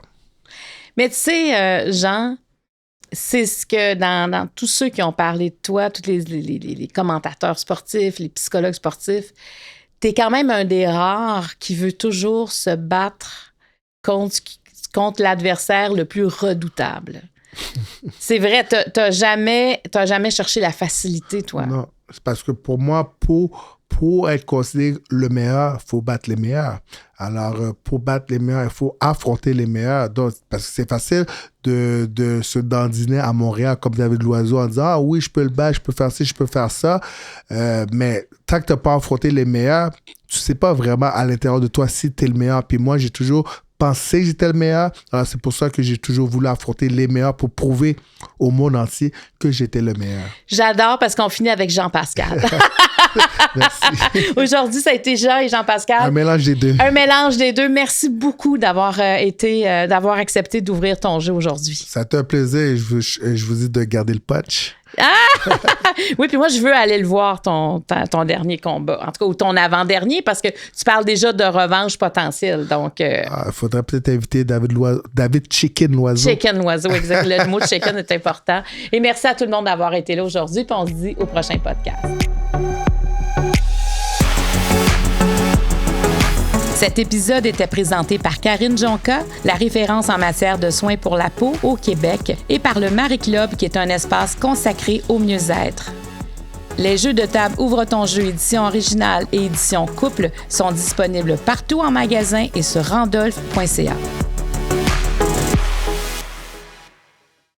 Mais tu sais, Jean... C'est ce que dans tous ceux qui ont parlé de toi, tous les commentateurs sportifs, les psychologues sportifs, t'es quand même un des rares qui veut toujours se battre contre l'adversaire le plus redoutable. C'est vrai, t'as jamais cherché la facilité, toi. Non, c'est parce que pour moi, pour être considéré le meilleur, il faut battre les meilleurs. Alors, pour battre les meilleurs, il faut affronter les meilleurs. Donc, parce que c'est facile de se dandiner à Montréal comme David Loiseau en disant « Ah oui, je peux le battre, je peux faire ci, je peux faire ça. » Mais tant que tu n'as pas affronté les meilleurs, tu ne sais pas vraiment à l'intérieur de toi si tu es le meilleur. Puis moi, j'ai toujours pensais que j'étais le meilleur. Alors, c'est pour ça que j'ai toujours voulu affronter les meilleurs pour prouver au monde entier que j'étais le meilleur. J'adore parce qu'on finit avec Jean-Pascal. Merci. Aujourd'hui, ça a été Jean et Jean-Pascal. Un mélange des deux. Un mélange des deux. Merci beaucoup d'avoir accepté d'ouvrir ton jeu aujourd'hui. Ça a été un plaisir et je vous dis de garder le punch. Ah! Oui, puis moi, je veux aller le voir, ton dernier combat. En tout cas, ou ton avant-dernier, parce que tu parles déjà de revanche potentielle. Donc, Il faudrait peut-être inviter David Chicken Loiseau. Chicken Loiseau, exact. Le mot chicken est important. Et merci à tout le monde d'avoir été là aujourd'hui. Puis on se dit au prochain podcast. Cet épisode était présenté par Karine Jonca, la référence en matière de soins pour la peau au Québec, et par le Marie Club, qui est un espace consacré au mieux-être. Les jeux de table Ouvre ton jeu édition originale et édition couple sont disponibles partout en magasin et sur randolph.ca.